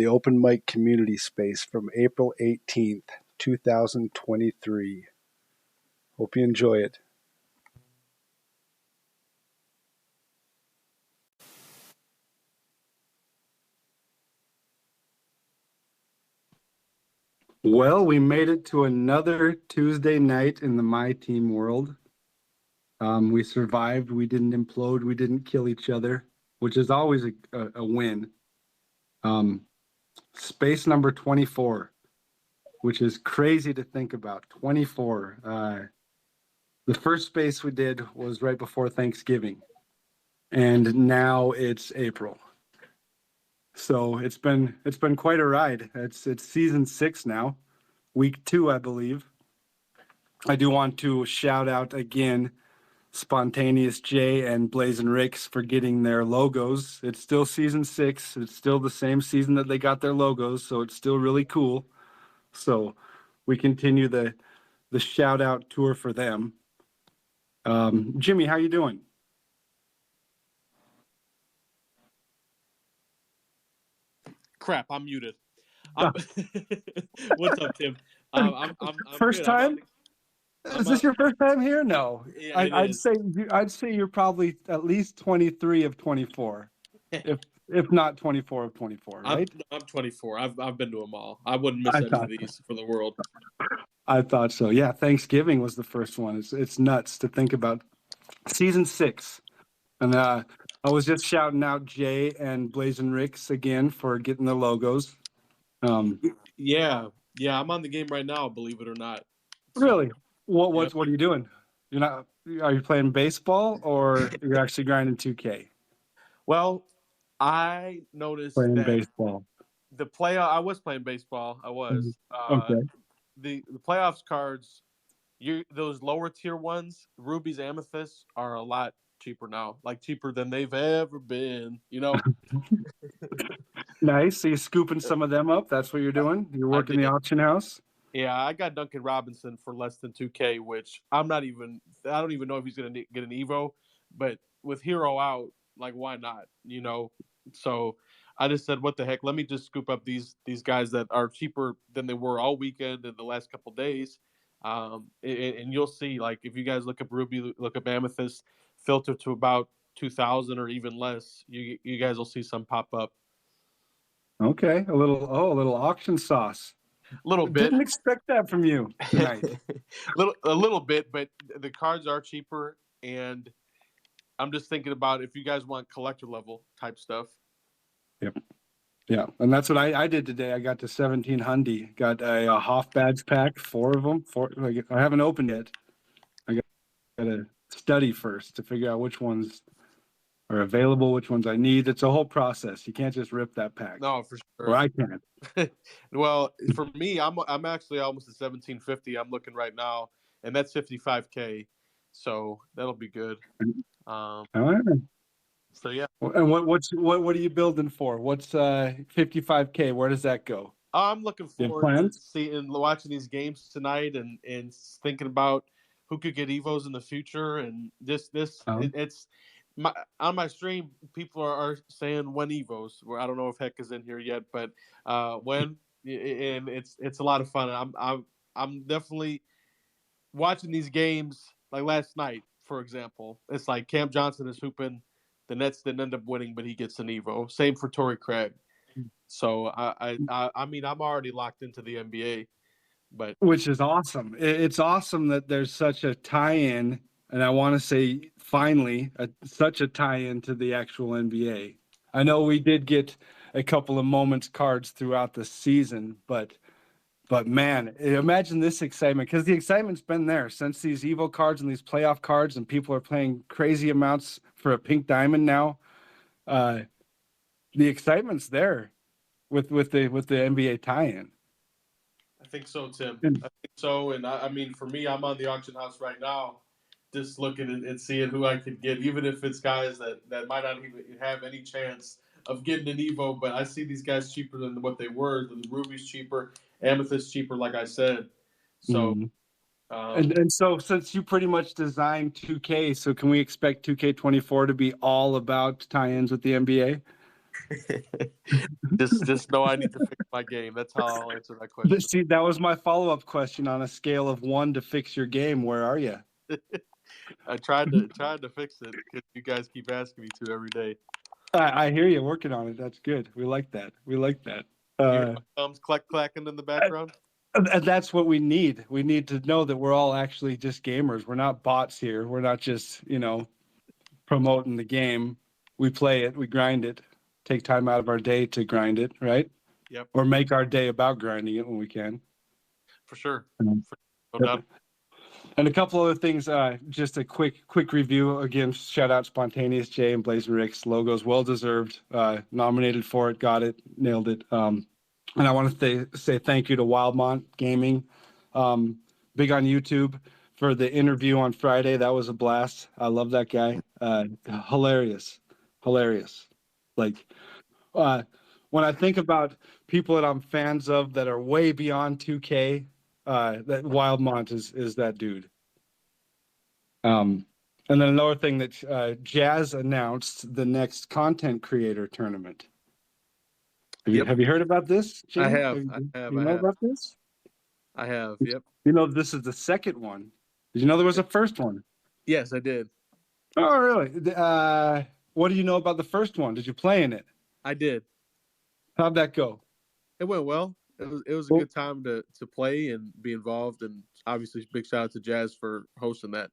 the open mic community space from April 18th, 2023. Hope you enjoy it. Well, we made it to another Tuesday night in the My Team world. We survived. We didn't implode. We didn't kill each other, which is always a win. Space number 24, which is crazy to think about. 24. The first space we did was right before Thanksgiving, and now it's April. So it's been quite a ride. It's season 6 now, week 2, I believe. I do want to shout out again Spontaneous J and Blazing Ricks for getting their logos. It's still season 6. It's still the same season that they got their logos, so it's still really cool. So we continue the shout out tour for them. Jimmy, how you doing? Crap, I'm muted. What's up, Tim? I'm First good. time? Is this your first time here? No. Yeah, I'd say you're probably at least 23 of 24, if not 24 of 24, right? I'm 24. I've been to them all. I wouldn't miss any of these for the world. I thought so. Yeah, Thanksgiving was the first one. It's nuts to think about. Season 6, and I was just shouting out Jay and Blazing Ricks again for getting the logos. Yeah, I'm on the game right now. Believe it or not. Really? What are you doing? Are you playing baseball or you're actually grinding 2K? Well, I noticed playing baseball. The playoff. I was playing baseball. I was. Okay. The playoffs cards, those lower tier ones, rubies, amethysts, are a lot cheaper now. Like cheaper than they've ever been. You know. Nice. So you're scooping some of them up. That's what you're doing. You're working the auction house. Yeah, I got Duncan Robinson for less than 2K, which I don't even know if he's going to get an Evo, but with Hero out, like, why not? You know, so I just said, what the heck? Let me just scoop up these guys that are cheaper than they were all weekend and the last couple of days. And you'll see, like, if you guys look up Ruby, look up Amethyst, filter to about 2,000 or even less, you guys will see some pop up. Okay, a little auction sauce. A little bit. Didn't expect that from you tonight. a little bit, but the cards are cheaper, and I'm just thinking about if you guys want collector level type stuff. Yep. Yeah, and that's what I did today. I got to 1700. Got a Hoff badge pack, 4 of them. I haven't opened it. I got to study first to figure out which ones are available, which ones I need. It's a whole process. You can't just rip that pack. No, for sure. Or I can't. Well, for me, I'm actually almost at 1750. I'm looking right now, and that's 55K. So that'll be good. All right. So yeah. And what are you building for? What's 55K? Where does that go? I'm looking forward to watching these games tonight and thinking about who could get Evos in the future, and it's. On my stream, people are saying when Evos. I don't know if Heck is in here yet, but when, and it's a lot of fun. I'm definitely watching these games. Like last night, for example, it's like Cam Johnson is hooping. The Nets didn't end up winning, but he gets an Evo. Same for Torrey Craig. So I mean, I'm already locked into the NBA, but which is awesome. It's awesome that there's such a tie-in. And I want to say, finally, such a tie-in to the actual NBA. I know we did get a couple of moments cards throughout the season, but man, imagine this excitement, because the excitement's been there since these Evo cards and these playoff cards, and people are playing crazy amounts for a pink diamond now. The excitement's there with the NBA tie-in. I think so, Tim. I think so, and I mean, for me, I'm on the auction house right now, just looking and seeing who I could get, even if it's guys that might not even have any chance of getting an Evo. But I see these guys cheaper than what they were. The Ruby's cheaper, Amethyst cheaper, like I said. So, and so since you pretty much designed 2K, so can we expect 2K24 to be all about tie-ins with the NBA? Just know I need to fix my game. That's how I'll answer that question. See, that was my follow-up question. On a scale of 1 to fix your game, where are you? I tried to fix it because you guys keep asking me to every day. I hear you working on it. That's good. We like that. You hear my thumbs clacking in the background? And that's what we need. We need to know that we're all actually just gamers. We're not bots here. We're not just, promoting the game. We play it, we grind it, take time out of our day to grind it, right? Yep. Or make our day about grinding it when we can. For sure. No doubt. And a couple other things, just a quick review. Again, shout out Spontaneous J and Blazer Rick's logos, well deserved. Nominated for it, got it, nailed it. And I want to say thank you to Wildmont Gaming, big on YouTube, for the interview on Friday. That was a blast. I love that guy. Hilarious. Like, when I think about people that I'm fans of that are way beyond 2K, that Wildmont is that dude. And then another thing that Jazz announced the next content creator tournament. Have you heard about this, Jim? I have. You know about this? I have. Yep. You know, this is the second one. Did you know there was a first one? Yes, I did. Oh, really? What do you know about the first one? Did you play in it? I did. How'd that go? It went well. It was a good time to play and be involved, and obviously big shout out to Jazz for hosting that.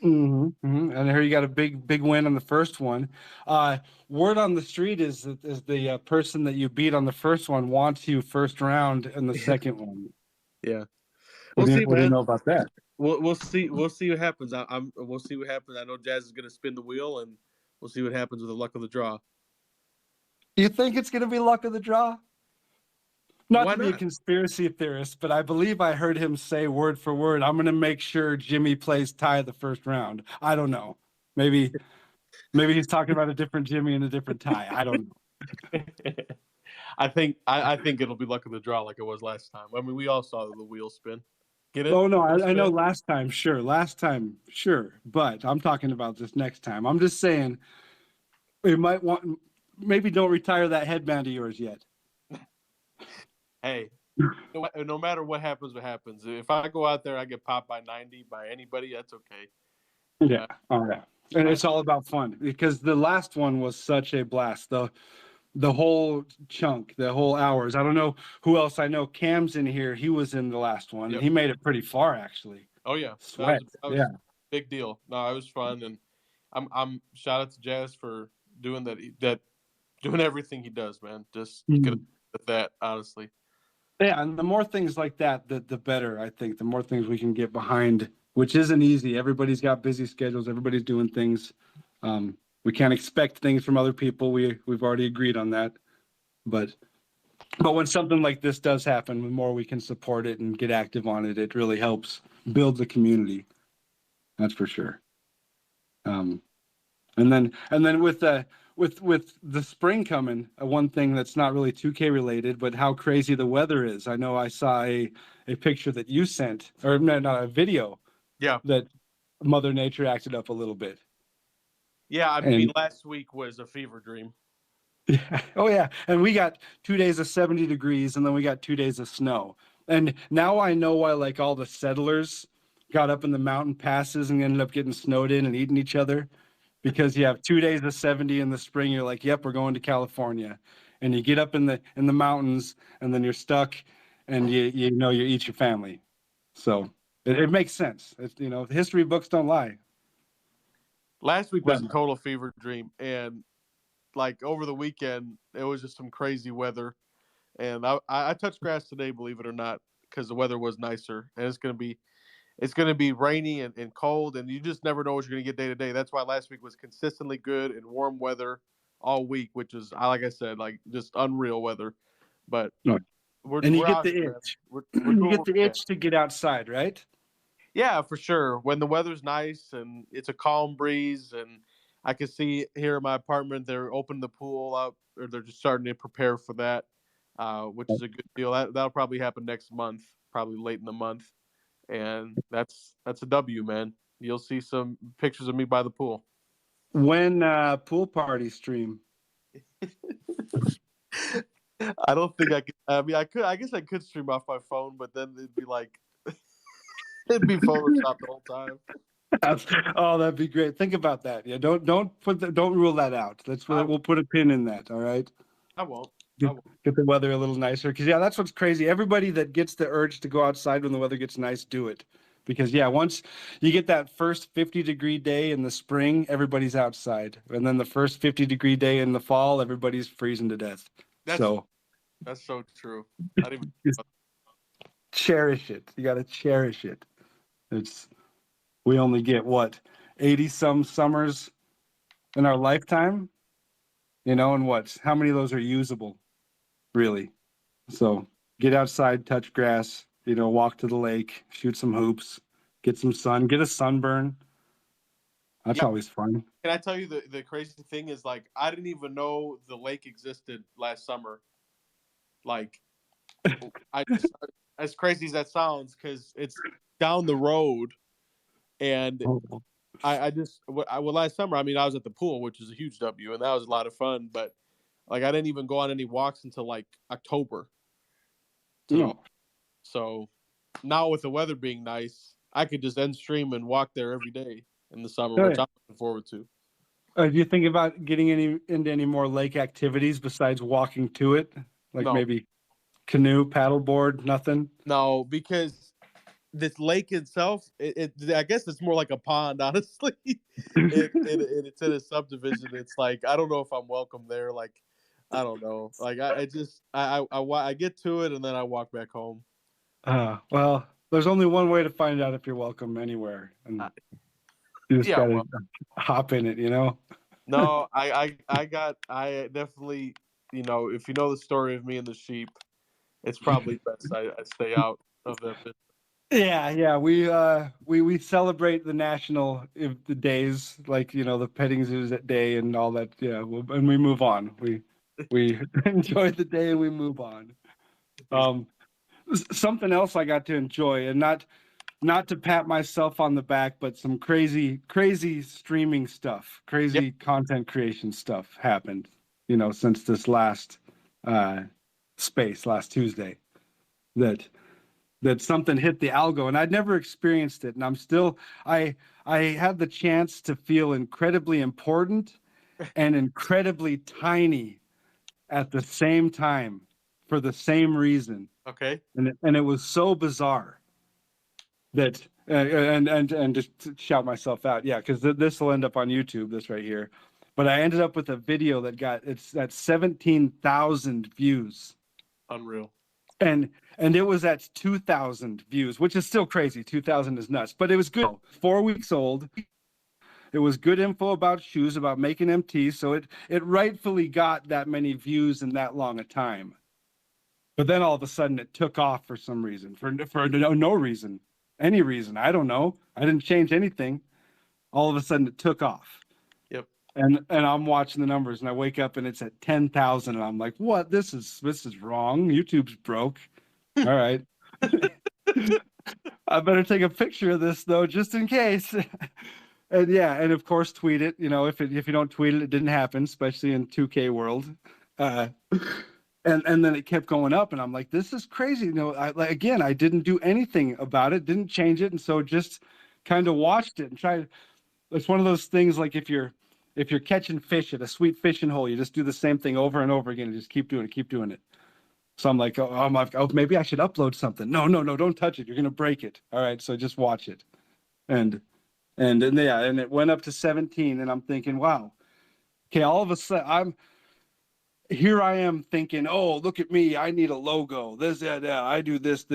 And here you got a big win on the first one. Word on the street is the person that you beat on the first one wants you first round in the second one. Yeah. What do you know about that? We'll see what happens. We'll see what happens. I know Jazz is going to spin the wheel, and we'll see what happens with the luck of the draw. You think it's going to be luck of the draw? Not to be a conspiracy theorist, but I believe I heard him say word for word, I'm going to make sure Jimmy plays tie the first round. I don't know. Maybe he's talking about a different Jimmy and a different tie. I don't know. I think it'll be luck of the draw like it was last time. I mean, we all saw the wheel spin. Get it? Oh, no, I know last time, sure. But I'm talking about this next time. I'm just saying maybe don't retire that headband of yours yet. Hey, no matter what happens. If I go out there, I get popped by 90 by anybody, that's okay. Yeah. All right. And it's all about fun because the last one was such a blast. The whole chunk, the whole hours. I don't know who else I know. Cam's in here. He was in the last one. Yep. He made it pretty far, actually. Oh, yeah. Sweat. That was a big deal. No, it was fun. And I'm shout out to Jazz for doing that, doing everything he does, man. Just good at that, honestly. Yeah, and the more things like that, the better, I think. The more things we can get behind, which isn't easy. Everybody's got busy schedules. Everybody's doing things. We can't expect things from other people. We've already agreed on that. But when something like this does happen, the more we can support it and get active on it, it really helps build the community. That's for sure. And then with the spring coming, one thing that's not really 2K related, but how crazy the weather is. I know I saw a picture that you sent, or not a video. Yeah. That Mother Nature acted up a little bit. Yeah, I mean, last week was a fever dream. Yeah. Oh, yeah. And we got 2 days of 70 degrees, and then we got 2 days of snow. And now I know why, like, all the settlers got up in the mountain passes and ended up getting snowed in and eating each other. Because you have 2 days of 70 in the spring, you're like, yep, we're going to California. And you get up in the mountains, and then you're stuck, and you eat your family. So it makes sense. The history books don't lie. Last week was a total fever dream, and like over the weekend, it was just some crazy weather. And I touched grass today, believe it or not, because the weather was nicer, and it's gonna be rainy and cold, and you just never know what you're gonna get day to day. That's why last week was consistently good and warm weather all week, which is, like I said, like just unreal weather. But you get the itch. You get the itch to get outside, right? Yeah, for sure. When the weather's nice and it's a calm breeze, and I can see here in my apartment, they're opening the pool up, or they're just starting to prepare for that, which is a good deal. That'll probably happen next month, probably late in the month, and that's a W, man. You'll see some pictures of me by the pool. When pool party stream? I don't think I could. I mean, I could. I guess I could stream off my phone, but then it'd be like it'd be Photoshop the whole time. Oh, that'd be great. Think about that. Yeah, don't rule that out. We'll put a pin in that. All right. I won't. Get the weather a little nicer, because yeah, that's what's crazy. Everybody that gets the urge to go outside when the weather gets nice, do it. Because yeah, once you get that first 50-degree day in the spring, everybody's outside, and then the first 50-degree day in the fall, everybody's freezing to death. That's so true. I didn't even cherish it. You got to cherish it. We only get what, 80 some summers in our lifetime, and how many of those are usable, really? So get outside, touch grass, walk to the lake, shoot some hoops, get some sun, get a sunburn. That's always fun. Can I tell you the crazy thing is, like, I didn't even know the lake existed last summer. Like, as crazy as that sounds, because it's down the road, and last summer, I mean, I was at the pool, which is a huge W, and that was a lot of fun. But like, I didn't even go on any walks until like October. So now with the weather being nice, I could just end stream and walk there every day in the summer, which I'm looking forward to. Do you think about getting into any more lake activities besides walking to it? Like maybe canoe, paddleboard, nothing? No, because this lake itself, I guess it's more like a pond, honestly. It's in a subdivision. It's like, I don't know if I'm welcome there. Like, I don't know. Like, I get to it and then I walk back home. Well, there's only one way to find out if you're welcome anywhere, and you just gotta hop in it, No, I definitely, if you know the story of me and the sheep, it's probably best I stay out of that business. Yeah. We celebrate the national the days, like the petting zoos day and all that. Yeah, and we move on. We enjoy the day and we move on. Something else I got to enjoy, and not to pat myself on the back, but some crazy streaming stuff, crazy content creation stuff happened, since this last Tuesday, that something hit the algo, and I'd never experienced it. And I had the chance to feel incredibly important and incredibly tiny at the same time for the same reason. Okay. And it was so bizarre that, and just to shout myself out. Yeah. Cause this will end up on YouTube, this right here. But I ended up with a video that's 17,000 views. Unreal. And it was at 2,000 views, which is still crazy. 2,000 is nuts, but it was good. 4 weeks old. It was good info about shoes, about making MTs. So it rightfully got that many views in that long a time. But then all of a sudden it took off for some reason, for no reason, any reason. I don't know. I didn't change anything. All of a sudden it took off. Yep. And I'm watching the numbers, and I wake up and it's at 10,000, and I'm like, what? This is wrong. YouTube's broke. All right. I better take a picture of this though, just in case. And of course tweet it. If you don't tweet it, it didn't happen, especially in 2K world. And then it kept going up, and I'm like, this is crazy. I didn't do anything about it, didn't change it, and so just kind of watched it and tried. It's one of those things, like if you're catching fish at a sweet fishing hole, you just do the same thing over and over again and just keep doing it. So I'm like, maybe I should upload something. No, don't touch it. You're gonna break it. All right, so just watch it, and it went up to 17, and I'm thinking, wow, okay. All of a sudden, I am thinking, oh, look at me, I need a logo. I do this,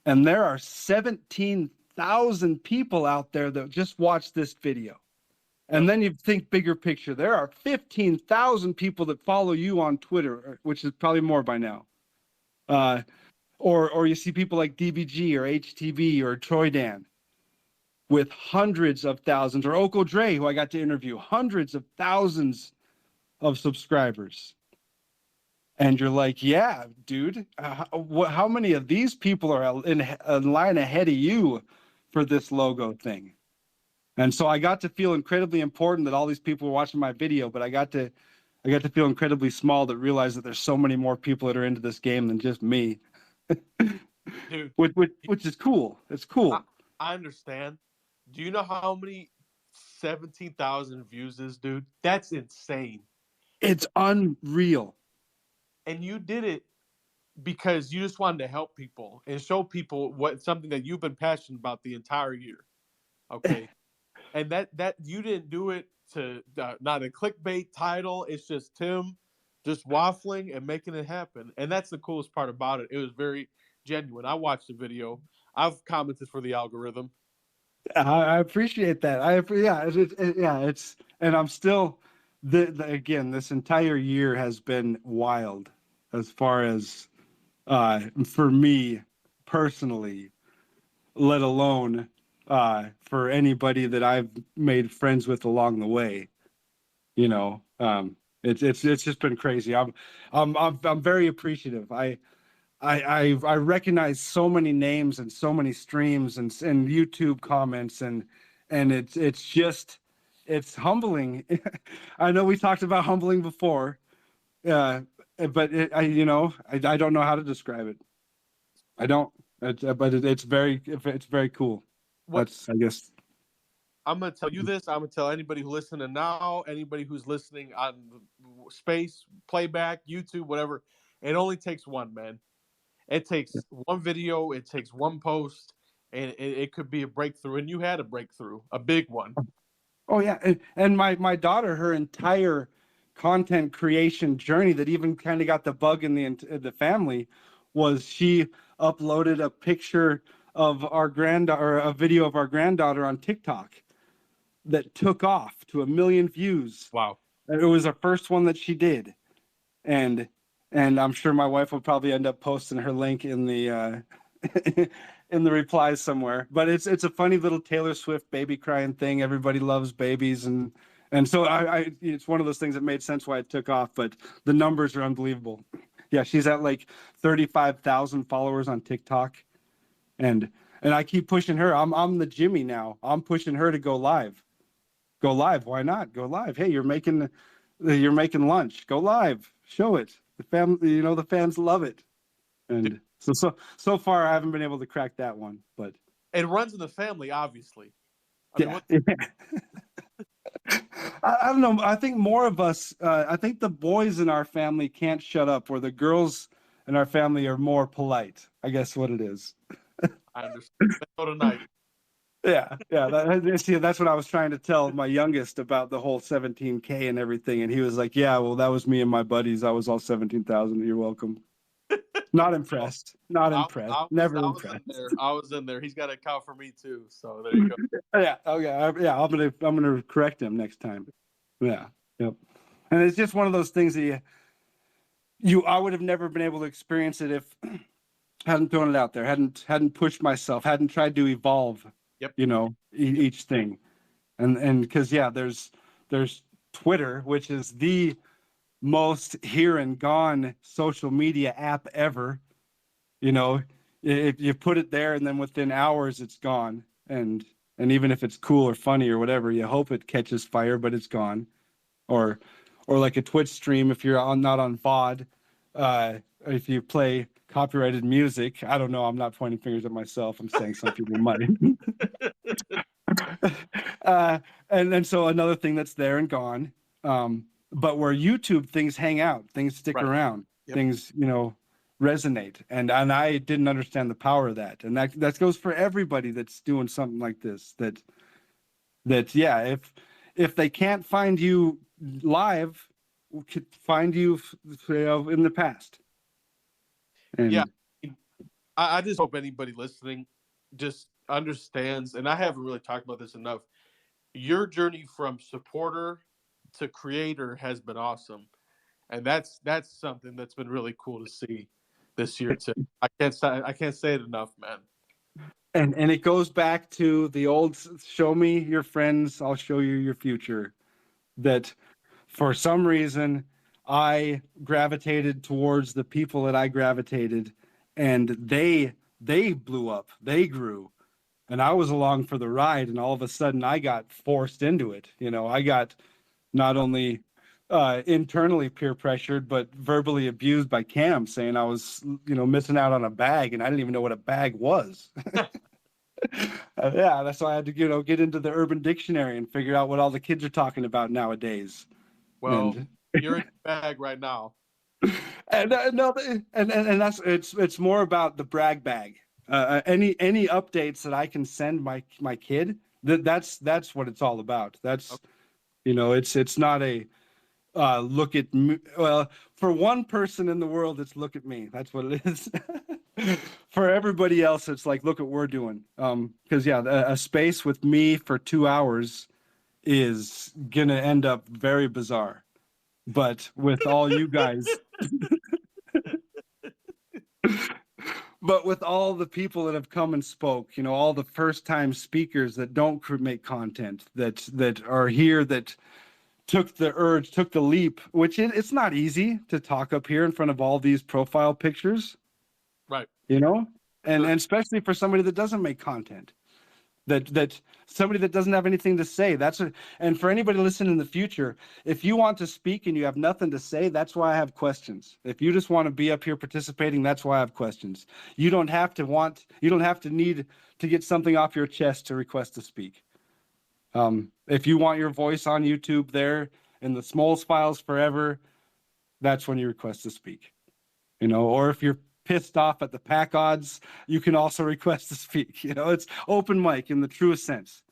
and there are 17,000 people out there that just watched this video. And then you think bigger picture. There are 15,000 people that follow you on Twitter, which is probably more by now. Or you see people like DBG or HTV or Troy Dan with hundreds of thousands, or Oko Dre, who I got to interview, hundreds of thousands of subscribers. And you're like, yeah, dude, how many of these people are in line ahead of you for this logo thing? And so I got to feel incredibly important that all these people were watching my video, but I got to I got to feel incredibly small to realize that there's so many more people that are into this game than just me. Dude, which is cool. It's cool. I understand. Do you know how many 17,000 views is, dude? That's insane. It's unreal. And you did it because you just wanted to help people and show people what something that you've been passionate about the entire year. Okay. And that you didn't do it to not a clickbait title. It's just Tim just waffling and making it happen. And that's the coolest part about it. It was very genuine. I watched the video. I've commented for the algorithm. I appreciate that. It's and I'm still again, this entire year has been wild as far as for me personally, let alone for anybody that I've made friends with along the way. You know, it's just been crazy. I'm very appreciative. I recognize so many names and so many streams and YouTube comments and it's humbling. I know we talked about humbling before, but I don't know how to describe it. I don't. But it's very cool. That's, I guess. I'm gonna tell you this. I'm gonna tell anybody who's listening now, anybody who's listening on space, playback, YouTube, whatever. It only takes one, man. It takes one video, it takes one post, and it could be a breakthrough. And you had a breakthrough, a big one. Oh yeah, and my daughter, her entire content creation journey that even kind of got the bug in the family was she uploaded a picture of our granddaughter, a video of our granddaughter on TikTok that took off to 1 million views. Wow. It was the first one that she did. And I'm sure my wife will probably end up posting her link in the in the replies somewhere. But it's a funny little Taylor Swift baby crying thing. Everybody loves babies, and so I it's one of those things that made sense why it took off. But the numbers are unbelievable. Yeah, she's at like 35,000 followers on TikTok, and I keep pushing her. I'm the Jimmy now. I'm pushing her to go live. Go live. Why not? Go live. Hey, you're making lunch. Go live. Show it. The the fans love it. And so far I haven't been able to crack that one, but it runs in the family, obviously. I don't know. I think more of us, I think the boys in our family can't shut up, where the girls in our family are more polite. I guess what it is. I understand. So tonight. Yeah. That's what I was trying to tell my youngest about the whole 17K and everything, and he was like, "Yeah, well, that was me and my buddies. I was all 17,000. You're welcome." Not impressed. Not impressed. Never impressed. I was in there. He's got an account for me too. So there you go. Yeah. Okay. Yeah. I'm gonna correct him next time. Yeah. Yep. And it's just one of those things that I would have never been able to experience it if I hadn't thrown it out there, hadn't pushed myself, hadn't tried to evolve. Yep. Each thing, and because there's Twitter, which is the most here and gone social media app ever. If you put it there and then within hours it's gone, and even if it's cool or funny or whatever, you hope it catches fire, but it's gone. Or like a Twitch stream, if you're not on VOD, if you play copyrighted music. I don't know. I'm not pointing fingers at myself. I'm saying some people might. And so another thing that's there and gone. But where YouTube, things hang out, things stick around, things resonate, and I didn't understand the power of that, and that goes for everybody that's doing something like this. That if they can't find you live, could find you in the past. And I just hope anybody listening just understands, and I haven't really talked about this enough. Your journey from supporter to creator has been awesome, and that's something that's been really cool to see this year too. I can't say it enough, man. And it goes back to the old "show me your friends, I'll show you your future." That for some reason I gravitated towards the people that I gravitated, and they blew up, they grew, and I was along for the ride, and all of a sudden I got forced into it. I got not only internally peer pressured, but verbally abused by Cam, saying I was, missing out on a bag, and I didn't even know what a bag was. Yeah, that's why I had to, get into the Urban Dictionary and figure out what all the kids are talking about nowadays. Well, you're in your bag right now. And no, and that's it's more about the brag bag. Any updates that I can send my kid, that's what it's all about. That's Okay. it's not a look at me. Well, for one person in the world, it's look at me. That's what it is. For everybody else, it's like look at what we're doing. Because yeah, a space with me for 2 hours is gonna end up very bizarre. But with all you guys, but with all the people that have come and spoke, all the first time speakers that don't make content, that are here, that took the leap, which it's not easy to talk up here in front of all these profile pictures, Right. And especially for somebody that doesn't make content, that somebody that doesn't have anything to say. And for anybody listening in the future, if you want to speak and you have nothing to say, that's why I have questions. If you just want to be up here participating, that's why I have questions. You don't have to need to get something off your chest to request to speak. If you want your voice on YouTube there in the Smoles files forever, that's when you request to speak. Or if you're pissed off at the pack odds, you can also request to speak. It's open mic in the truest sense.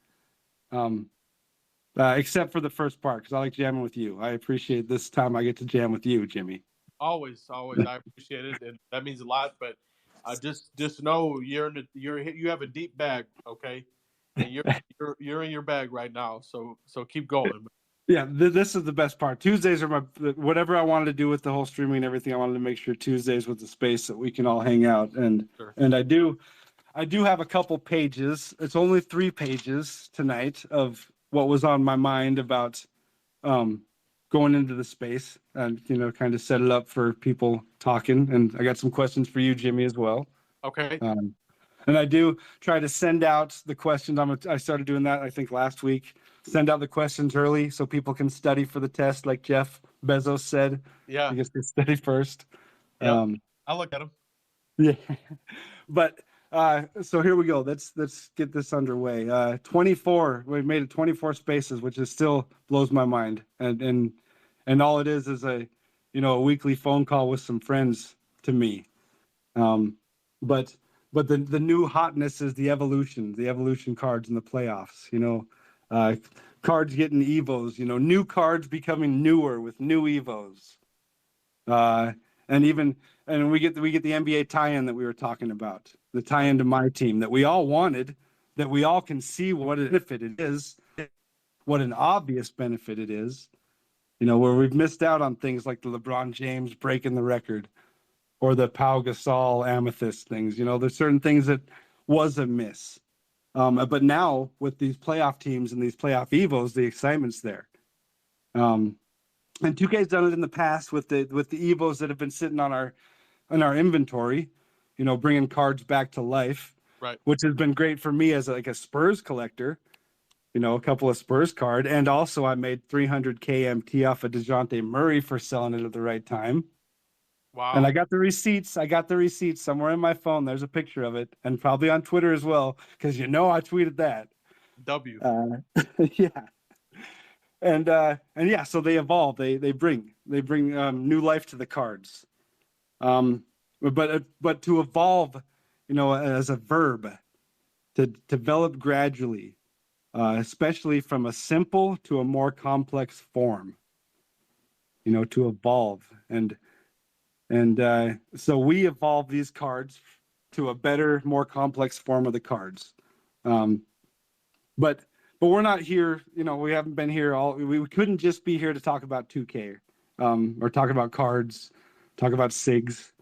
Except for the first part, because I like jamming with you. I appreciate this time I get to jam with you, Jimmy. Always, I appreciate it, and that means a lot. But just know you have a deep bag, okay, and you're in your bag right now. So keep going. Yeah, this is the best part. Tuesdays are whatever I wanted to do with the whole streaming and everything. I wanted to make sure Tuesdays was the space that we can all hang out, and Sure. and I do have a couple pages. It's only 3 pages tonight of what was on my mind about going into the space, and kind of set it up for people talking. And I got some questions for you, Jimmy, as well. Okay. And I do try to send out the questions. I started doing that, I think, last week. Send out the questions early so people can study for the test, like Jeff Bezos said. Yeah. I guess they study first. Yeah. I look at them. Yeah. But so here we go. Let's get this underway. 24. We've made it 24 spaces, which is still blows my mind. And all it is a weekly phone call with some friends to me. But the new hotness is the evolution cards in the playoffs. Cards getting evos. New cards becoming newer with new evos. And we get the NBA tie-in that we were talking about, the tie-in to my team that we all wanted, that we all can see what a benefit it is, what an obvious benefit it is. Where we've missed out on things like the LeBron James breaking the record, or the Pau Gasol amethyst things. There's certain things that was a miss. But now with these playoff teams and these playoff evos, the excitement's there. And 2K's done it in the past with the evos that have been sitting on our inventory, bringing cards back to life, right? Which has been great for me as a Spurs collector. A couple of Spurs card, and also I made 300 KMT off of DeJounte Murray for selling it at the right time. Wow. And I got the receipts. Somewhere in my phone. There's a picture of it, and probably on Twitter as well, because I tweeted that. W. Yeah. And yeah, so they evolve. They bring new life to the cards. But to evolve, as a verb, to develop gradually, especially from a simple to a more complex form. To evolve. And so we evolve these cards to a better, more complex form of the cards. But we're not here, we haven't been here we couldn't just be here to talk about 2K, or talk about cards, talk about SIGs,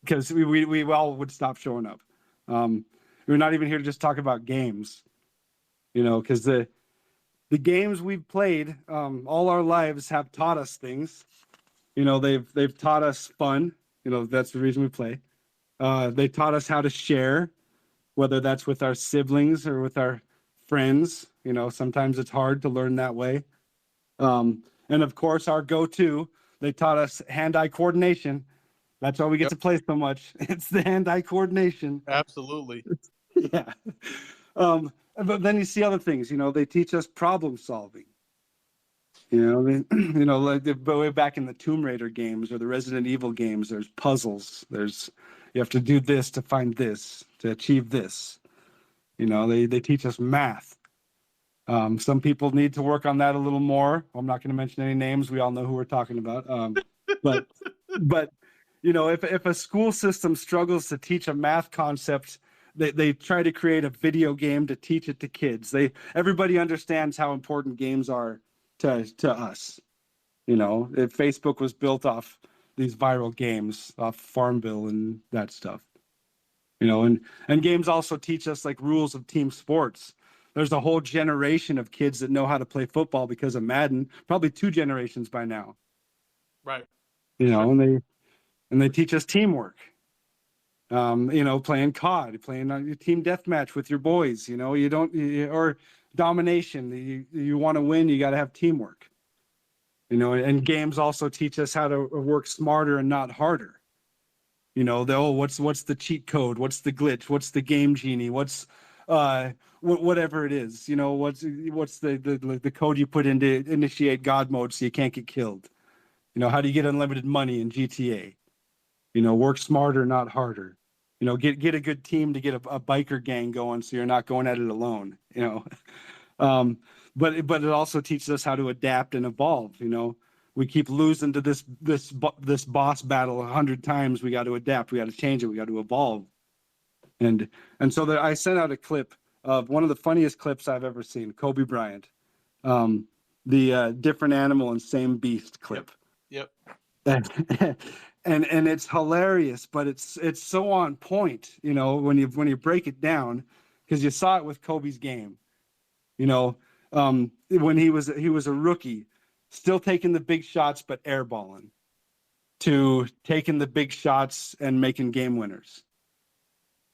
because we all would stop showing up. We're not even here to just talk about games, because the games we've played all our lives have taught us things. They've taught us fun. That's the reason we play. They taught us how to share, whether that's with our siblings or with our friends. Sometimes it's hard to learn that way. And And of course, our go-to, they taught us hand-eye coordination. That's why we get to play so much. It's the hand-eye coordination. Absolutely. Yeah. But then you see other things, they teach us problem solving. Like way back in the Tomb Raider games or the Resident Evil games, there's puzzles. You have to do this to find this, to achieve this. They teach us math. Some people need to work on that a little more. I'm not going to mention any names. We all know who we're talking about. But if a school system struggles to teach a math concept, they try to create a video game to teach it to kids. Everybody understands how important games are to us. If Facebook was built off these viral games, off Farmville and that stuff. And games also teach us like rules of team sports. There's a whole generation of kids that know how to play football because of Madden, probably 2 generations by now. Right. And they teach us teamwork. Playing COD, playing your team deathmatch with your boys, or domination. You want to win, you got to have teamwork. And games also teach us how to work smarter and not harder. What's the cheat code? What's the glitch? What's the game genie? What's whatever it is, what's the code you put in to initiate God mode so you can't get killed? How do you get unlimited money in GTA? Work smarter, not harder. Get a good team to get a biker gang going so you're not going at it alone. But it also teaches us how to adapt and evolve. We keep losing to this boss battle 100 times. We got to adapt. We got to change it. We got to evolve. And so I sent out a clip of one of the funniest clips I've ever seen. Kobe Bryant, the different animal and same beast clip. Yep. And it's hilarious, but it's so on point. When you break it down, because you saw it with Kobe's game. When he was a rookie, still taking the big shots but airballing, to taking the big shots and making game winners.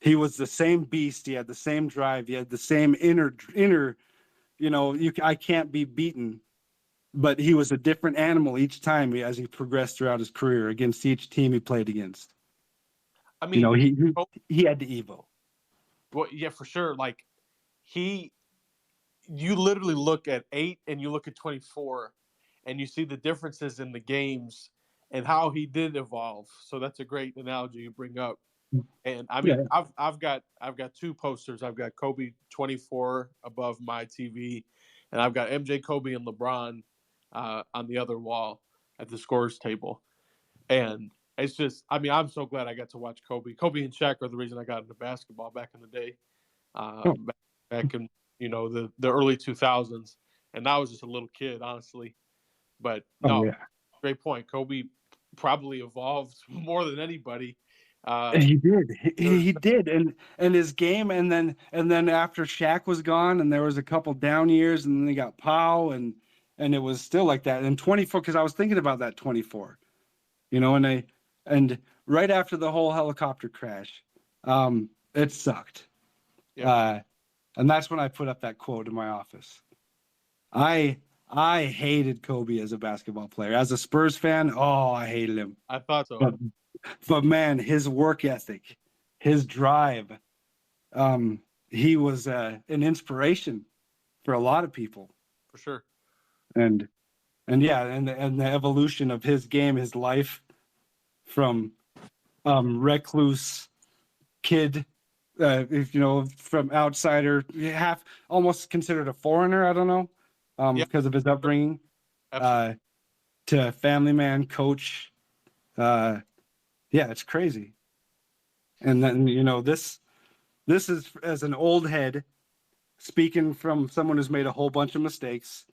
He was the same beast. He had the same drive. He had the same inner. I can't be beaten, but he was a different animal each time as he progressed throughout his career against each team he played against. I mean, he had the Evo. Well, yeah, for sure. Like you literally look at 8 and you look at 24, and you see the differences in the games and how he did evolve. So that's a great analogy you bring up. And I mean, yeah. I've got 2 posters. I've got Kobe 24 above my TV, and I've got MJ, Kobe, and LeBron on the other wall at the scorers table. And it's just, I mean, I'm so glad I got to watch Kobe. Kobe and Shaq are the reason I got into basketball back in the day, back in the early 2000s. And I was just a little kid, honestly. But no, great point. Kobe probably evolved more than anybody. He did. He did, and his game, and then after Shaq was gone, and there was a couple down years, and then they got Powell, and it was still like that. And 24, because I was thinking about that 24, and right after the whole helicopter crash, it sucked. Yeah. And that's when I put up that quote in my office. I hated Kobe as a basketball player. As a Spurs fan, I hated him. I thought so. But man, his work ethic, his drive, he was an inspiration for a lot of people. For sure. And the evolution of his game, his life, from recluse kid, from outsider, half almost considered a foreigner. I don't know, because of his upbringing, to family man, coach. It's crazy. And then, this is, as an old head, speaking from someone who's made a whole bunch of mistakes,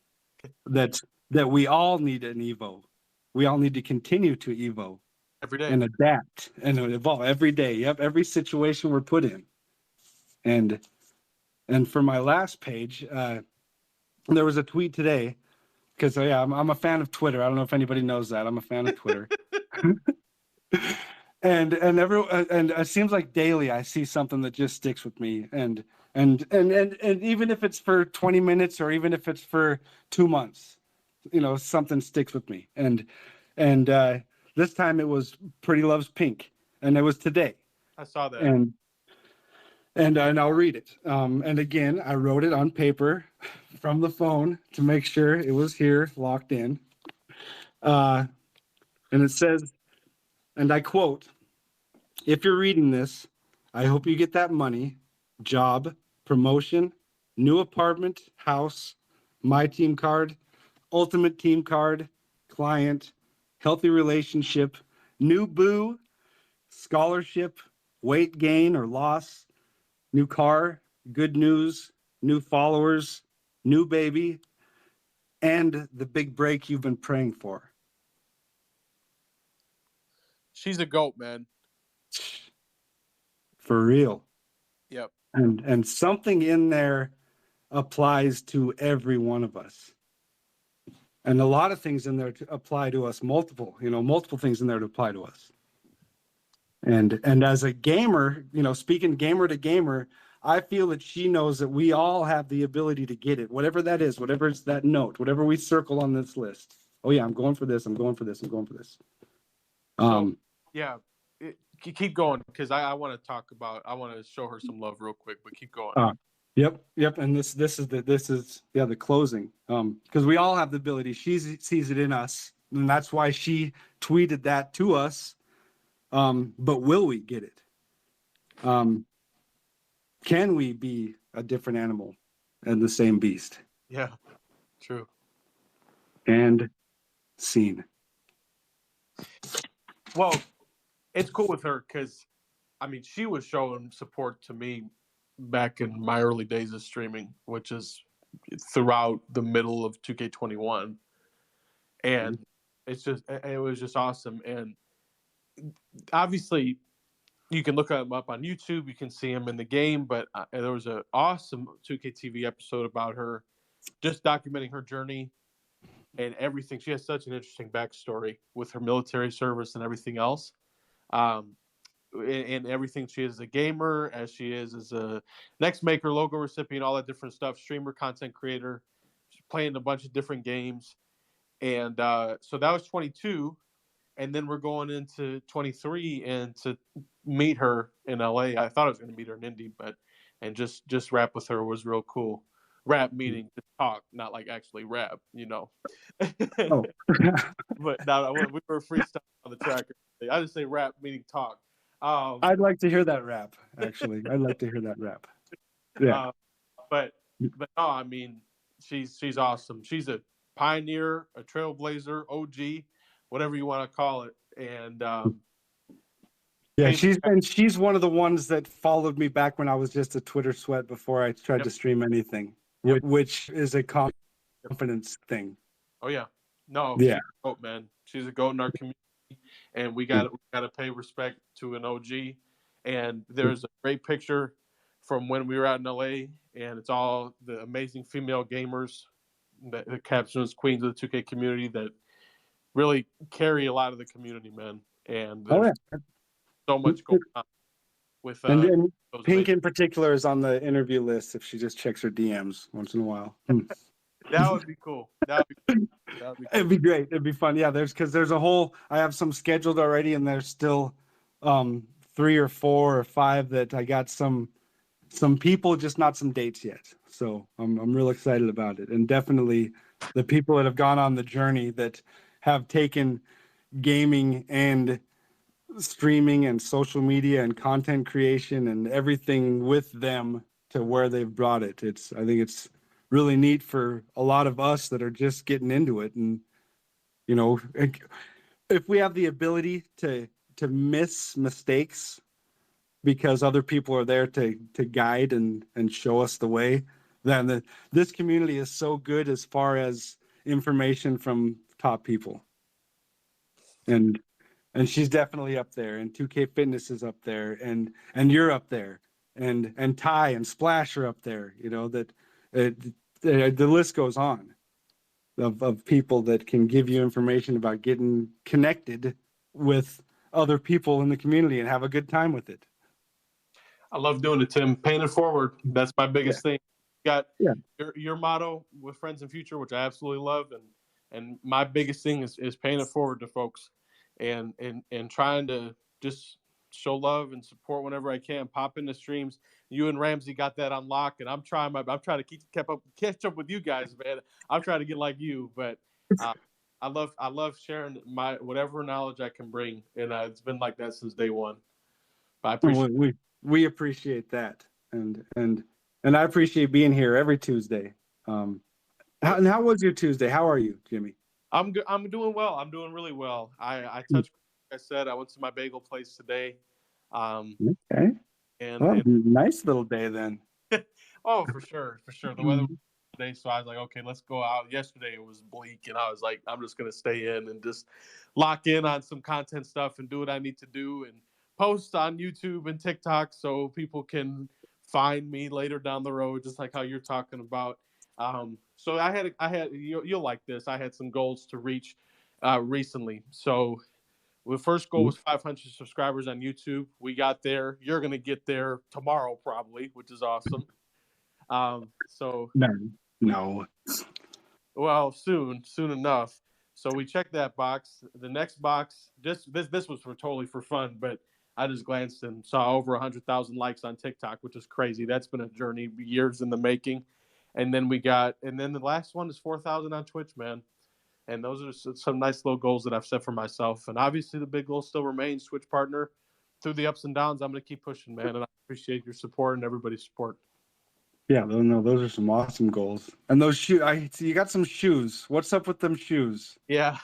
that we all need an Evo. We all need to continue to Evo every day and adapt and evolve every day. Yep. Every situation we're put in. And for my last page, there was a tweet today, because I'm a fan of Twitter. I don't know if anybody knows that. I'm a fan of Twitter. And it seems like daily I see something that just sticks with me, and even if it's for 20 minutes or even if it's for 2 months, something sticks with me. And this time it was Pretty Loves Pink, and it was today. I saw that. And I'll read it. And again, I wrote it on paper from the phone to make sure it was here locked in. And it says, and I quote, "If you're reading this, I hope you get that money, job, promotion, new apartment, house, my team card, ultimate team card, client, healthy relationship, new boo, scholarship, weight gain or loss, new car, good news, new followers, new baby, and the big break you've been praying for." She's a GOAT, man. For real. Yep. And something in there applies to every one of us. And a lot of things in there to apply to us, multiple things in there to apply to us. And as a gamer, speaking gamer to gamer, I feel that she knows that we all have the ability to get it, whatever that is, whatever it's that note, whatever we circle on this list. Oh yeah, I'm going for this. I'm going for this. I'm going for this. Yeah, keep going, because I want to show her some love real quick, but keep going. Yep. And this is the closing. Because we all have the ability. She sees it in us, and that's why she tweeted that to us. But will we get it? Can we be a different animal and the same beast? Yeah, true. And scene. Well, it's cool with her because, she was showing support to me back in my early days of streaming, which is throughout the middle of 2K21. And it was just awesome. And obviously, you can look him up on YouTube. You can see him in the game. But there was an awesome 2K TV episode about her, just documenting her journey and everything. She has such an interesting backstory with her military service and everything else. And everything she is as a gamer, as she is as a Next Maker logo recipient, all that different stuff, streamer, content creator. She's playing a bunch of different games. And so that was 22. And then we're going into 23, and to meet her in LA. I thought I was going to meet her in Indy, and just rap with her was real cool. Rap meaning to talk, not like actually rap, Oh. But no, we were freestyle on the track. I just say rap meaning talk. I'd like to hear that rap, actually. I'd like to hear that rap. Yeah. But no, she's awesome. She's a pioneer, a trailblazer, OG, whatever you want to call it. And yeah, she's one of the ones that followed me back when I was just a Twitter sweat before I tried to stream anything, which is a confidence thing. Oh yeah, no, yeah, she's a GOAT, man. She's a GOAT in our community, and we got to pay respect to an OG. And there's a great picture from when we were out in LA, and it's all the amazing female gamers that captions queens of the 2K community that really carry a lot of the community, man. And there's so much going on with and Pink in particular is on the interview list if she just checks her DMs once in a while. That would be cool. It'd be great. It'd be fun. Yeah, there's a whole. I have some scheduled already, and there's still 3 or 4 or 5 that I got some people, just not some dates yet. So I'm real excited about it, and definitely the people that have gone on the journey that have taken gaming and streaming and social media and content creation and everything with them to where they've brought it. I think it's really neat for a lot of us that are just getting into it. And if we have the ability to miss mistakes because other people are there to guide and show us the way, then this community is so good as far as information from top people. And she's definitely up there, and 2K Fitness is up there, and you're up there, and Ty and Splash are up there. The list goes on of people that can give you information about getting connected with other people in the community and have a good time with it. I love doing it, Tim. Paying it forward. That's my biggest thing. You got your motto with Friends and Future, which I absolutely love, and And my biggest thing is paying it forward to folks, and trying to just show love and support whenever I can. Pop in the streams. You and Ramsey got that on lock, and I'm trying to catch up with you guys, man. I'm trying to get like you, but I love sharing my whatever knowledge I can bring, and it's been like that since day one. But I appreciate we appreciate that, and I appreciate being here every Tuesday. How was your Tuesday? How are you, Jimmy? I'm good. I'm doing well. I'm doing really well. I touched. Like I said, I went to my bagel place today. Okay. And nice little day then. Oh, for sure. The weather was today, so I was like, okay, let's go out. Yesterday it was bleak, and I was like, I'm just gonna stay in and just lock in on some content stuff and do what I need to do and post on YouTube and TikTok so people can find me later down the road, just like how you're talking about. So I had you'll like this. I had some goals to reach recently. So the first goal was 500 subscribers on YouTube. We got there. You're gonna get there tomorrow, probably, which is awesome. So no. Well, soon enough. So we checked that box. The next box, this was totally for fun, but I just glanced and saw over 100,000 likes on TikTok, which is crazy. That's been a journey, years in the making. And then the last one is 4,000 on Twitch, man. And those are some nice little goals that I've set for myself. And obviously the big goal still remains Twitch partner. Through the ups and downs, I'm going to keep pushing, man. And I appreciate your support and everybody's support. Yeah, no, those are some awesome goals. And those shoes, I see you got some shoes. What's up with them shoes? Yeah.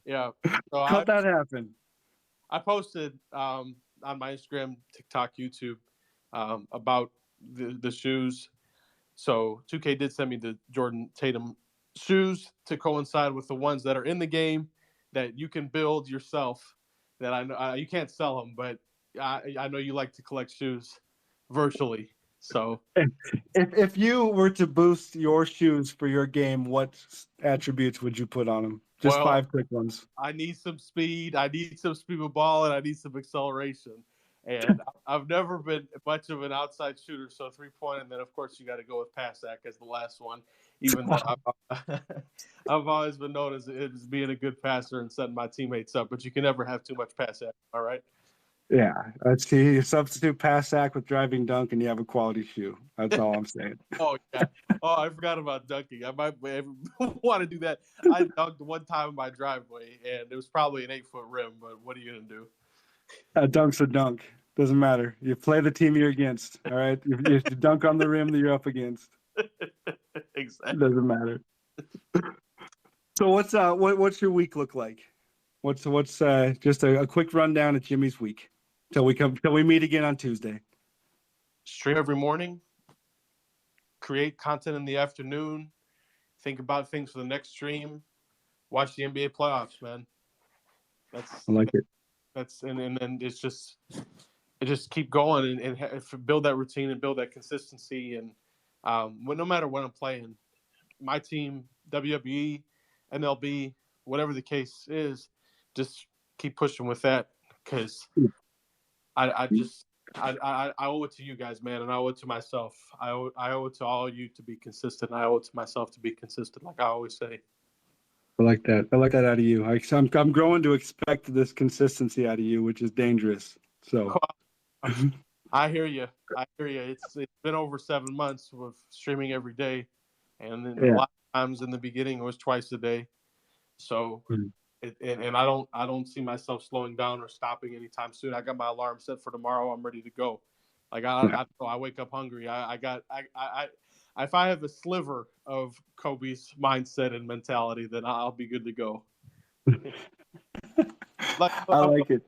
Yeah. So How'd that happen? I posted on my Instagram, TikTok, YouTube about the shoes. So 2K did send me the Jordan Tatum shoes to coincide with the ones that are in the game that you can build yourself. That I know you can't sell them, but I know you like to collect shoes virtually. So if you were to boost your shoes for your game, what attributes would you put on them? Just 5 quick ones. I need some speed. I need some speed with ball, and I need some acceleration. And I've never been much of an outside shooter, so 3-point, and then of course you got to go with pass act as the last one. Even though I've always been known as being a good passer and setting my teammates up, but you can never have too much pass act. All right. Yeah, let's see. You substitute pass act with driving dunk, and you have a quality shoe. That's all I'm saying. Oh yeah. Oh, I forgot about dunking. I might want to do that. I dunked one time in my driveway, and it was probably an 8-foot rim. But what are you gonna do? A dunk's a dunk. Doesn't matter. You play the team you're against. All right. You dunk on the rim that you're up against. Exactly. It doesn't matter. So what's your week look like? What's just a quick rundown of Jimmy's week till we meet again on Tuesday. Stream every morning. Create content in the afternoon. Think about things for the next stream. Watch the NBA playoffs, man. I like it. That's and then it's just keep going and build that routine and build that consistency. And no matter when I'm playing, my team, WWE, MLB, whatever the case is, just keep pushing with that because I owe it to you guys, man, and I owe it to myself. I owe it to all of you to be consistent. I owe it to myself to be consistent, like I always say. I like that. I like that out of you. I'm growing to expect this consistency out of you, which is dangerous. So I hear you. It's been over 7 months of streaming every day, and then a lot of times in the beginning it was twice a day. So, and I don't see myself slowing down or stopping anytime soon. I got my alarm set for tomorrow. I'm ready to go. Like I wake up hungry. If I have a sliver of Kobe's mindset and mentality, then I'll be good to go. I like it.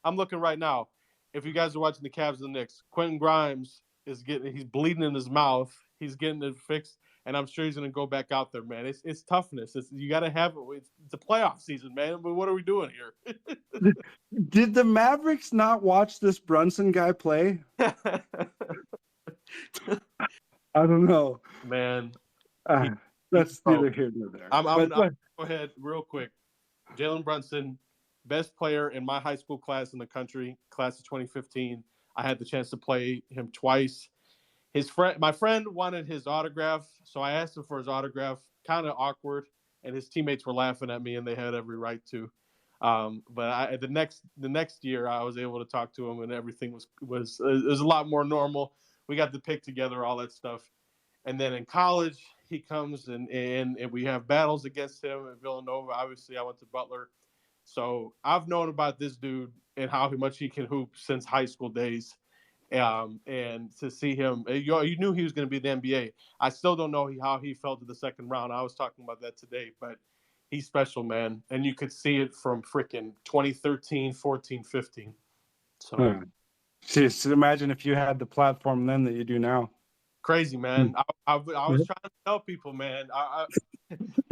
I'm looking right now. If you guys are watching the Cavs and the Knicks, Quentin Grimes he's bleeding in his mouth. He's getting it fixed, and I'm sure he's going to go back out there, man. It's toughness. You got to have it. It's a playoff season, man. But what are we doing here? Did the Mavericks not watch this Brunson guy play? I don't know, man. That's neither here nor there. I'm go ahead real quick. Jalen Brunson, best player in my high school class in the country, class of 2015. I had the chance to play him twice. My friend wanted his autograph, so I asked him for his autograph. Kind of awkward. and his teammates were laughing at me, and they had every right to. But the next year, I was able to talk to him, and everything was a lot more normal. We got the pick together, all that stuff. And then in college, he comes and we have battles against him at Villanova. Obviously, I went to Butler. So I've known about this dude and how much he can hoop since high school days. And to see him, you knew he was going to be the NBA. I still don't know how he felt in the second round. I was talking about that today, but he's special, man. And you could see it from freaking 2013, 14, 15. So just imagine if you had the platform then that you do now. Crazy, man. I was trying to tell people, man. Our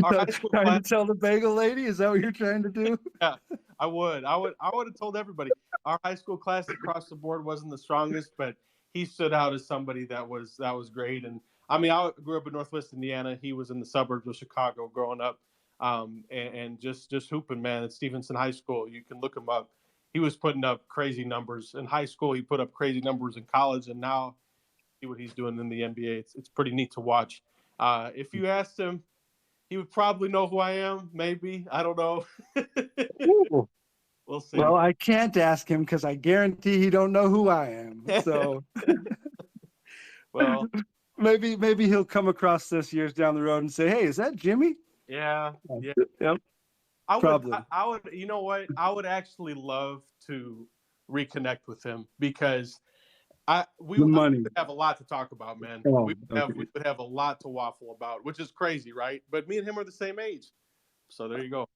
high school trying to tell the bagel lady? Is that what you're trying to do? Yeah, I would have told everybody. Our high school class across the board wasn't the strongest, but he stood out as somebody that was great. And I mean, I grew up in Northwest Indiana. He was in the suburbs of Chicago growing up, and just hooping, man. At Stevenson High School, you can look him up. He was putting up crazy numbers in high school. He put up crazy numbers in college, and now see what he's doing in the NBA. It's pretty neat to watch. If you asked him, he would probably know who I am. Maybe, I don't know. We'll see. Well, I can't ask him because I guarantee he don't know who I am. So, well, maybe he'll come across this years down the road and say, "Hey, is that Jimmy?" Yeah. Yep. I would. You know what? I would actually love to reconnect with him because we would have a lot to talk about, man. We would have a lot to waffle about, which is crazy, right? But me and him are the same age, so there you go.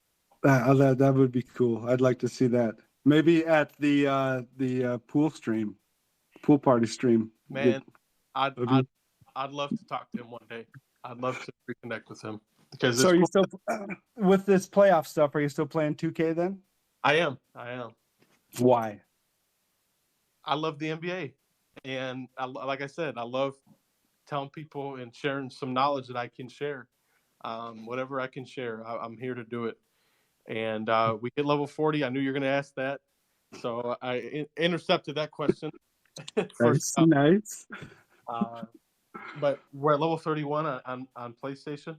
That would be cool. I'd like to see that. Maybe at the pool party stream. Man, I'd love to talk to him one day. I'd love to reconnect with him because. So, are you still with this playoff stuff? Are you still playing 2K then? I am. Why? I love the NBA. And like I said, I love telling people and sharing some knowledge that I can share. Whatever I can share, I'm here to do it. And we hit level 40. I knew you were going to ask that. So I intercepted that question. First nice. But we're at level 31 on PlayStation.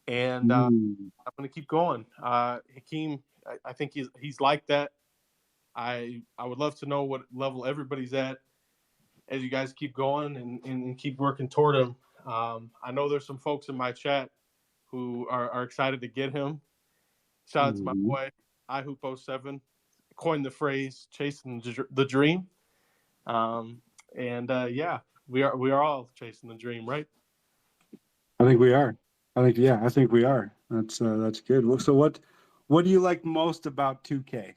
And I'm going to keep going. Hakeem, I think he's like that. I would love to know what level everybody's at as you guys keep going and keep working toward him. I know there's some folks in my chat who are excited to get him. Shout out to my boy, iHoop07, coined the phrase "chasing the dream." Yeah, we are all chasing the dream, right? I think we are. I think we are. That's good. So what do you like most about 2K?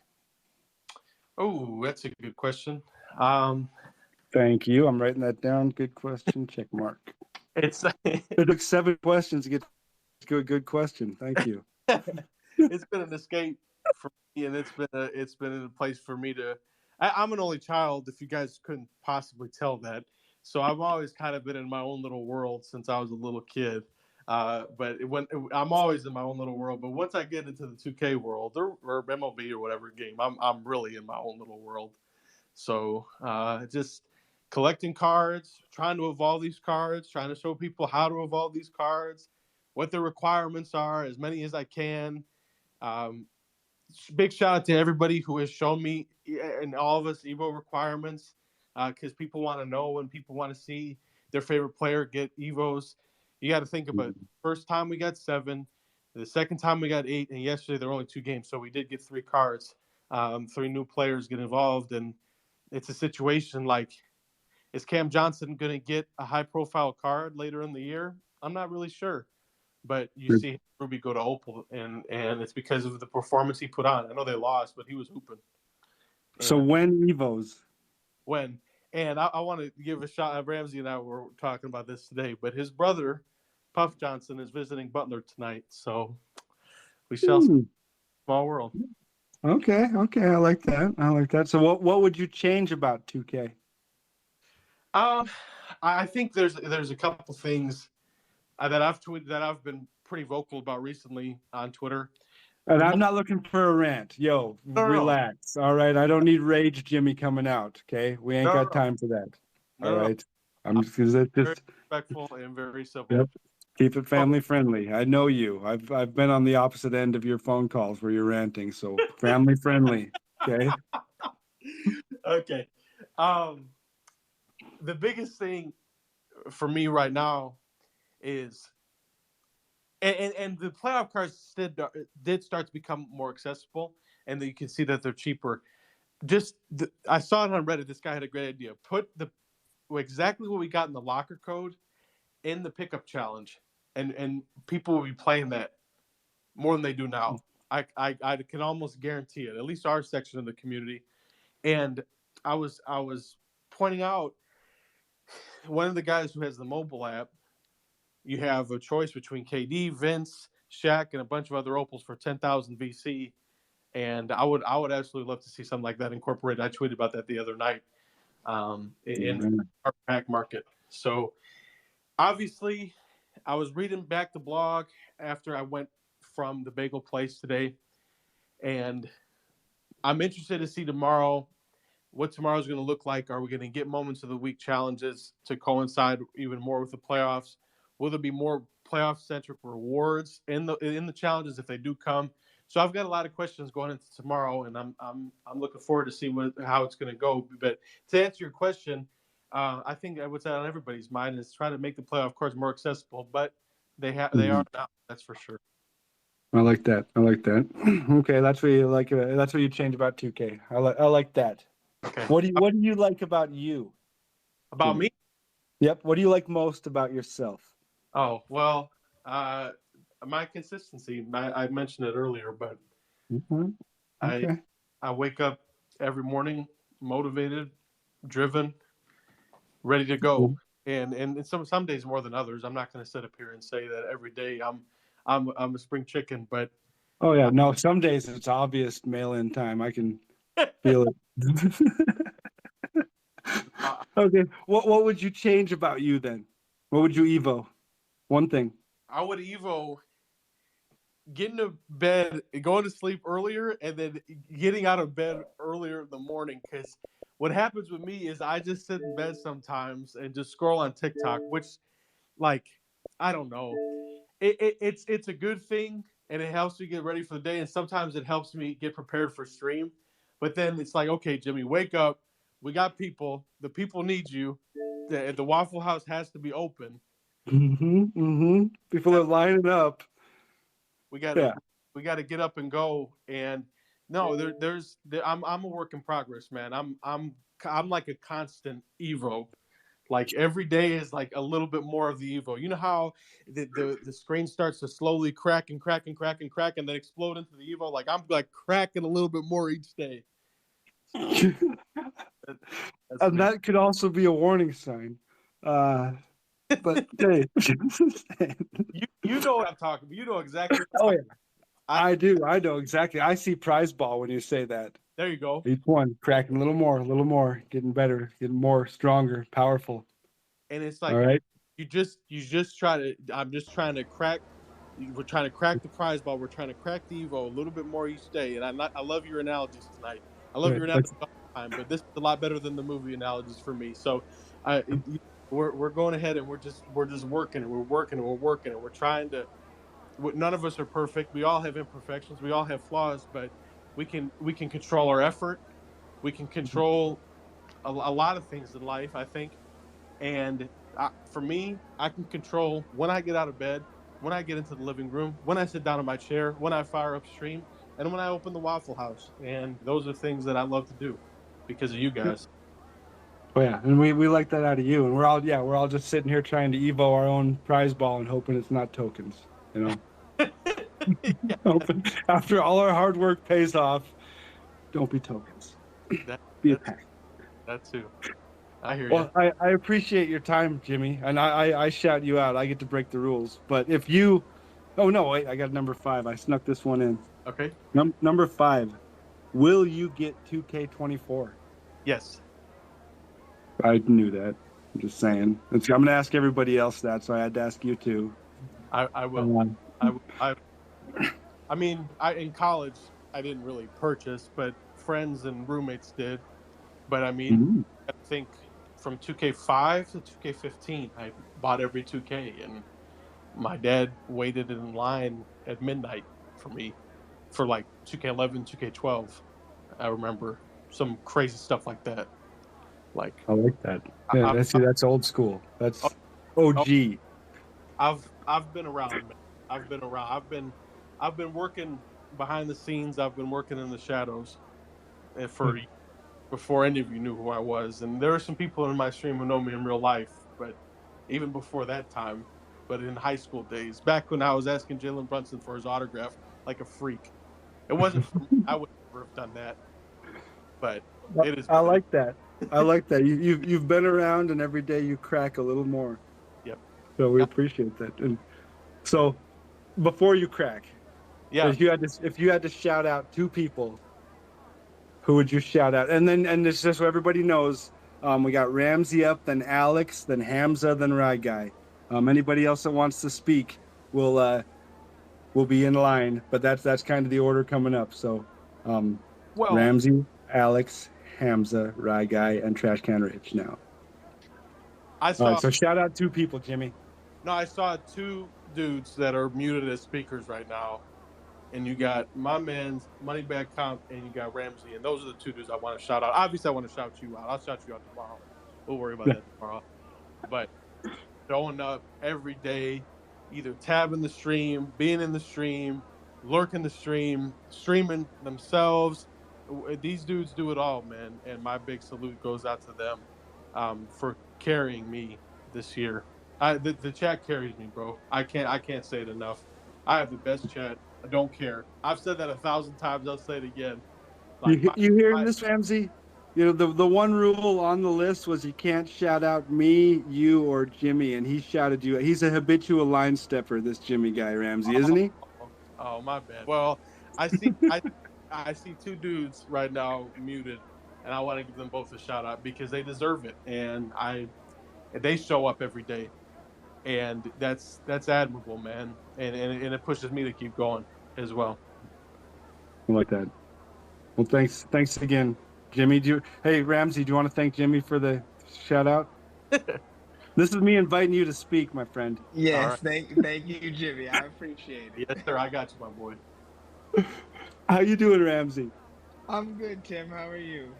Oh, that's a good question. Thank you. I'm writing that down. Good question. Check mark. It took 7 questions to get to a good question. Thank you. It's been an escape for me, and it's been a place for me to. I'm an only child. If you guys couldn't possibly tell that, so I've always kind of been in my own little world since I was a little kid. I'm always in my own little world. But once I get into the 2K world or MLB or whatever game, I'm really in my own little world. So just collecting cards, trying to evolve these cards, trying to show people how to evolve these cards, what the requirements are, as many as I can. Big shout out to everybody who has shown me and all of us Evo requirements because people want to know and people want to see their favorite player get Evos. You got to think about it. First time we got 7, the second time we got 8, and yesterday there were only 2 games, so we did get 3 cards. 3 new players get involved, and it's a situation like, is Cam Johnson going to get a high-profile card later in the year? I'm not really sure. But you see Ruby go to Opal, and it's because of the performance he put on. I know they lost, but he was hooping. So when Evos? When. And I want to give a shout out. Ramsey and I were talking about this today, but his brother, Puff Johnson, is visiting Butler tonight. So we shall see. Small world. Okay. I like that. So what would you change about 2K? I think there's a couple things that I've tweeted that I've been pretty vocal about recently on Twitter. And I'm not looking for a rant. Yo, relax. All right. I don't need Rage Jimmy coming out. Okay. We ain't got time for that. All right. I'm just very respectful and very civil. Keep it family friendly. I know you. I've been on the opposite end of your phone calls where you're ranting. So family friendly. Okay. Okay. The biggest thing for me right now is, and the playoff cards did start to become more accessible, and you can see that they're cheaper. I saw it on Reddit. This guy had a great idea. Put exactly what we got in the locker code in the pickup challenge, and people will be playing that more than they do now. I can almost guarantee it. At least our section of the community. And I was pointing out, one of the guys who has the mobile app, you have a choice between KD, Vince, Shaq, and a bunch of other opals for 10,000 VC. And I would absolutely love to see something like that incorporated. I tweeted about that the other night in our pack market. So obviously, I was reading back the blog after I went from the bagel place today, and I'm interested to see tomorrow what tomorrow's going to look like. Are we going to get moments of the week challenges to coincide even more with the playoffs? Will there be more playoff-centric rewards in the challenges if they do come? So I've got a lot of questions going into tomorrow, and I'm looking forward to see how it's going to go. But to answer your question, I think what's on everybody's mind is try to make the playoff cards more accessible. But they are now. That's for sure. I like that. Okay, that's what you like. That's what you change about 2K. I like that. Okay. What do you like about you? About me? Yep. What do you like most about yourself? Oh, well, my consistency. I mentioned it earlier, but Okay. I wake up every morning motivated, driven, ready to go. And some days more than others. I'm not going to sit up here and say that every day I'm a spring chicken, but oh yeah, no. Some days it's obvious mail-in time. I can feel it. Okay. What would you change about you then? What would you Evo? One thing. I would Evo getting to bed, going to sleep earlier, and then getting out of bed earlier in the morning. Because what happens with me is I just sit in bed sometimes and just scroll on TikTok, which, like, I don't know. It's a good thing, and it helps me get ready for the day. And sometimes it helps me get prepared for stream. But then it's like, okay, Jimmy, wake up. We got people. The people need you. The Waffle House has to be open. People are lining up. We got to get up and go. And no, I'm a work in progress, man. I'm like a constant Evo. Like every day is like a little bit more of the Evo. You know how the screen starts to slowly crack and crack and crack and crack and then explode into the Evo. Like I'm like cracking a little bit more each day. So, and that could also be a warning sign. But hey, you know what I'm talking about. You know exactly. Oh yeah, I do. I know exactly. I see prize ball when you say that. There you go. Each one cracking a little more, getting better, getting more stronger, powerful. And it's like, all right, you just try to. I'm just trying to crack. We're trying to crack the prize ball. We're trying to crack the Evo a little bit more each day. And I love your analogies tonight. I love your analogies all the time, but this is a lot better than the movie analogies for me. So, we're going ahead and we're just working and we're working and we're working and we're trying to. None of us are perfect. We all have imperfections. We all have flaws, but we can control our effort. We can control a lot of things in life, I think. And for me, I can control when I get out of bed, when I get into the living room, when I sit down in my chair, when I fire up stream, and when I open the Waffle House. And those are things that I love to do because of you guys. Oh yeah, and we like that out of you. And we're all just sitting here trying to Evo our own prize ball and hoping it's not tokens. After all our hard work pays off, don't be tokens. Be a pack. That too. I hear you. Well, I appreciate your time, Jimmy, and I shout you out. I get to break the rules. But if you, oh no, wait, I got number 5. I snuck this one in. Okay. Number 5. Will you get 2K24? Yes. I knew that. I'm just saying. I'm going to ask everybody else that, so I had to ask you too. I will. I mean, in college I didn't really purchase, but friends and roommates did. But I mean, I think from 2K5 to 2K15, I bought every 2K, and my dad waited in line at midnight for me for like 2K11, 2K12. I remember some crazy stuff like that. Like I like that. Yeah, I've that's old school. oh, That's oh, OG. I've been around, man. I've been around. I've been working behind the scenes. I've been working in the shadows for before any of you knew who I was. And there are some people in my stream who know me in real life, but even before that time, but in high school days, back when I was asking Jalen Brunson for his autograph like a freak. It wasn't for me. I would never have done that, but it is I what it is. like that. I like that. You've been around, and every day you crack a little more. Yep. So we Yeah. appreciate that. And so before you crack, Yeah. if you had to shout out two people, who would you shout out? And it's just so everybody knows, we got Ramsey up, then Alex, then Hamza, then Rye Guy. Anybody else that wants to speak will be in line, but that's kind of the order coming up. So Well, Ramsey, Alex, Hamza, Rye Guy, and Trash Can Rich now. I All right, saw so shout out two people, Jimmy. no, I saw two dudes that are muted as speakers right now, and you got my man's Moneybag Comp, and you got Ramsey, and those are the two dudes I want to shout out. Obviously, I want to shout you out. I'll shout you out tomorrow. We'll worry about that tomorrow. But showing up every day, either tabbing the stream, being in the stream, lurking the stream, streaming themselves. These dudes do it all, man. And my big salute goes out to them for carrying me this year. The chat carries me, bro. I can't say it enough. I have the best chat. I don't care. I've said that 1,000 times. I'll say it again. Like You hearing my this, Ramsey? You know, the one rule on the list was you can't shout out me, you, or Jimmy, and he shouted you. He's a habitual line stepper, this Jimmy guy, Ramsey, isn't he? oh, my bad. Well, I see two dudes right now muted, and I want to give them both a shout out because they deserve it, and they show up every day, and that's admirable, man, and it pushes me to keep going as well. I like that. Well, thanks again, Jimmy. Hey, Ramsey, do you want to thank Jimmy for the shout out? This is me inviting you to speak, my friend. All Yes, right, thank you, Jimmy. I appreciate it. yes, sir. I got you, my boy. How you doing, Ramsey? I'm good, Tim. How are you?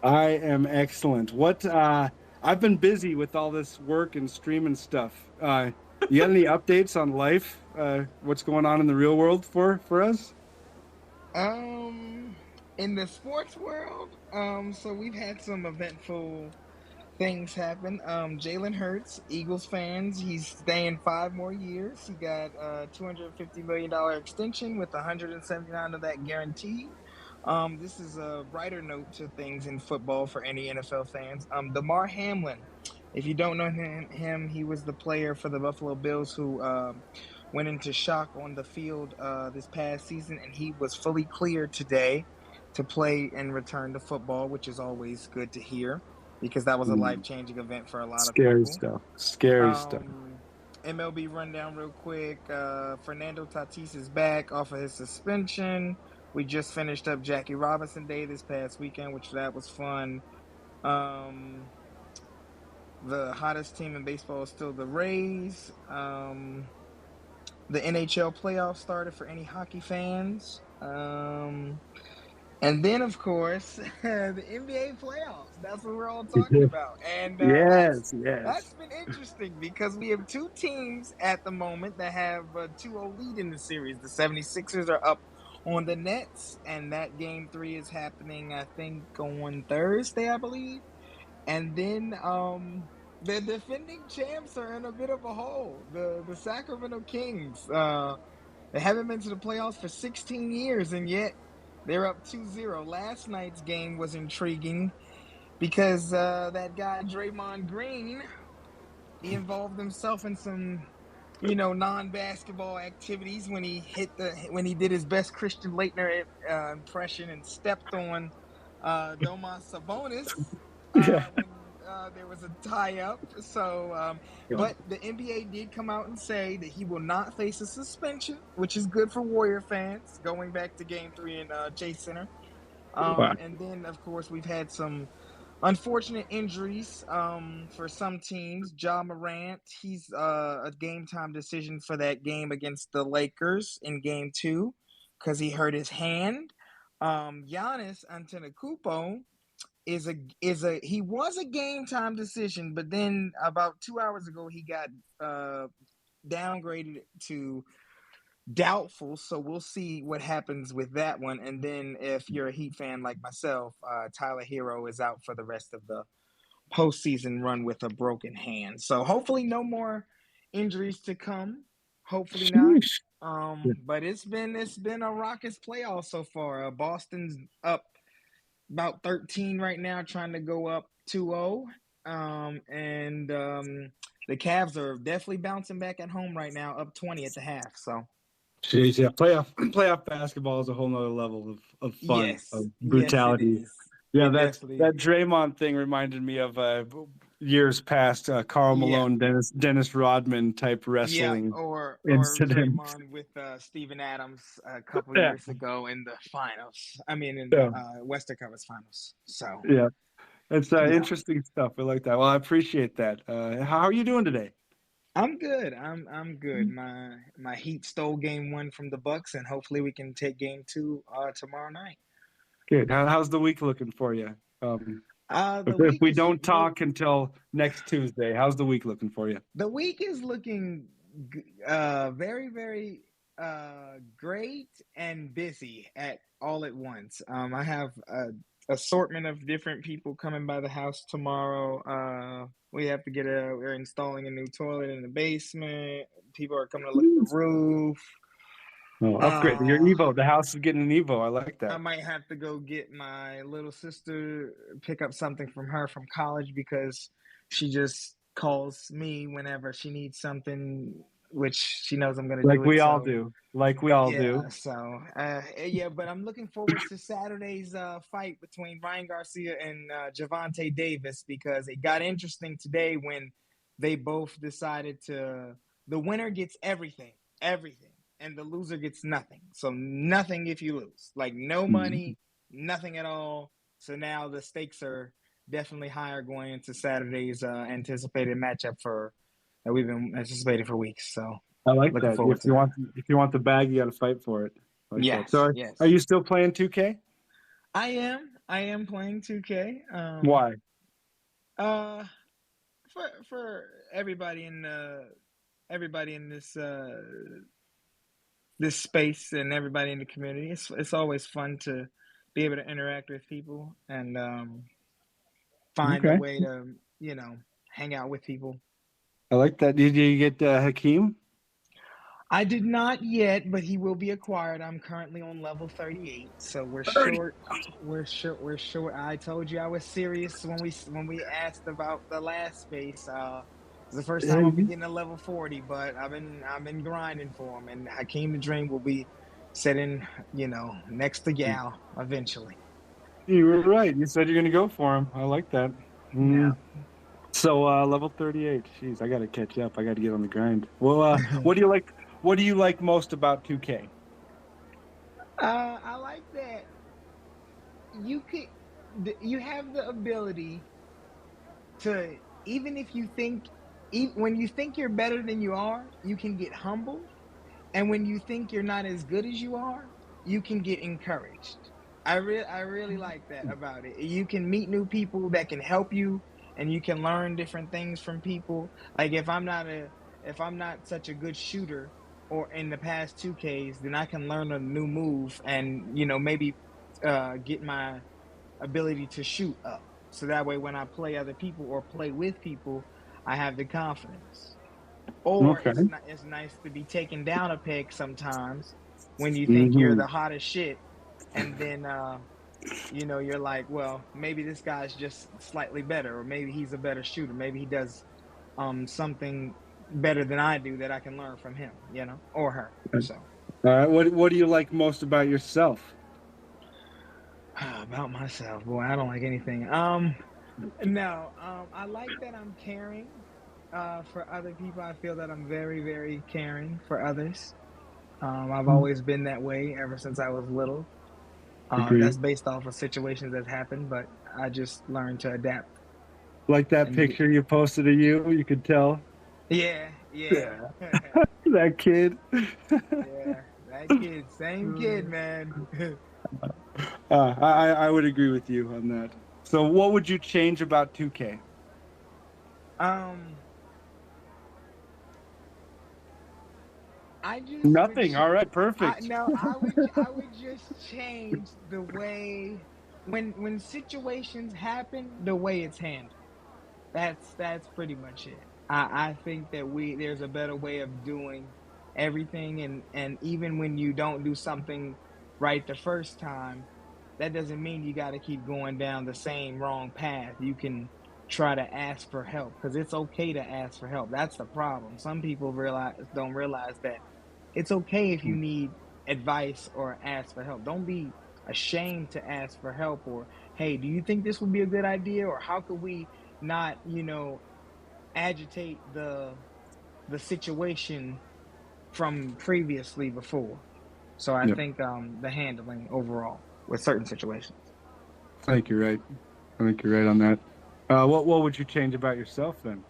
I am excellent. I've been busy with all this work and streaming stuff. You got any updates on life? What's going on in the real world for us? In the sports world, so we've had some eventful things happen. Jalen Hurts, Eagles fans, he's staying 5 more years. He got a $250 million extension with 179 of that guaranteed. This is a brighter note to things in football for any NFL fans. Damar Hamlin, if you don't know him, he was the player for the Buffalo Bills who went into shock on the field this past season, and he was fully cleared today to play and return to football, which is always good to hear because that was a life-changing event for a lot of Scary people. stuff. Scary stuff. MLB rundown real quick. Fernando Tatis is back off of his suspension. We just finished up Jackie Robinson Day this past weekend, which that was fun. The hottest team in baseball is still the Rays. The NHL playoffs started for any hockey fans. And then, of course, the NBA playoffs. That's what we're all talking about. And Yes. that's been interesting because we have two teams at the moment that have a 2-0 lead in the series. The 76ers are up on the Nets, and that game 3 is happening, I think, on Thursday, I believe. And then the defending champs are in a bit of a hole. The Sacramento Kings. They haven't been to the playoffs for 16 years, and yet they're up 2-0. Last night's game was intriguing because that guy Draymond Green, he involved himself in some, non-basketball activities when he did his best Christian Laettner impression and stepped on Domas Sabonis when there was a tie-up. So, but the NBA did come out and say that he will not face a suspension, which is good for Warrior fans going back to Game 3 in Chase Center. Wow. And then, of course, we've had some unfortunate injuries for some teams. Ja Morant, he's a game time decision for that game against the Lakers in game 2 because he hurt his hand. Giannis Antetokounmpo he was a game time decision, but then about 2 hours ago he got downgraded to doubtful, so we'll see what happens with that one. And then if you're a Heat fan like myself, Tyler Hero is out for the rest of the postseason run with a broken hand. So hopefully no more injuries to come. Hopefully not. But it's been a raucous playoff so far. Boston's up about 13 right now, trying to go up 2-0. And the Cavs are definitely bouncing back at home right now, up 20 at the half. So jeez, yeah, playoff basketball is a whole nother level of fun, of brutality. Yes, it is. Yeah, that Draymond thing reminded me of years past Karl Malone, Dennis Rodman type wrestling incident. Or Draymond with Steven Adams a couple years ago in the finals. I mean, in the Western Conference Finals. So yeah, it's interesting stuff. I like that. Well, I appreciate that. How are you doing today? I'm good. I'm good. My Heat stole game 1 from the Bucks, and hopefully we can take game 2 tomorrow night. Good. How's the week looking for you? If we don't talk until next Tuesday, how's the week looking for you? The week is looking very, very great and busy all at once. I have an assortment of different people coming by the house tomorrow. We have to we're installing a new toilet in the basement. People are coming to look at the roof. Oh, upgrade. Your Evo. The house is getting an Evo. I like that. I might have to go get my little sister, pick up something from her from college, because she just calls me whenever she needs something, which she knows I'm going to do. Like we all do. So, but I'm looking forward to Saturday's fight between Ryan Garcia and Gervonta Davis, because it got interesting today when they both decided the winner gets everything. And the loser gets nothing. So nothing if you lose. Like no money, nothing at all. So now the stakes are definitely higher going into Saturday's anticipated matchup that we've been anticipating for weeks. So I like that. If you want the bag, you got to fight for it. Yes. So are you still playing 2K? I am playing 2K. Why? For everybody in this space and everybody in the community. It's always fun to be able to interact with people and find a way to, hang out with people. I like that. Did you get Hakeem? I did not yet, but he will be acquired. I'm currently on level 38, so we're short. We're short. I told you I was serious when we asked about the last space. It's the first time I'll be getting a level 40, but I've been grinding for him, and Hakeem the Dream will be sitting, next to Gal eventually. You were right. You said you're going to go for him. I like that. Yeah. So level 38. Jeez, I got to catch up. I got to get on the grind. Well, what do you like? What do you like most about 2K? I like that you have the ability to, even if you think, when you think you're better than you are, you can get humbled. And when you think you're not as good as you are, you can get encouraged. I really like that about it. You can meet new people that can help you, and you can learn different things from people. Like if I'm not such a good shooter or in the past 2Ks, then I can learn a new move and, maybe get my ability to shoot up. So that way when I play other people or play with people, I have the confidence. Or it's nice to be taken down a peg sometimes when you think you're the hottest shit, and then you're like, well, maybe this guy's just slightly better, or maybe he's a better shooter, maybe he does something better than I do that I can learn from him, or her. So all right, what do you like most about yourself? About myself, boy, I don't like anything. No, I like that I'm caring for other people. I feel that I'm very, very caring for others. I've always been that way ever since I was little. That's based off of situations that happened, but I just learned to adapt. Like that picture you posted of you could tell. Yeah. That kid. Yeah, that kid, same kid, man. I would agree with you on that. So what would you change about 2K? um, I just would. Nothing. All right, perfect. I would just change the way when situations happen, the way it's handled. That's pretty much it. I think that there's a better way of doing everything, and even when you don't do something right the first time, that doesn't mean you got to keep going down the same wrong path. You can try to ask for help because it's okay to ask for help. That's the problem. Some people don't realize that it's okay if you need advice or ask for help. Don't be ashamed to ask for help, or hey, do you think this would be a good idea, or how could we not, agitate the situation from previously before. So I Yep. think the handling overall with certain situations. I think you're right. I think you're right on that. What would you change about yourself then?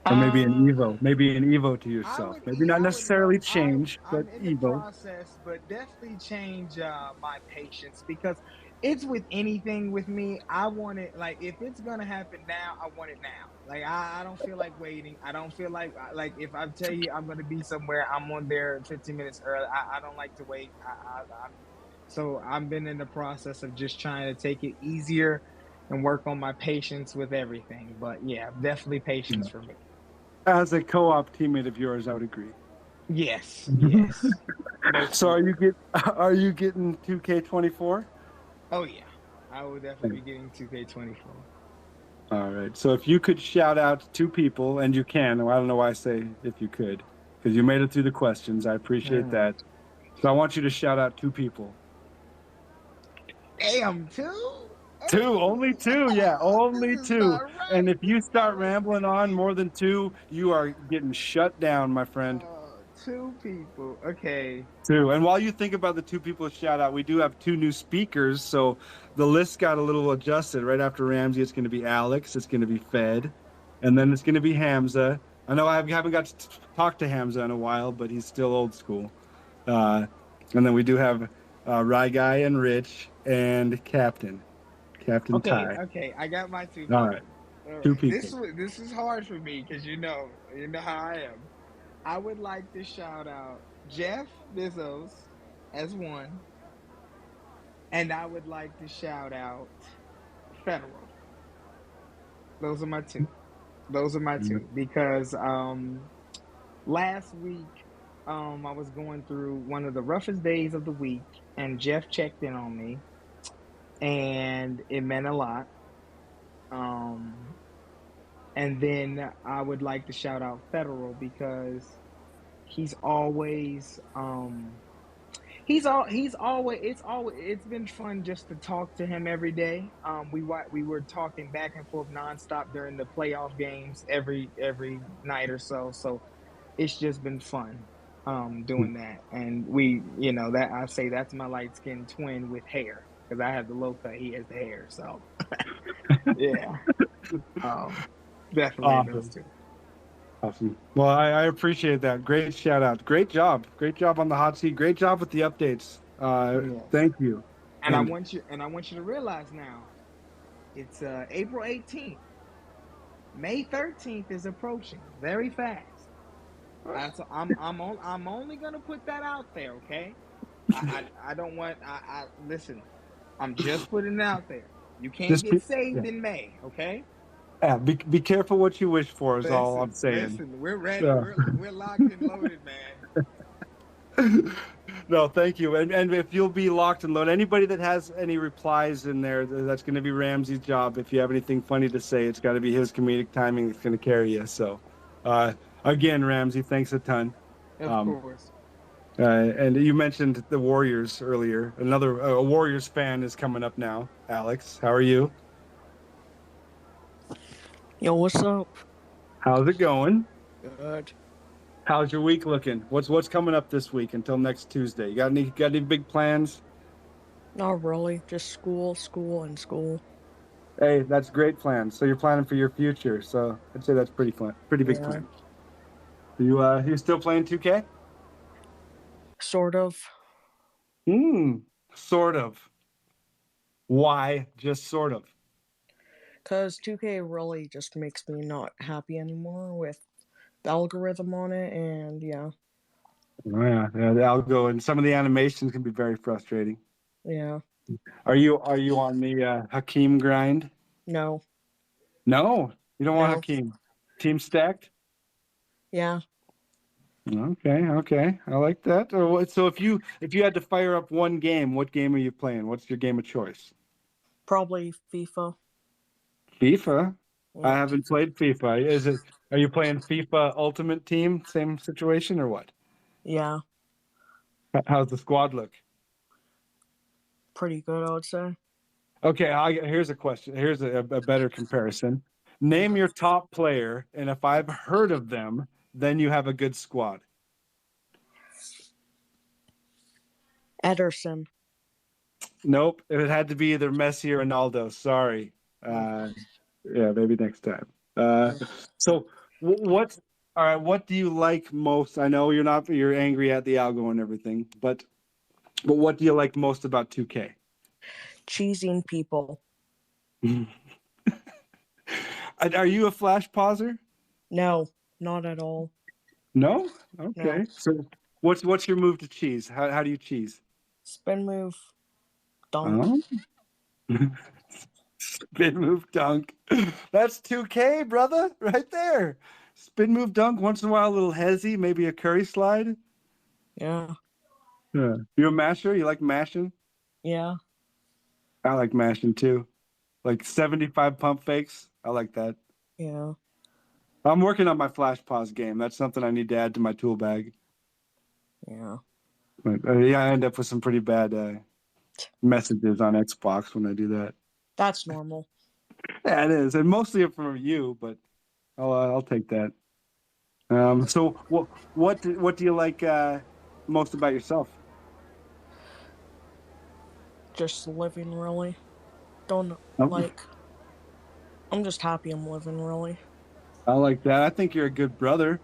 Or maybe an Uh, Evo to yourself. Maybe not I would love necessarily change, but I'm in the Evo. process, but definitely change my patience because it's with anything with me. I want it like if it's gonna happen now, I want it now. Like I don't feel like waiting. I don't feel like if I tell you I'm gonna be somewhere, I'm on there 15 minutes early. I don't like to wait. So I've been in the process of just trying to take it easier and work on my patience with everything. But yeah, definitely patience for me. As a co-op teammate of yours, I would agree. Yes. So Mostly. are you getting 2K24? Oh yeah, I will definitely be getting 2K24. All right. So if you could shout out two people, and you can, well, I don't know why I say if you could, because you made it through the questions. I appreciate Uh-huh. that. So I want you to shout out two people. Damn, two? Two, only two. Yeah, This only is not two. And right. if you I start would. rambling on more than two, you are getting shut down, my friend. Two people. Okay. Two. And while you think about the two people to shout out, we do have two new speakers. So the list got a little adjusted. Right after Ramsey, it's going to be Alex, it's going to be Fed, and then it's going to be Hamza. I know I haven't got to talk to Hamza in a while, but he's still old school. Uh, and then we do have Rye Guy and Rich and Captain Okay. Ty. Okay. I got my two All right, people. All two right. people. This is hard for me because you know how I am. I would like to shout out Jeff Bezos as one, and I would like to shout out Federal. Those are my two. Those are my two because last week I was going through one of the roughest days of the week and Jeff checked in on me and it meant a lot. Um and then I would like to shout out Federal because he's always he's always it's been fun just to talk to him every day. We were talking back and forth nonstop during the playoff games every night or so. So it's just been fun doing that. And we, that I say that's my light skinned twin with hair because I have the low cut, he has the hair. So yeah, definitely those Awesome. two. Awesome. Well, I appreciate that. Great shout out. Great job. Great job on the hot seat. Great job with the updates. Yes. Thank you. And I want you to realize now it's April 18th. May 13th is approaching very fast. I'm only gonna put that out there, okay? I don't want I listen. I'm just putting it out there. You can't Just get yeah. saved in May, okay? Be careful what you wish for is all I'm saying. Listen, we're ready. We're locked and loaded, man. No, thank you. And if you'll be locked and loaded, anybody that has any replies in there, that's going to be Ramsey's job. If you have anything funny to say, it's got to be his comedic timing that's going to carry you. So, again, Ramsey, thanks a ton. Of course. And you mentioned the Warriors earlier. Another a Warriors fan is coming up now. Alex, how are you? Yo, what's up? How's it going? Good. How's your week looking? What's coming up this week until next Tuesday? You got any big plans? Not really. Just school, school, and school. Hey, that's great plan. So you're planning for your future. So I'd say that's pretty fun, pretty big Yeah. plan. You still playing 2K? Sort of. Sort of. Why? Just sort of. Because 2K really just makes me not happy anymore with the algorithm on it, and yeah. Oh yeah, the algo and some of the animations can be very frustrating. Yeah. Are you on the Hakeem grind? No. No, you don't want No. Hakeem. Team stacked? Yeah. Okay. I like that. So if you had to fire up one game, what game are you playing? What's your game of choice? Probably FIFA. FIFA. I Yeah. haven't played FIFA. Are you playing FIFA Ultimate Team? Same situation or what? Yeah. How's the squad look? Pretty good, I would say. Okay, here's a question. Here's a better comparison. Name your top player, and if I've heard of them, then you have a good squad. Ederson. Nope, it had to be either Messi or Ronaldo. Sorry. Yeah, maybe next time. So what? All right, what do you like most? I know you're angry at the algo and everything, but what do you like most about 2K? Cheesing people. Are you a flash pauser? No, not at all. No? No. Okay. So what's your move to cheese? How do you cheese? Spin move. Dunk. Oh. Spin move dunk. That's 2K, brother, right there. Spin move dunk, once in a while a little hezzy, maybe a curry slide. Yeah. Yeah. You a masher? You like mashing? Yeah. I like mashing too. Like 75 pump fakes. I like that. Yeah. I'm working on my flash pause game. That's something I need to add to my tool bag. Yeah. But, yeah, I end up with some pretty bad messages on Xbox when I do that. That's normal. Yeah, it is, and mostly from you, but I'll take that. So what do you like most about yourself? Just living, really. Don't Oh, like. I'm just happy I'm living, really. I like that. I think you're a good brother,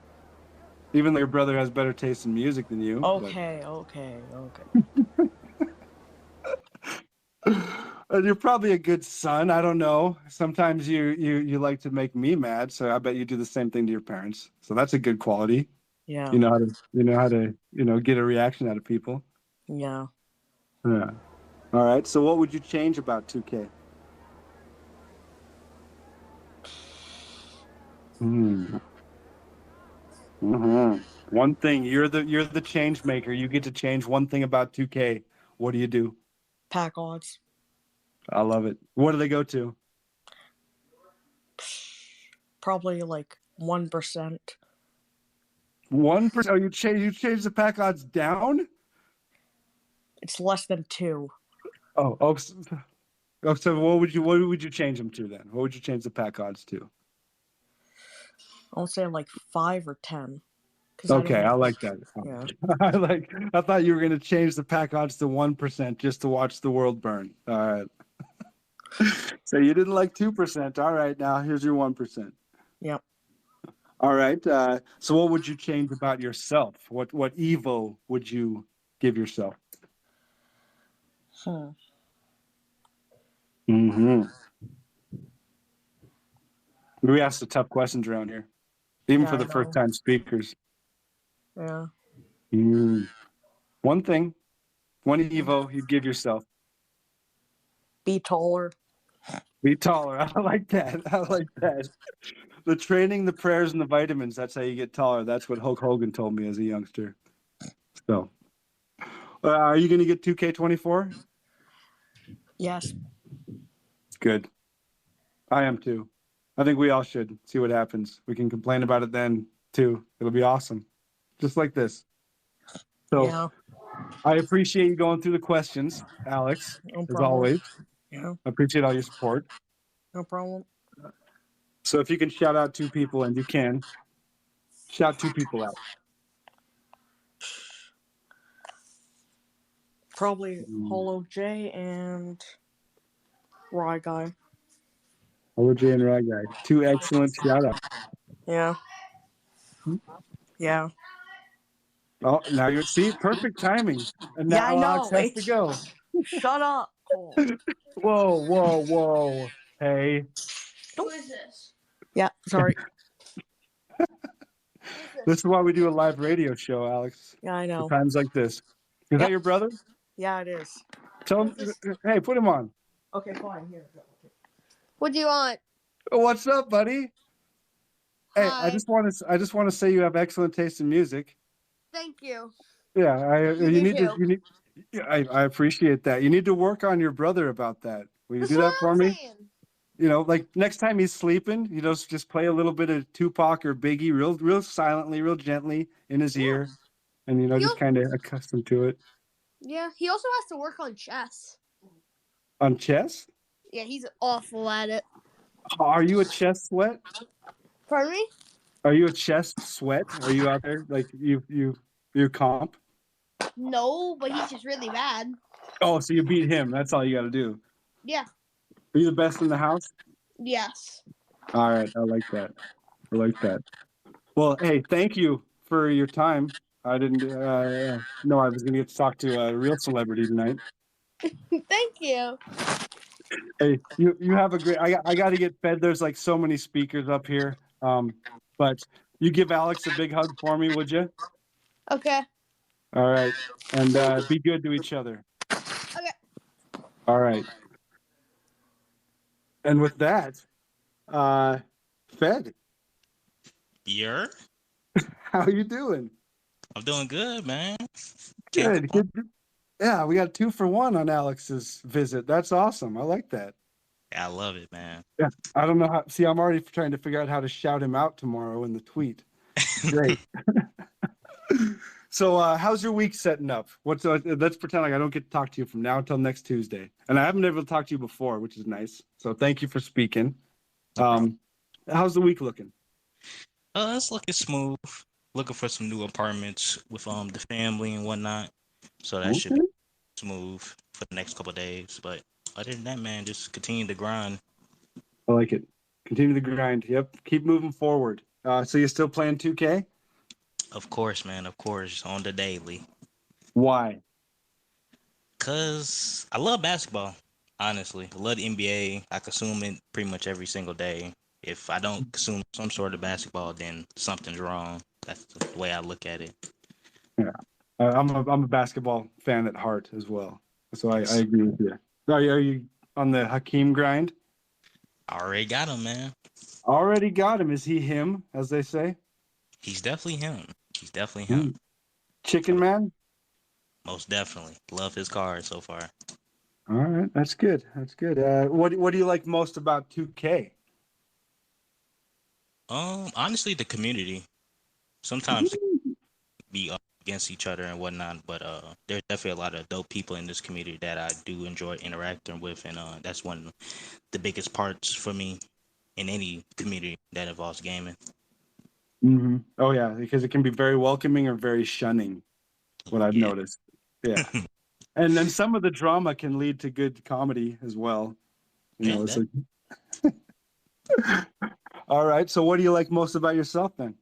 even though your brother has better taste in music than you. Okay. And you're probably a good son. I don't know. Sometimes you like to make me mad, so I bet you do the same thing to your parents. So that's a good quality. Yeah. You know how to get a reaction out of people. Yeah. Yeah. All right. So what would you change about 2K? Hmm. One thing, you're the change maker. You get to change one thing about 2K. What do you do? Pack odds. I love it. What do they go to? Probably like 1%. 1%. Oh, you change the pack odds down? It's less than 2. So what would you change them to then? What would you change the pack odds to? I'll say like 5 or 10. Okay, I like that. Yeah. I thought you were gonna change the pack odds to 1% just to watch the world burn. All right. So you didn't like 2%. All right, now here's your 1%. Yep. All right. So what would you change about yourself? What Evo would you give yourself? Mm-hmm. We ask the tough questions around here, even for the first time speakers. Yeah. One thing, one Evo you'd give yourself. Be taller. Be taller. I like that. I like that. The training, the prayers, and the vitamins, that's how you get taller. That's what Hulk Hogan told me as a youngster. So, are you going to get 2K24? Yes. Good. I am too. I think we all should see what happens. We can complain about it then too. It'll be awesome. Just like this. So Yeah. I appreciate you going through the questions, Alex, No as problem. always. Yeah. I appreciate all your support. No problem. So if you can shout out 2 people, and you can, shout 2 people out. Probably Hollow J and Rye Guy. Hollow J and Rye Guy. 2 excellent shout-outs. Yeah. Yeah. Oh, now you see perfect timing. And Yeah, I now Alex know. has to go. Shut up, Cole. Whoa. Hey. Who is this? Yeah, sorry. This is why we do a live radio show, Alex. Yeah, I know. For times like this. Is that your brother? Yeah, it is. Tell him. Hey, put him on. Okay, fine. Here. What do you want? What's up, buddy? Hey, Hi. I just want to say you have excellent taste in music. Thank you. Yeah, You do too. I appreciate that. You need to work on your brother about that. Will you That's do that what for I'm me? saying. You know, like next time he's sleeping, you know, just play a little bit of Tupac or Biggie, real silently, real gently in his ear, and you know, just kind of accustomed to it. Yeah, he also has to work on chess. On chess? Yeah, he's awful at it. Are you a chess sweat? Pardon me? Are you a chess sweat? Are you out there like you comp? No, but he's just really bad. Oh, so you beat him. That's all you got to do. Yeah. Are you the best in the house? Yes. All right, I like that. Well, hey, thank you for your time. I didn't know I was going to get to talk to a real celebrity tonight. Thank you. Hey, you have a great. I got to get fed. There's like so many speakers up here. But you give Alex a big hug for me, would you? Okay. All right, and be good to each other. Okay. All right. And with that, Fed, Yeah, how you doing? I'm doing good, man. Can't Good. Yeah, we got 2 for 1 on Alex's visit. That's awesome. I like that. Yeah, I love it, man. Yeah, I don't know how. See, I'm already trying to figure out how to shout him out tomorrow in the tweet. Great. So, how's your week setting up? Let's pretend like I don't get to talk to you from now until next Tuesday, and I haven't been able to talk to you before, which is nice. So, thank you for speaking. How's the week looking? It's looking smooth. Looking for some new apartments with the family and whatnot. So that should be smooth for the next couple of days. But other than that, man, just continue to grind. I like it. Continue the grind. Yep. Keep moving forward. So you're still playing 2K? Of course, man. Of course, on the daily. Why? Cause I love basketball. Honestly, I love the NBA. I consume it pretty much every single day. If I don't consume some sort of basketball, then something's wrong. That's the way I look at it. Yeah, I'm a basketball fan at heart as well. So I agree with you. Are you on the Hakeem grind? I already got him, man. Already got him. Is he him, as they say? He's definitely him. Chicken man? Most definitely. Love his card so far. All right, that's good. What do you like most about 2K? Honestly, the community. Sometimes they be up against each other and whatnot, but there's definitely a lot of dope people in this community that I do enjoy interacting with, and that's one of the biggest parts for me in any community that involves gaming. Mm-hmm. Oh yeah, because it can be very welcoming or very shunning. What I've noticed. Yeah. And then some of the drama can lead to good comedy as well. You know, it's like... All right. So what do you like most about yourself then?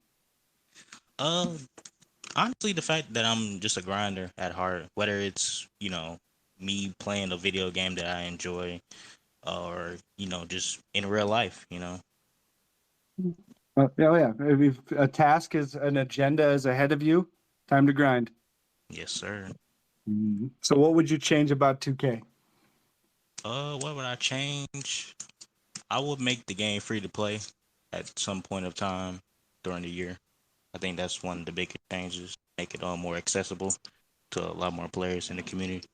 Honestly, the fact that I'm just a grinder at heart, whether it's, me playing a video game that I enjoy or, just in real life, Yeah. If a task is an agenda is ahead of you, time to grind. Yes, sir. Mm-hmm. So what would you change about 2K? What would I change? I would make the game free to play at some point of time during the year. I think that's one of the biggest changes. Make it all more accessible to a lot more players in the community.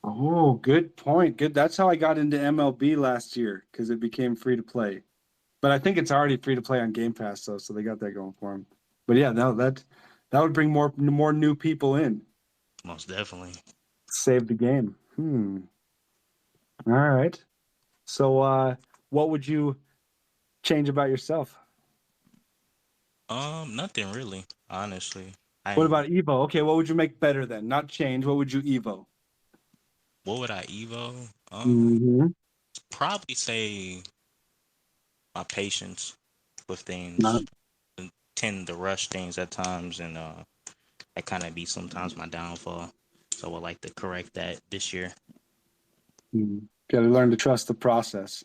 Oh, good point. Good. That's how I got into MLB last year because it became free to play. But I think it's already free to play on Game Pass though, so they got that going for them. But yeah, that would bring more new people in. Most definitely. Save the game. All right. So what would you change about yourself? Nothing really, honestly. What about Evo? Okay, what would you make better then? Not change. What would you Evo? What would I Evo? Mm-hmm. Probably say my patience with Not. things. I tend to rush things at times, and that kind of be sometimes my downfall. So I would like to correct that this year. Got to learn to trust the process.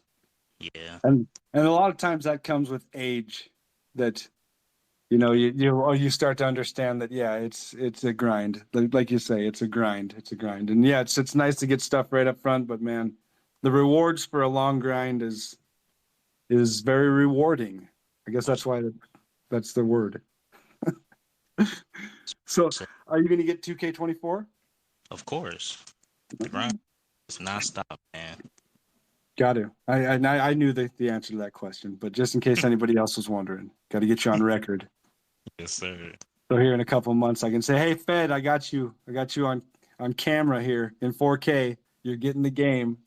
Yeah. And a lot of times that comes with age. That you start to understand that it's a grind. Like you say, it's a grind. It's a grind. And yeah, it's nice to get stuff right up front, but man, the rewards for a long grind is very rewarding. I guess that's the word. So, So, are you going to get 2K24? of course, the grind is nonstop, man. Got to. I knew the answer to that question, but just in case anybody else was wondering, got to get you on record. Yes, sir. So here in a couple of months, I can say, "Hey, Fed, I got you on camera here in 4K. You're getting the game.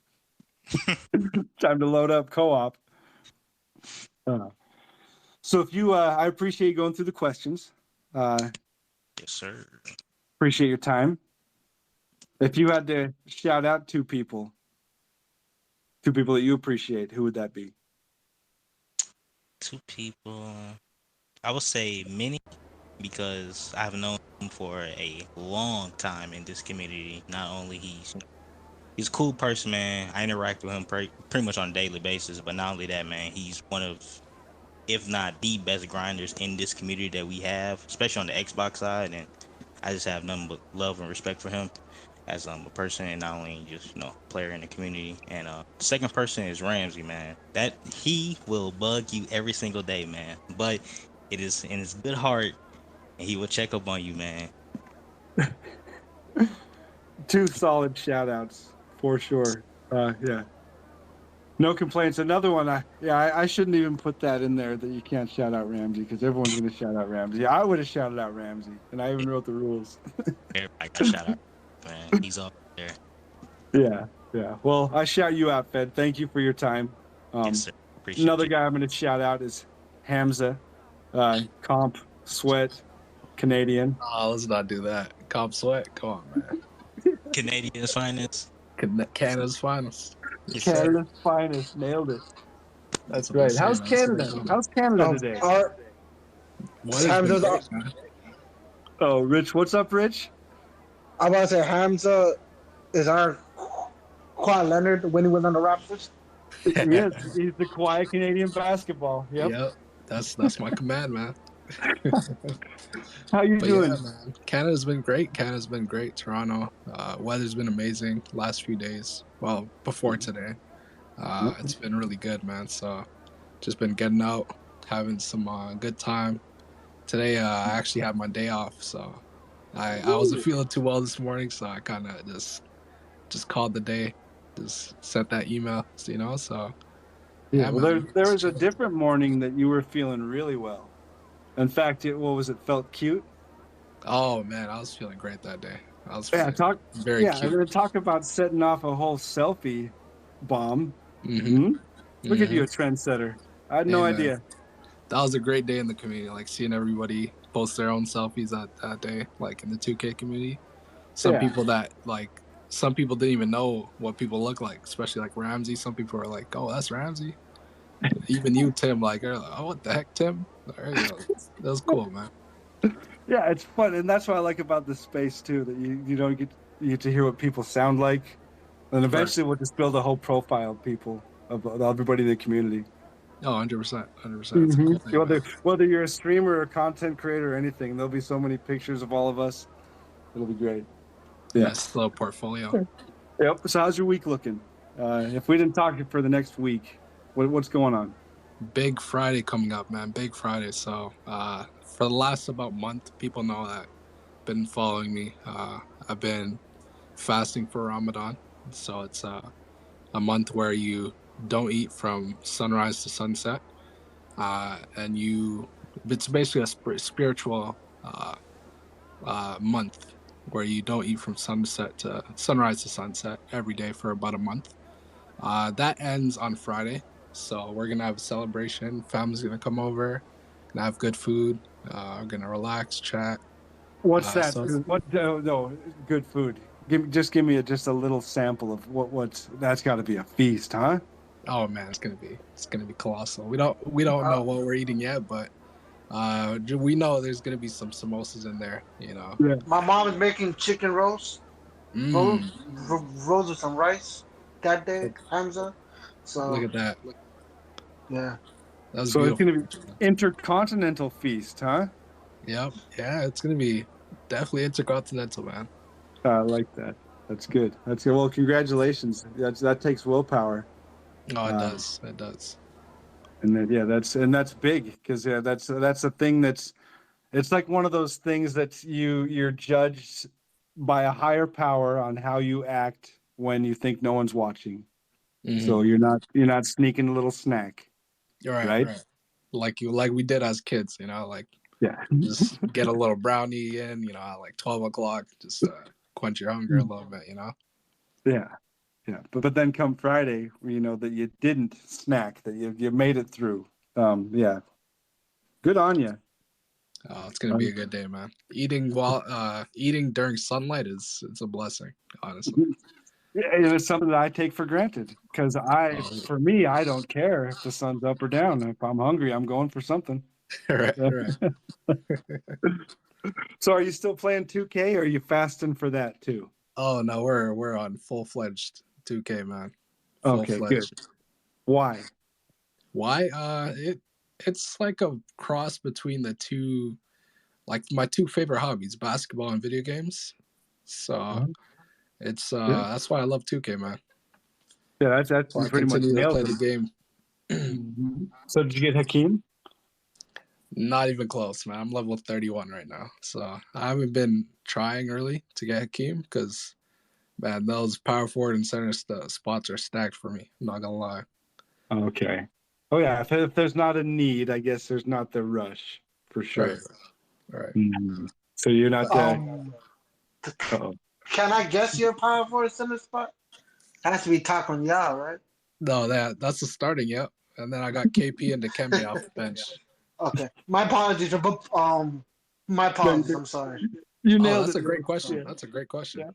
Time to load up co-op." So if you, I appreciate you going through the questions. Yes, sir. Appreciate your time. If you had to shout out two people that you appreciate, who would that be? Two people. I would say Minnie because I've known him for a long time in this community. Not only he's a cool person, man. I interact with him pretty much on a daily basis. But not only that, man, he's one of, if not the best grinders in this community that we have, especially on the Xbox side. And I just have nothing but love and respect for him as a person, and not only just player in the community. And the second person is Ramsey, man. That he will bug you every single day, man. But it is in his good heart, and he will check up on you, man. Two solid shout outs for sure. Yeah. No complaints. Another one, I shouldn't even put that in there that you can't shout out Ramsey because everyone's going to shout out Ramsey. I would have shouted out Ramsey, and I even wrote the rules. Everybody got shout out, man. He's up there. Yeah. Well, I shout you out, Fed. Thank you for your time. Yes, sir. Appreciate Another you. guy I'm going to shout out is Hamza, Comp Sweat Canadian. Oh, let's not do that. Comp Sweat, come on, man. Canadian's finest. Canada's finest. Yes, Canada's finest. Nailed it. That's right. Say, How's man. Canada? How's Canada today? Great, man. Oh, Rich. What's up, Rich? I'm about to say Hamza is our Kawhi Leonard when he was on the Raptors. Yes, he's the quiet Canadian basketball. Yep. That's my command, man. How you doing? Yeah, man. Canada's been great. Toronto. Weather's been amazing last few days. Well, before today. It's been really good, man. So just been getting out, having some good time. Today I actually had my day off, so I wasn't feeling too well this morning, so I kind of just called the day, just sent that email, so yeah. Well, there was a different morning that you were feeling really well. In fact, felt cute? Oh man, I was feeling great that day. I was very cute. I'm gonna talk about setting off a whole selfie bomb. Look at you, a trendsetter. I had no idea. That was a great day in the community, like seeing everybody post their own selfies that day, like in the 2K community. Some people didn't even know what people look like, especially like Ramsey. Some people are like, "Oh, that's Ramsey." Even you, Tim, like, "Oh, what the heck, Tim?" That was cool, man. Yeah, it's fun, and that's what I like about this space too. That you don't get to hear what people sound like, and eventually we'll just build a whole profile of people, of everybody in the community. Oh, 100%. It's a cool thing, whether you're a streamer or a content creator or anything, there'll be so many pictures of all of us. It'll be great. Yeah, nice little portfolio. Yep. So how's your week looking? If we didn't talk for the next week, what's going on? Big Friday coming up, man. Big Friday. So for the last about month, people know that been following me. I've been fasting for Ramadan. So it's a month where you don't eat from sunrise to sunset. And it's basically a spiritual month where you don't eat from sunrise to sunset every day for about a month. That ends on Friday. So we're going to have a celebration. Family's going to come over and have good food. We're going to relax, chat. What's that? No, good food. Give me just a little sample of what's that's got to be a feast, huh? Oh man, it's gonna be colossal. We don't know what we're eating yet, but we know there's gonna be some samosas in there. Yeah. My mom is making chicken roast, Mm, rolls with some rice that day, look, Hamza. look So at that. yeah, That's So it's beautiful. going to be intercontinental feast, huh? Yep. Yeah, it's gonna be definitely intercontinental, man. I like that. That's good. That's good. Well, congratulations. That takes willpower. Oh, it Uh, does. It does. and then, yeah, that's big because that's a thing it's like one of those things that you're judged by a higher power on how you act when you think no one's watching. So Hmm. you're not sneaking a little snack, Right. right? Right. Like we did as kids. Like Yeah. just get a little brownie in. At like 12 o'clock. Just quench your hunger a little bit. Yeah. Yeah. But then come Friday, that you didn't snack, that you made it through. Yeah. Good on you. Oh, it's gonna be a good day, man. Eating during sunlight it's a blessing, honestly. Yeah, it's something that I take for granted because Oh, for me, I don't care if the sun's up or down. If I'm hungry, I'm going for something. right, right. So are you still playing 2K or are you fasting for that too? Oh no, we're on full-fledged 2K, man. Okay, good. Full-fledged. Why? Why? It's like a cross between the two, like my two favorite hobbies, basketball and video games. So it's Yeah, that's why I love 2K, man. yeah, that's So you I pretty much continue to nailed play it. the game. Mhm. So did you get Hakeem? Not even close, man. I'm level 31 right now. So I haven't been trying early to get Hakeem because, man, those power forward and center spots are stacked for me. I'm not going to lie. Okay. Oh yeah, if there's not a need, I guess there's not the rush for Right, sure. right. Mhm. So you're not But, uh-oh. can I guess your power forward center spot? Has to be Takon Yao, right? no, that's the starting, yep. And then I got KP and Dikembe off the bench. Okay, my apologies. My No, apologies. I'm sorry. you Oh, nailed that's it. a great question. Yeah. That's a great question. Yeah.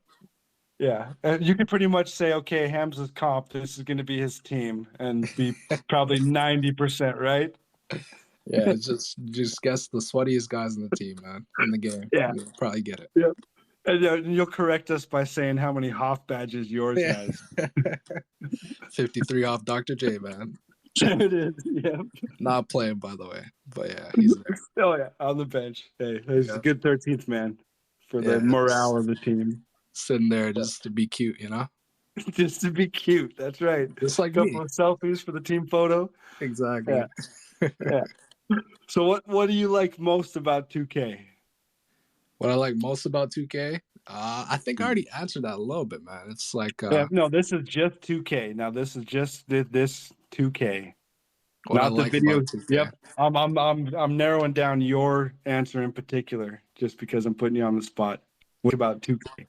Yeah, and you could pretty much say, okay, Hamza's comp, this is going to be his team, and be probably 90% right. Yeah, it's just guess the sweatiest guys in the team, man, in the game. Yeah, You'll probably get it. yeah. And you'll correct us by saying how many Hoff badges yours Yeah. has. 53 off Dr. J, man. It is, yeah. Not playing, by the way. But yeah, he's there. Oh yeah, on the bench. Hey, he's Yeah. a good 13th man for the Yeah, morale of the team. sitting there just to be cute, Just to be cute. That's right. Just like Couple me. of selfies for the team photo. Exactly. Yeah, yeah. So what do you like most about 2K? What I like most about 2K, I think I already answered that a little bit, man. It's like Yeah, no, this is just 2K. Now this is just this 2K. what I Not the like video. about 2K. Yep. I'm narrowing down your answer in particular just because I'm putting you on the spot. What about 2K?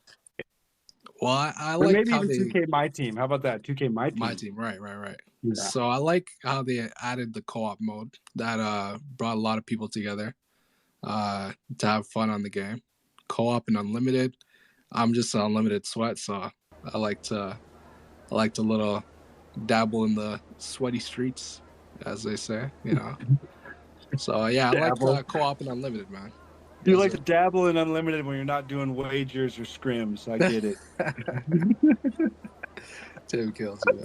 Well, I Or like maybe how even they 2K my team. How about that? 2K my my team. team, right. Yeah. So I like how they added the co-op mode that brought a lot of people together to have fun on the game. Co-op and unlimited. I'm just an unlimited sweat, so I like to little dabble in the sweaty streets, as they say. So yeah, I like Dabble. co-op and unlimited, man. You Those like to dabble in unlimited when you're not doing wagers or scrims. I get it. Tim kills you,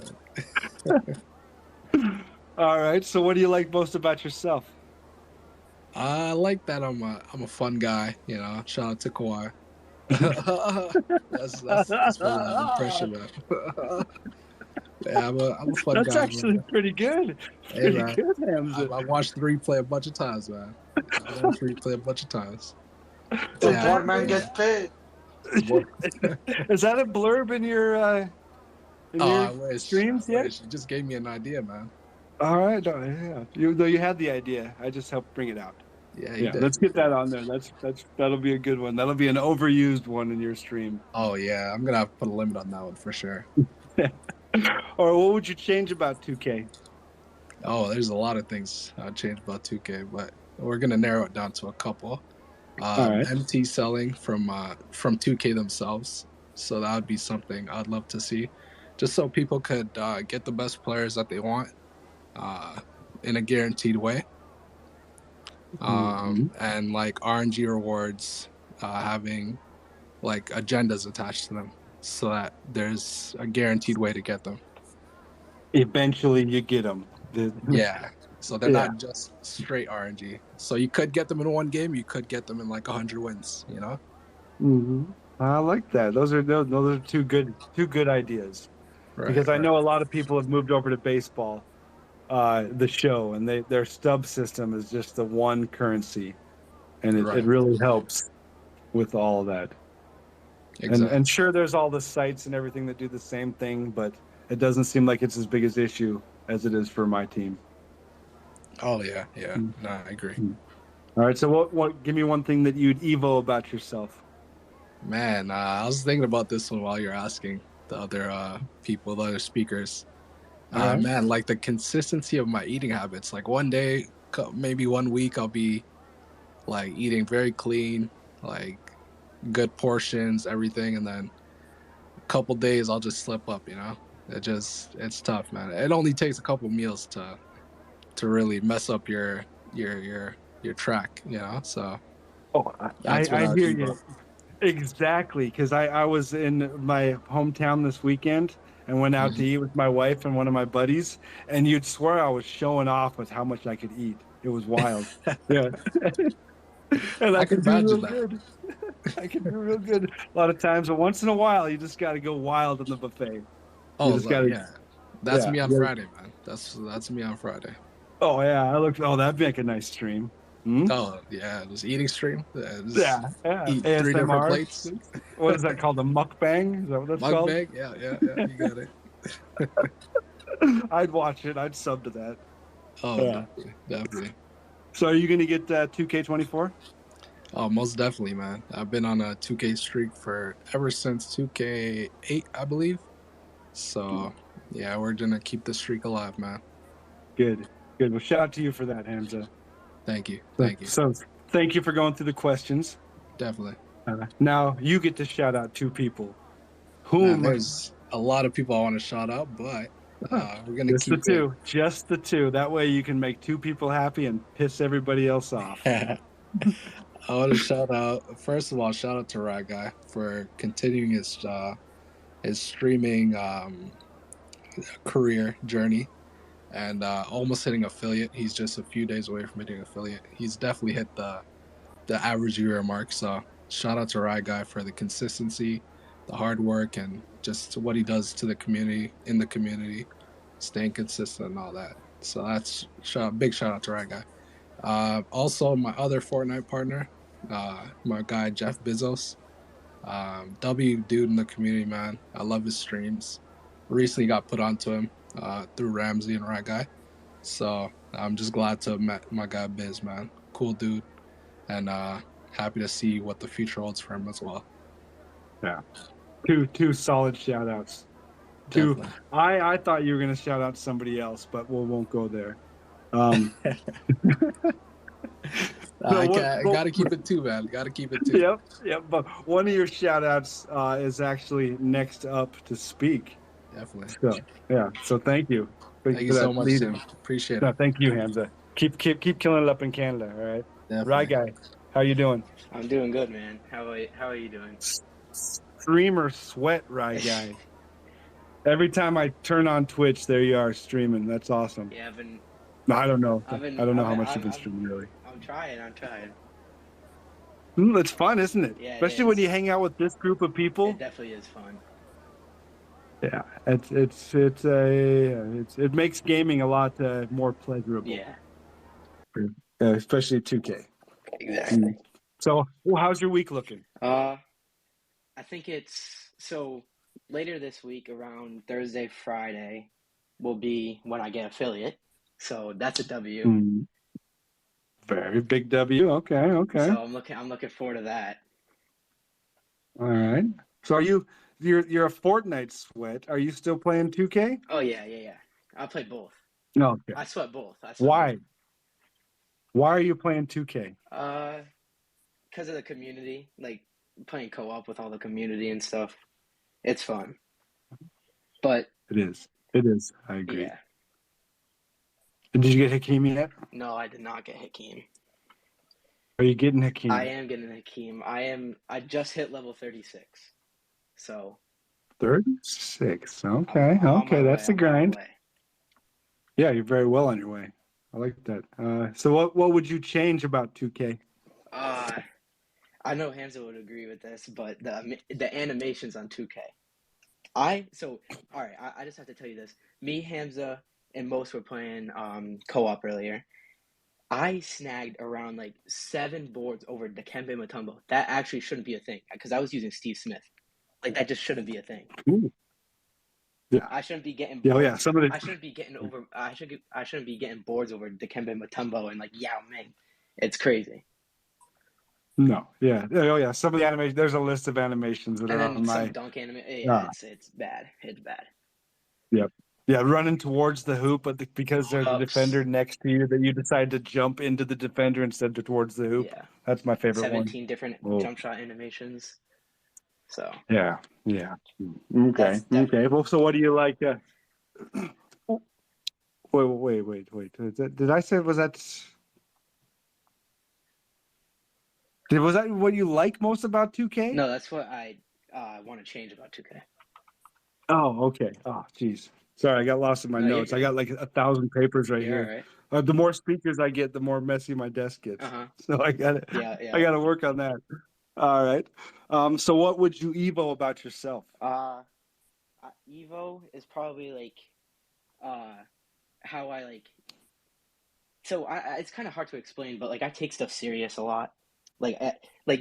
man. All right. So what do you like most about yourself? I like that I'm a fun guy. Shout out to Kawhi. that's for the impression, man. Yeah, I'm a fun That's guy. actually Man. pretty good. Hey, Pretty man. good, Hamza. I watched the replay a bunch of times, man. I watched the replay a bunch of times. The Yeah, board man gets paid. Is that a blurb in your I wish. streams yet? You just gave me an idea, man. All right, yeah. You had the idea. I just helped bring it out. Yeah, Yeah, did. let's get that on there. That'll be a good one. That'll be an overused one in your stream. Oh yeah, I'm gonna have to put a limit on that one for sure. Or what would you change about 2K? Oh, there's a lot of things I'd change about 2K, but we're gonna narrow it down to a couple. All right. MT selling from 2K themselves. So that would be something I'd love to see, just so people could get the best players that they want in a guaranteed way. And like RNG rewards having like agendas attached to them so that there's a guaranteed way to get them. Eventually you get them. Yeah. So they're not just straight RNG. So you could get them in one game, you could get them in like 100 wins, you know? I like that. Those are two good ideas. Right, Because I right. know a lot of people have moved over to baseball, the show, and their stub system is just the one currency, and it Right. really helps with all of that. Exactly. And sure, there's all the sites and everything that do the same thing, but it doesn't seem like it's as big as issue as it is for my team. Oh yeah. No, I agree. All right, so what? Give me one thing that you'd evo about yourself. Man, I was thinking about this one while you're asking the other people, the other speakers. Right. Man, like the consistency of my eating habits. Like one day, maybe 1 week, I'll be like eating very clean, like good portions, everything, and then a couple days I'll just slip up. It's tough, man. It only takes a couple meals to really mess up your track. So that's what I I would hear eat, bro. you. Exactly, because I was in my hometown this weekend and went out to eat with my wife and one of my buddies, and you'd swear I was showing off with how much I could eat. It was wild. Yeah. And I can could do real imagine that. good. I could do real good a lot of times, but once in a while, you just got to go wild in the buffet. Oh, You just got to. yeah. That's me on Yeah. Friday, man. That's me on Friday. Oh yeah, that'd make a nice stream. Oh yeah, just eating stream. Yeah. Eat 3 different ASMR. plates. What is that called? A mukbang? Is that what that's called? Mukbang. Yeah. You got it. I'd watch it. I'd sub to that. Oh, Yeah. definitely. So are you going to get 2K24? Oh, most definitely, man. I've been on a 2K streak ever since 2K8, I believe. So yeah, we're gonna keep the streak alive, man. Good. Well, shout out to you for that, Hamza. Thank you. So thank you for going through the questions. Definitely. Now you get to shout out 2 people. There's a lot of people I want to shout out, but we're gonna just keep the 2. Just the 2. That way you can make 2 people happy and piss everybody else off. I want to shout out. First of all, shout out to Rat Guy for continuing his streaming career journey and almost hitting affiliate. He's just a few days away from hitting affiliate. He's definitely hit the average viewer mark. So shout out to Rat Guy for the consistency, the hard work, and just what he does to the community, in the community, staying consistent and all that. So that's big shout out to Rat Guy. Also, my other Fortnite partner, my guy Jeff Bezos. W dude in the community, man. I love his streams. Recently got put onto him through Ramsey and Rat Guy. So I'm just glad to have met my guy Biz, man. Cool dude. And happy to see what the future holds for him as well. Yeah. Two solid shout outs. Definitely. I thought you were going to shout out somebody else, but we won't go there. I got to keep it 2, man. Got to keep it 2. Yep. But one of your shout outs is actually next up to speak. Definitely. So thank you. Thank you so much, Tim. Appreciate it. Thank you, Hamza. Keep killing it up in Canada, all right? Definitely. Right, guy. How you doing? I'm doing good, man. How are you doing? Streamer sweat, right, guy. Every time I turn on Twitch, there you are streaming. That's awesome. Yeah, I don't know. I don't know how much you've been streaming, really. I'm trying. It's fun, isn't it? Yeah, especially when you hang out with this group of people. It definitely is fun. Yeah, it makes gaming a lot more pleasurable. Yeah. Especially 2K. Exactly. So, how's your week looking? I think it's later this week, around Thursday, Friday, will be when I get affiliate. So that's a W. Very big W. Okay. So I'm looking forward to that. All right. So you're a Fortnite sweat. Are you still playing 2K? Oh yeah. I play both. No. Okay. I sweat both. Why? Why are you playing 2K? Because of the community, like playing co-op with all the community and stuff. It's fun. But It is. It is. I agree. Yeah. Did you get Hakeem yet? No, I did not get Hakeem. Are you getting Hakeem? I am getting Hakeem. I just hit level 36. So 36. Okay. Okay. That's the grind. Yeah, you're very well on your way. I like that. So what would you change about 2K? I know Hamza would agree with this, but the animations on 2K. All right, I just have to tell you this. Me, Hamza, and Most were playing co-op earlier. I snagged around like 7 boards over Dikembe Mutombo. That actually shouldn't be a thing because I was using Steve Smith. Like that just shouldn't be a thing. Ooh. Yeah. I shouldn't be getting boards. Yeah. Somebody. I shouldn't be getting over. I shouldn't be getting boards over Dikembe Mutombo and like Yao Ming. It's crazy. No. Yeah. Oh yeah. Some of the animations. There's a list of animations that and are then on some my dunk anime. Yeah, it's bad. It's bad. Yep. Yeah, running towards the hoop, but because there's a defender next to you, that you decide to jump into the defender instead of towards the hoop. Yeah. That's my favorite 17 one. different jump shot animations. So. Yeah. Okay. Okay. Well, so what do you like? Wait. Did I say was that what you like most about 2K? No, that's what I want to change about 2K. Oh, okay. Oh, geez. Sorry, I got lost in my notes. I got like 1,000 papers right here. Right. The more speakers I get, the more messy my desk gets. So I got to work on that. All right. So what would you Evo about yourself? Evo is probably like how I like. So it's kind of hard to explain, but like I take stuff serious a lot. Like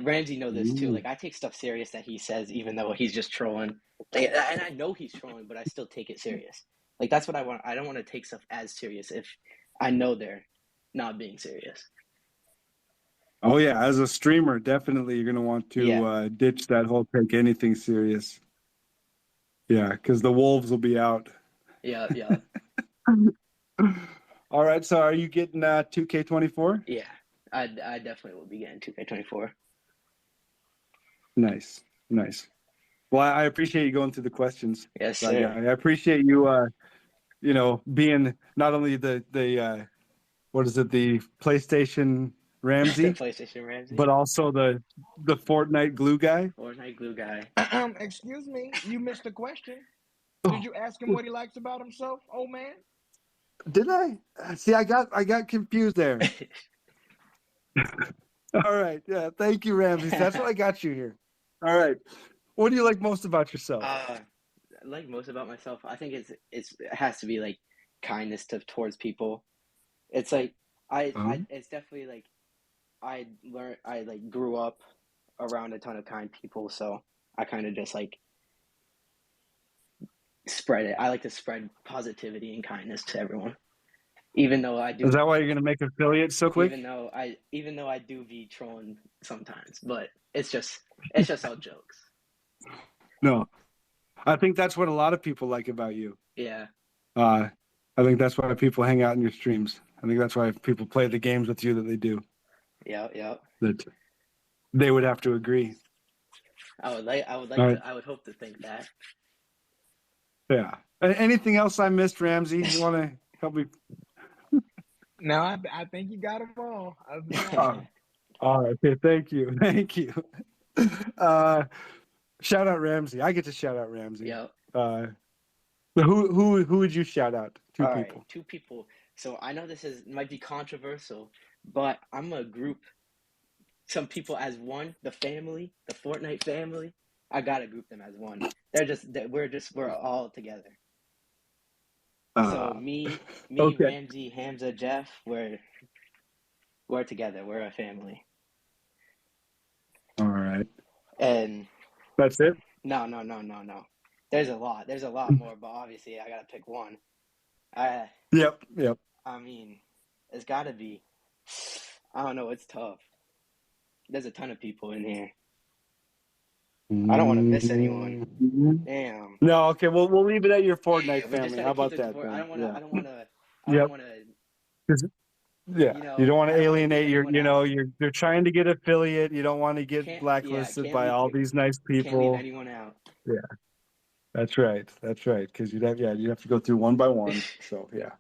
Ramsey knows this too. Like I take stuff serious that he says, even though he's just trolling. And I know he's trolling, but I still take it serious. Like that's what I want. I don't want to take stuff as serious if I know they're not being serious. Oh yeah, as a streamer, definitely you're gonna want to ditch that whole take anything serious. Yeah, because the wolves will be out. Yeah. All right, so are you getting 2K24? Yeah, I definitely will be getting 2K24. Nice. Well, I appreciate you going through the questions. Yes, sir. I appreciate you, being not only the what is it, the PlayStation Ramsey, PlayStation Ramsey, but also the Fortnite glue guy. Excuse me, you missed the question. Did you ask him what he likes about himself, old man? Did I? See, I got confused there. All right. Yeah. Thank you, Ramsey. That's what I got you here. All right. What do you like most about yourself? I like most about myself. I think it has to be like kindness towards people. It's like it's definitely like I grew up around a ton of kind people, so I kind of just like spread it. I like to spread positivity and kindness to everyone. Even though I do. Is that why you're gonna make affiliates so quick? Even though I do be trolling sometimes, but it's just all jokes. No, I think that's what a lot of people like about you. Yeah. I think that's why people hang out in your streams. I think that's why people play the games with you that they do. Yeah. That they would have to agree. I would hope to think that. Yeah. Anything else I missed, Ramsey? You want to help me? No, I think you got them all. All right. Okay. Thank you. Shout out Ramsey. I get to shout out Ramsey. Yeah. Who would you shout out? Two people. Right, 2 people. So I know this might be controversial, but I'm gonna group some people as one. The family, the Fortnite family. I gotta group them as one. We're all together. So me, okay. Ramsey, Hamza, Jeff, we're together. We're a family. All right. And that's it? No. There's a lot more, but obviously I gotta pick one. Yep. I mean, it's gotta be. I don't know. It's tough. There's a ton of people in here. I don't want to miss anyone. Damn. No, okay. Well, we'll leave it at your Fortnite family. How about that? I don't want to. Yeah. You don't want to alienate you're trying to get affiliate. You don't want to get blacklisted by all these nice people. Can't leave anyone out. Yeah. That's right. Because you'd have to go through one by one. So yeah.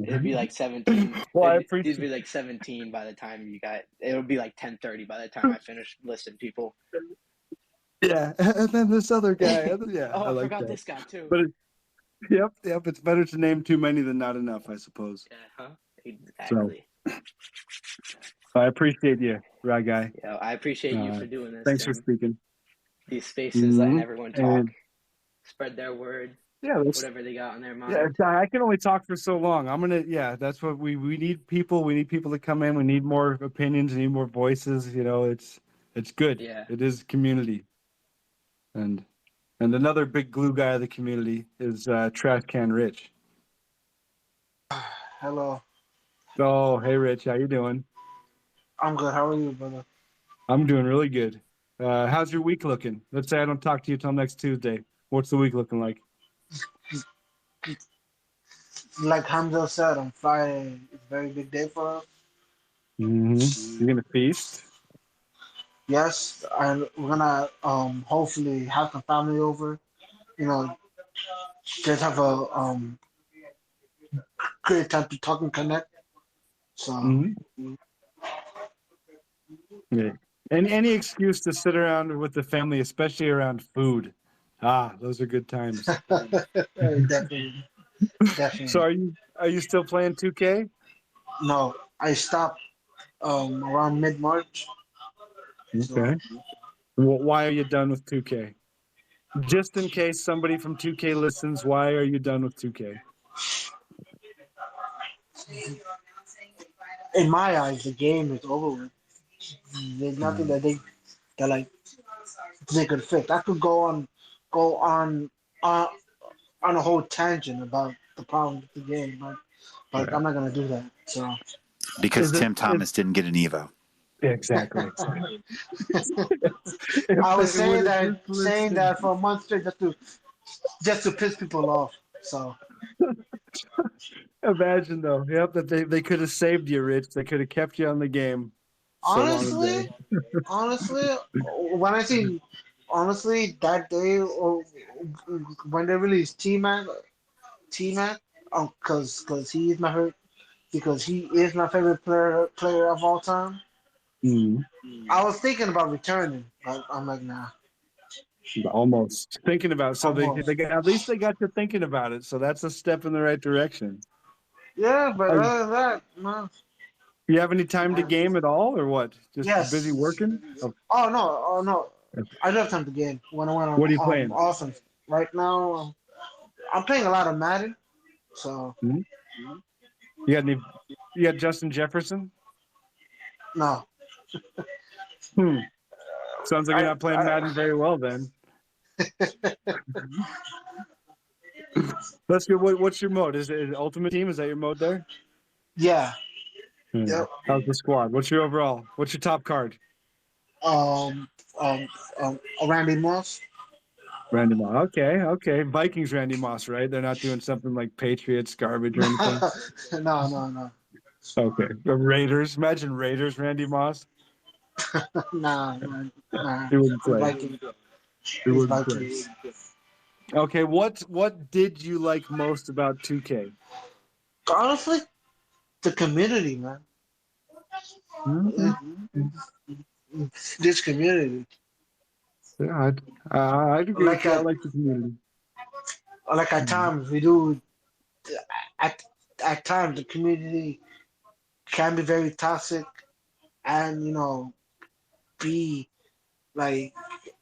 It'd be like 17. Well, I It'd appreciate. be like 17 by the time you got. It would be like 10:30 by the time I finished listing people. Yeah, and then this other guy. Yeah, Oh, I I like forgot that. this guy too. But yep. It's better to name too many than not enough, I suppose. Exactly. So I appreciate you, Rye Guy. Yeah, I appreciate you for doing this. Thanks Tim. for speaking. These spaces, letting everyone talk, spread their word. Yeah, whatever they got on their mind. Yeah, I can only talk for so long. That's what we need people. We need people to come in. We need more opinions. We need more voices. You know, it's good. Yeah. It is community. And another big glue guy of the community is Trash Can Rich. Hello. Oh, hey Rich, how you doing? I'm good. How are you, brother? I'm doing really good. How's your week looking? Let's say I don't talk to you till next Tuesday. What's the week looking like? Like Hamza said, on Friday, it's a very big day for us. Mm-hmm. You're gonna feast? Yes, and we're gonna hopefully have some family over. You know, just have a great time to talk and connect. So. Mm-hmm. Yeah. Any excuse to sit around with the family, especially around food. Those are good times. Definitely. So are you still playing 2K? No, I stopped around mid-March. Okay. So. Why are you done with 2K? Just in case somebody from 2K listens, why are you done with 2K? In my eyes, the game is over with. There's nothing that they could fix. I could go on a whole tangent about the problems with the game, but I'm not gonna do that. So because Tim Thomas didn't get an Evo. Exactly. I was saying that for a month straight just to piss people off. So imagine though, that they could have saved you, Rich. They could have kept you on the game. Honestly, when I see that day or when they released T-Mac, because he is my favorite player of all time. Mm. I was thinking about returning, but I'm like, nah. Almost thinking about it. So they got, at least they got you thinking about it. So that's a step in the right direction. Yeah, but other than that, no. You have any time to game at all, or what? Just busy working? Oh no. I do have time to game when I went on. What are you playing? Offense. Right now, I'm playing a lot of Madden. So. Mm-hmm. You got Justin Jefferson? No. Sounds like you're not playing Madden very well then. Let's go. What's your mode? Is it Ultimate Team? Is that your mode there? Yeah. Yep. How's the squad? What's your overall? What's your top card? Randy Moss. Randy Moss. Okay. Vikings Randy Moss, right? They're not doing something like Patriots garbage or anything. No. Okay. The Raiders. Imagine Raiders Randy Moss. Nah. He wouldn't play. He wouldn't play. Okay. What did you like most about 2K? Honestly, the community, man. Mm-hmm. This community. Yeah, I'd agree with you. I like the community. Like at times we do. At times the community can be very toxic, and be like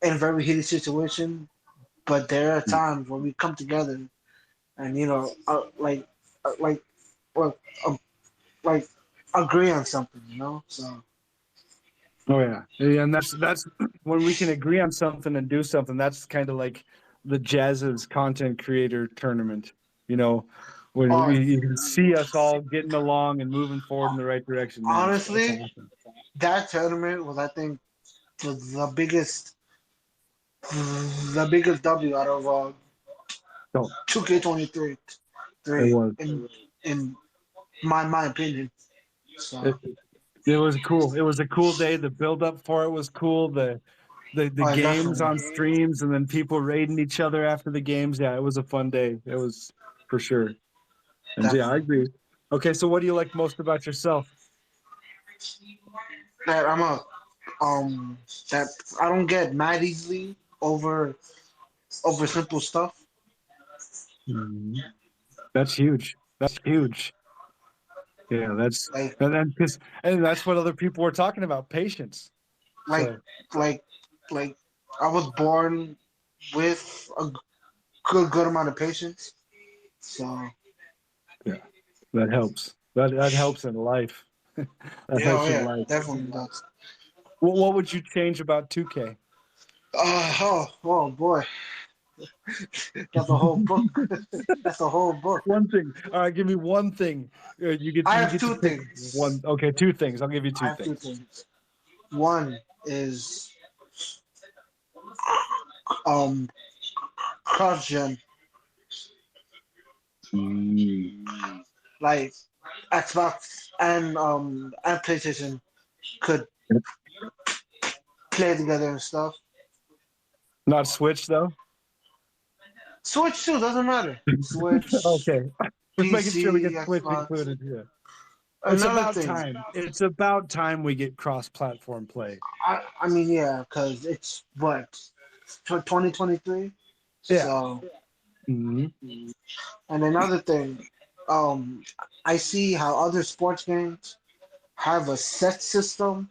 in a very heated situation. But there are times when we come together, and agree on something. So. Oh yeah, and that's when we can agree on something and do something. That's kind of like the Jazz's content creator tournament. When you can see us all getting along and moving forward in the right direction. Man. Honestly, that tournament was, I think, the biggest W out of 2K23. In my opinion. So. It was cool. It was a cool day. The build up for it was cool. The the games on streams, and then people raiding each other after the games. Yeah, it was a fun day. It was for sure. And Definitely. yeah, I agree. Okay, so what do you like most about yourself? That that I don't get mad easily over simple stuff. Mm-hmm. That's huge. That's huge. Yeah, that's and that's what other people were talking about, patience. Like So. like I was born with a good amount of patience. So yeah, that helps. That helps in life. That helps in life. Definitely does. What would you change about 2K? Oh boy. That's a whole book. That's a whole book. One thing. All right, give me one thing. You get I have to two pick things. one. Okay, two things. I'll give you I two have two things. things. One is cross gen. Like Xbox and PlayStation could play together and stuff. Not Switch though. Switch too doesn't matter. Switch. Okay, just making sure we PC, get Switch Xbox. included. Yeah, it's Another about thing. time. It's about time we get cross-platform play. I mean, yeah, because it's what 2023. Yeah. So. Mm-hmm. And another thing, I see how other sports games have a set system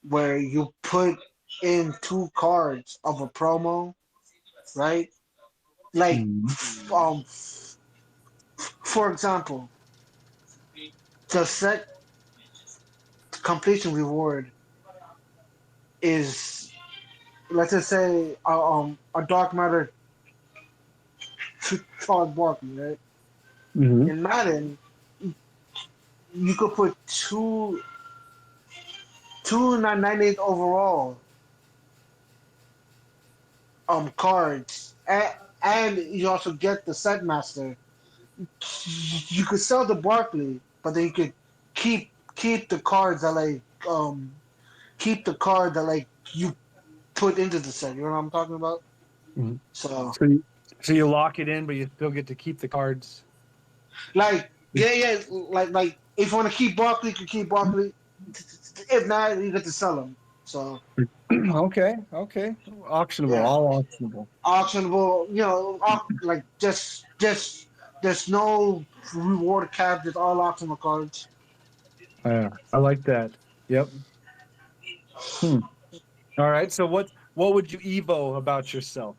where you put in two cards of a promo, right? Like, for example, the set completion reward is, let's just say, a dark matter Charles Barkley, right? Mm-hmm. In Madden, you could put two 998 overall cards, and you also get the set master. You could sell the Barkley, but then you could keep the cards that keep the card that you put into the set. You know what I'm talking about? Mm-hmm. So so you lock it in, but you still get to keep the cards. like if you want to keep Barkley, you can keep Barkley. If not, you get to sell them. So okay, auctionable, yeah. all auctionable. Auctionable, just there's no reward cap, just all auctionable cards. Yeah, I like that. Yep. All right. So what would you Evo about yourself?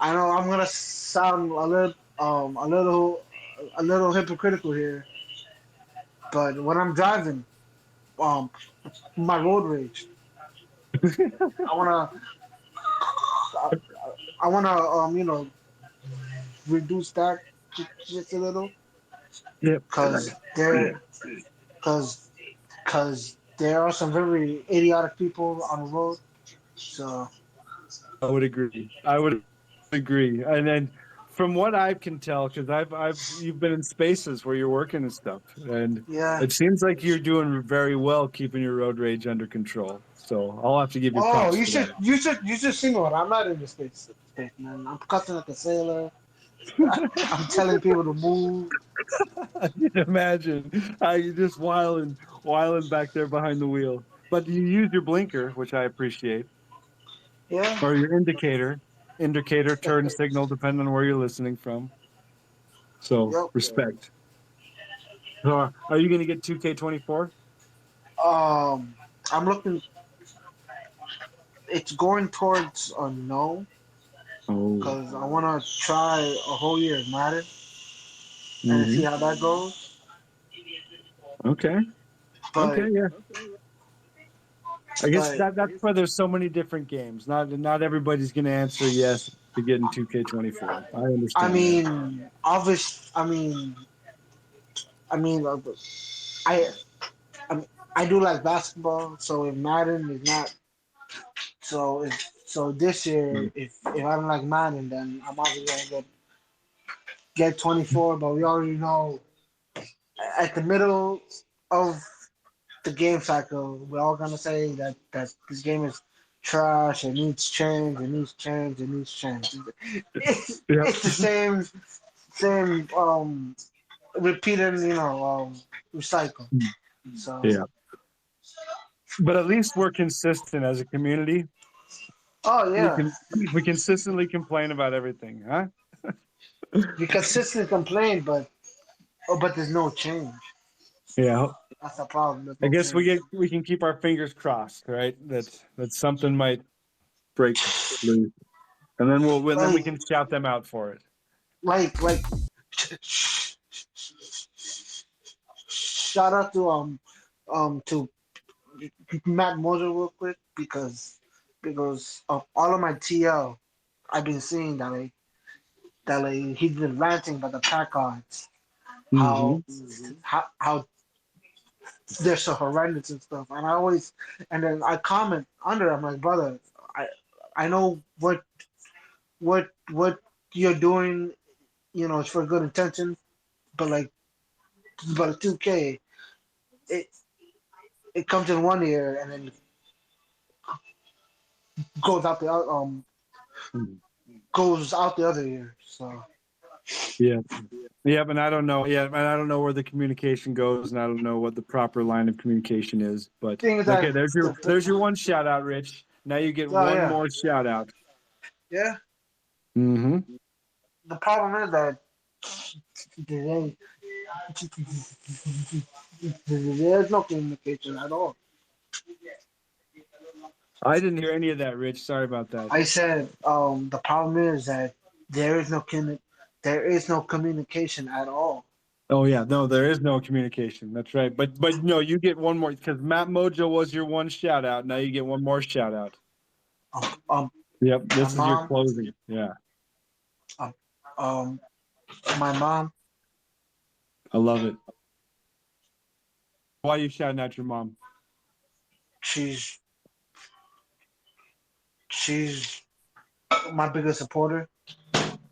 I know I'm gonna sound a little hypocritical here, but when I'm driving, um, my road rage. I wanna, I wanna, reduce that just a little, Yep. cause cause, cause there are some very idiotic people on the road. So I would agree. And then from what I can tell, because you've been in spaces where you're working and stuff, and yeah. it seems like you're doing very well keeping your road rage under control. So I'll have to give you Oh, props for that. you should single it. I'm not in the space, man. I'm cussing like a sailor. I'm telling people to move. I can imagine. You just whiling back there behind the wheel. But you use your blinker, which I appreciate, Yeah. or your indicator, turn signal, depending on where you're listening from. So Yep. respect. So are you going to get 2K24? I'm looking. It's going towards a no, Oh. because I want to try a whole year of Madden and see how that goes. Okay. But, Okay. Yeah. I guess but that's why there's so many different games. Not everybody's going to answer yes to getting 2K24. I understand. I mean, obvious. I mean, I, I do like basketball, so if Madden is not, so this year, if I don't like Madden, then I'm obviously gonna get 24. But we already know at the middle of the game cycle. We're all gonna say that this game is trash. It needs change. It needs change. It needs change. Yep. It's the same repeated, recycle. So Yeah. But at least we're consistent as a community. oh yeah, We consistently complain about everything, huh? you consistently complain, but there's no change. Yeah. That's the problem. There's I no guess change. we can keep our fingers crossed, right? That something might break loose, and then we Like can shout them out for it. like shout out to Matt Moser real quick because of all of my TL I've been seeing that he's been ranting about the pack cards, Mm-hmm. how they're so horrendous and stuff, and then I comment under. I'm like, brother, I I know what you're doing, it's for good intention, but but 2K, it it comes in one ear and then goes out goes out the other ear. So Yeah. Yeah, but I don't know. Yeah, and I don't know where the communication goes, and I don't know what the proper line of communication is. But thing is okay, that there's your one shout out, Rich. Now you get oh one yeah, more shout out. yeah. Mm-hmm. The problem is that today there's no communication at all. I didn't hear any of that, Rich. Sorry about that. I said the problem is that there is no communication at all. Oh yeah, no, there is no communication. That's right. But no, you get one more because Matt Mojo was your one shout out. Now you get one more shout out. Um, Yep, my this is your mom, closing. Yeah, um, um, my mom. I love it. Why are you shouting out your mom? She's she's my biggest supporter,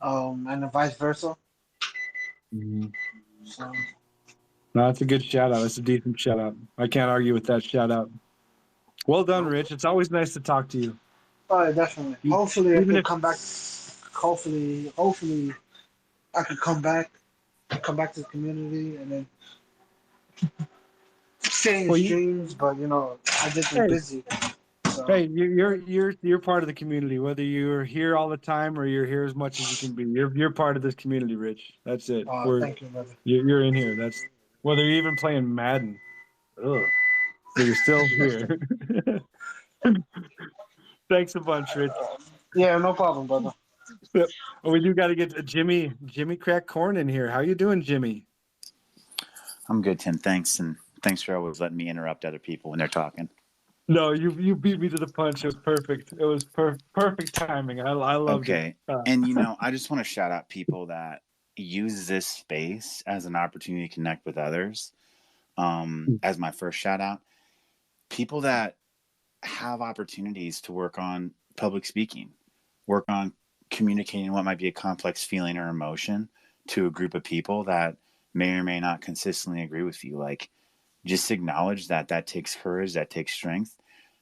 and vice versa. Mm-hmm. So, No, that's a good shout out. That's a decent shout out. I can't argue with that shout out. Well done, Rich. It's always nice to talk to you. oh, definitely. Hopefully, I Even can if come back. Hopefully, I could come back to the community, and then stay in streams. But I just been busy. So. Hey, you're part of the community. Whether you're here all the time or you're here as much as you can be, you're part of this community, Rich. That's it. Thank you, brother. You're in here. That's whether you're even playing Madden. Ugh. But you're still here. Thanks a bunch, Rich. Yeah, no problem, brother. Oh, we do got to get Jimmy Crack Corn in here. How you doing, Jimmy? I'm good, Tim. Thanks, and thanks for always letting me interrupt other people when they're talking. No, you beat me to the punch. It was perfect. It was perfect timing. I loved it. And I just want to shout out people that use this space as an opportunity to connect with others. As my first shout out, people that have opportunities to work on public speaking, work on communicating what might be a complex feeling or emotion to a group of people that may or may not consistently agree with you. Like, just acknowledge that takes courage, that takes strength.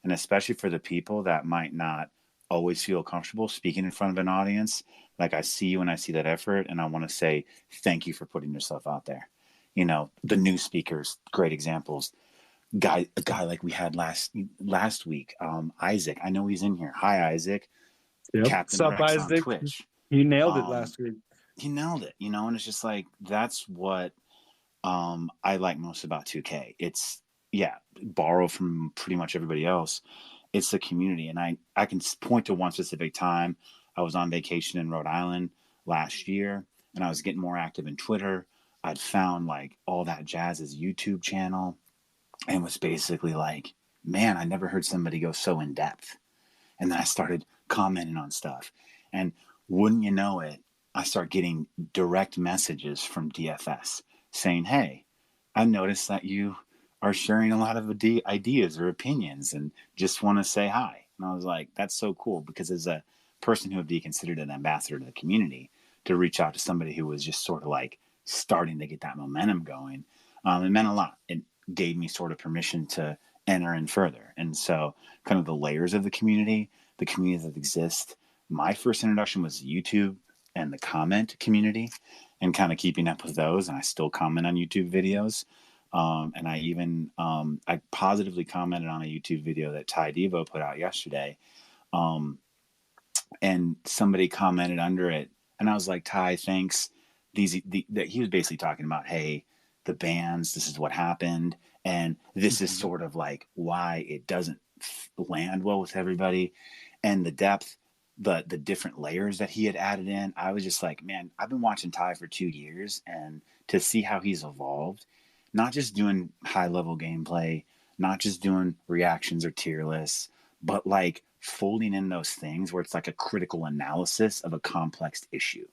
And especially for the people that might not always feel comfortable speaking in front of an audience. Like, I see you and I see that effort, and I want to say thank you for putting yourself out there. The new speakers, great examples. A guy like we had last week, Isaac. I know he's in here. Hi, Isaac. Yep. Captain What's up, Rex Isaac? on Twitch. He nailed it last week. He nailed it, and it's just like, that's what I like most about 2K. It's, borrow from pretty much everybody else. It's the community. And I can point to one specific time. I was on vacation in Rhode Island last year, and I was getting more active in Twitter. I'd found like All That Jazz's YouTube channel, and was basically like, man, I never heard somebody go so in depth. And then I started commenting on stuff. And wouldn't you know it, I start getting direct messages from DFS saying, hey, I noticed that you are sharing a lot of ideas or opinions and just want to say hi. And I was like, that's so cool, because as a person who would be considered an ambassador to the community, to reach out to somebody who was just sort of like starting to get that momentum going, it meant a lot. And gave me sort of permission to enter in further. And so kind of the layers of the community that exist. My first introduction was YouTube and the comment community and kind of keeping up with those. And I still comment on YouTube videos. And I even, I positively commented on a YouTube video that Ty Devo put out yesterday. And somebody commented under it, and I was like, Ty, thanks. He was basically talking about, hey, the bans, this is what happened, and this is sort of like why it doesn't land well with everybody, and the depth, the different layers that he had added in. I was just like, man, I've been watching Ty for 2 years, and to see how he's evolved, not just doing high level gameplay, not just doing reactions or tier lists, but like folding in those things where it's like a critical analysis of a complex issue.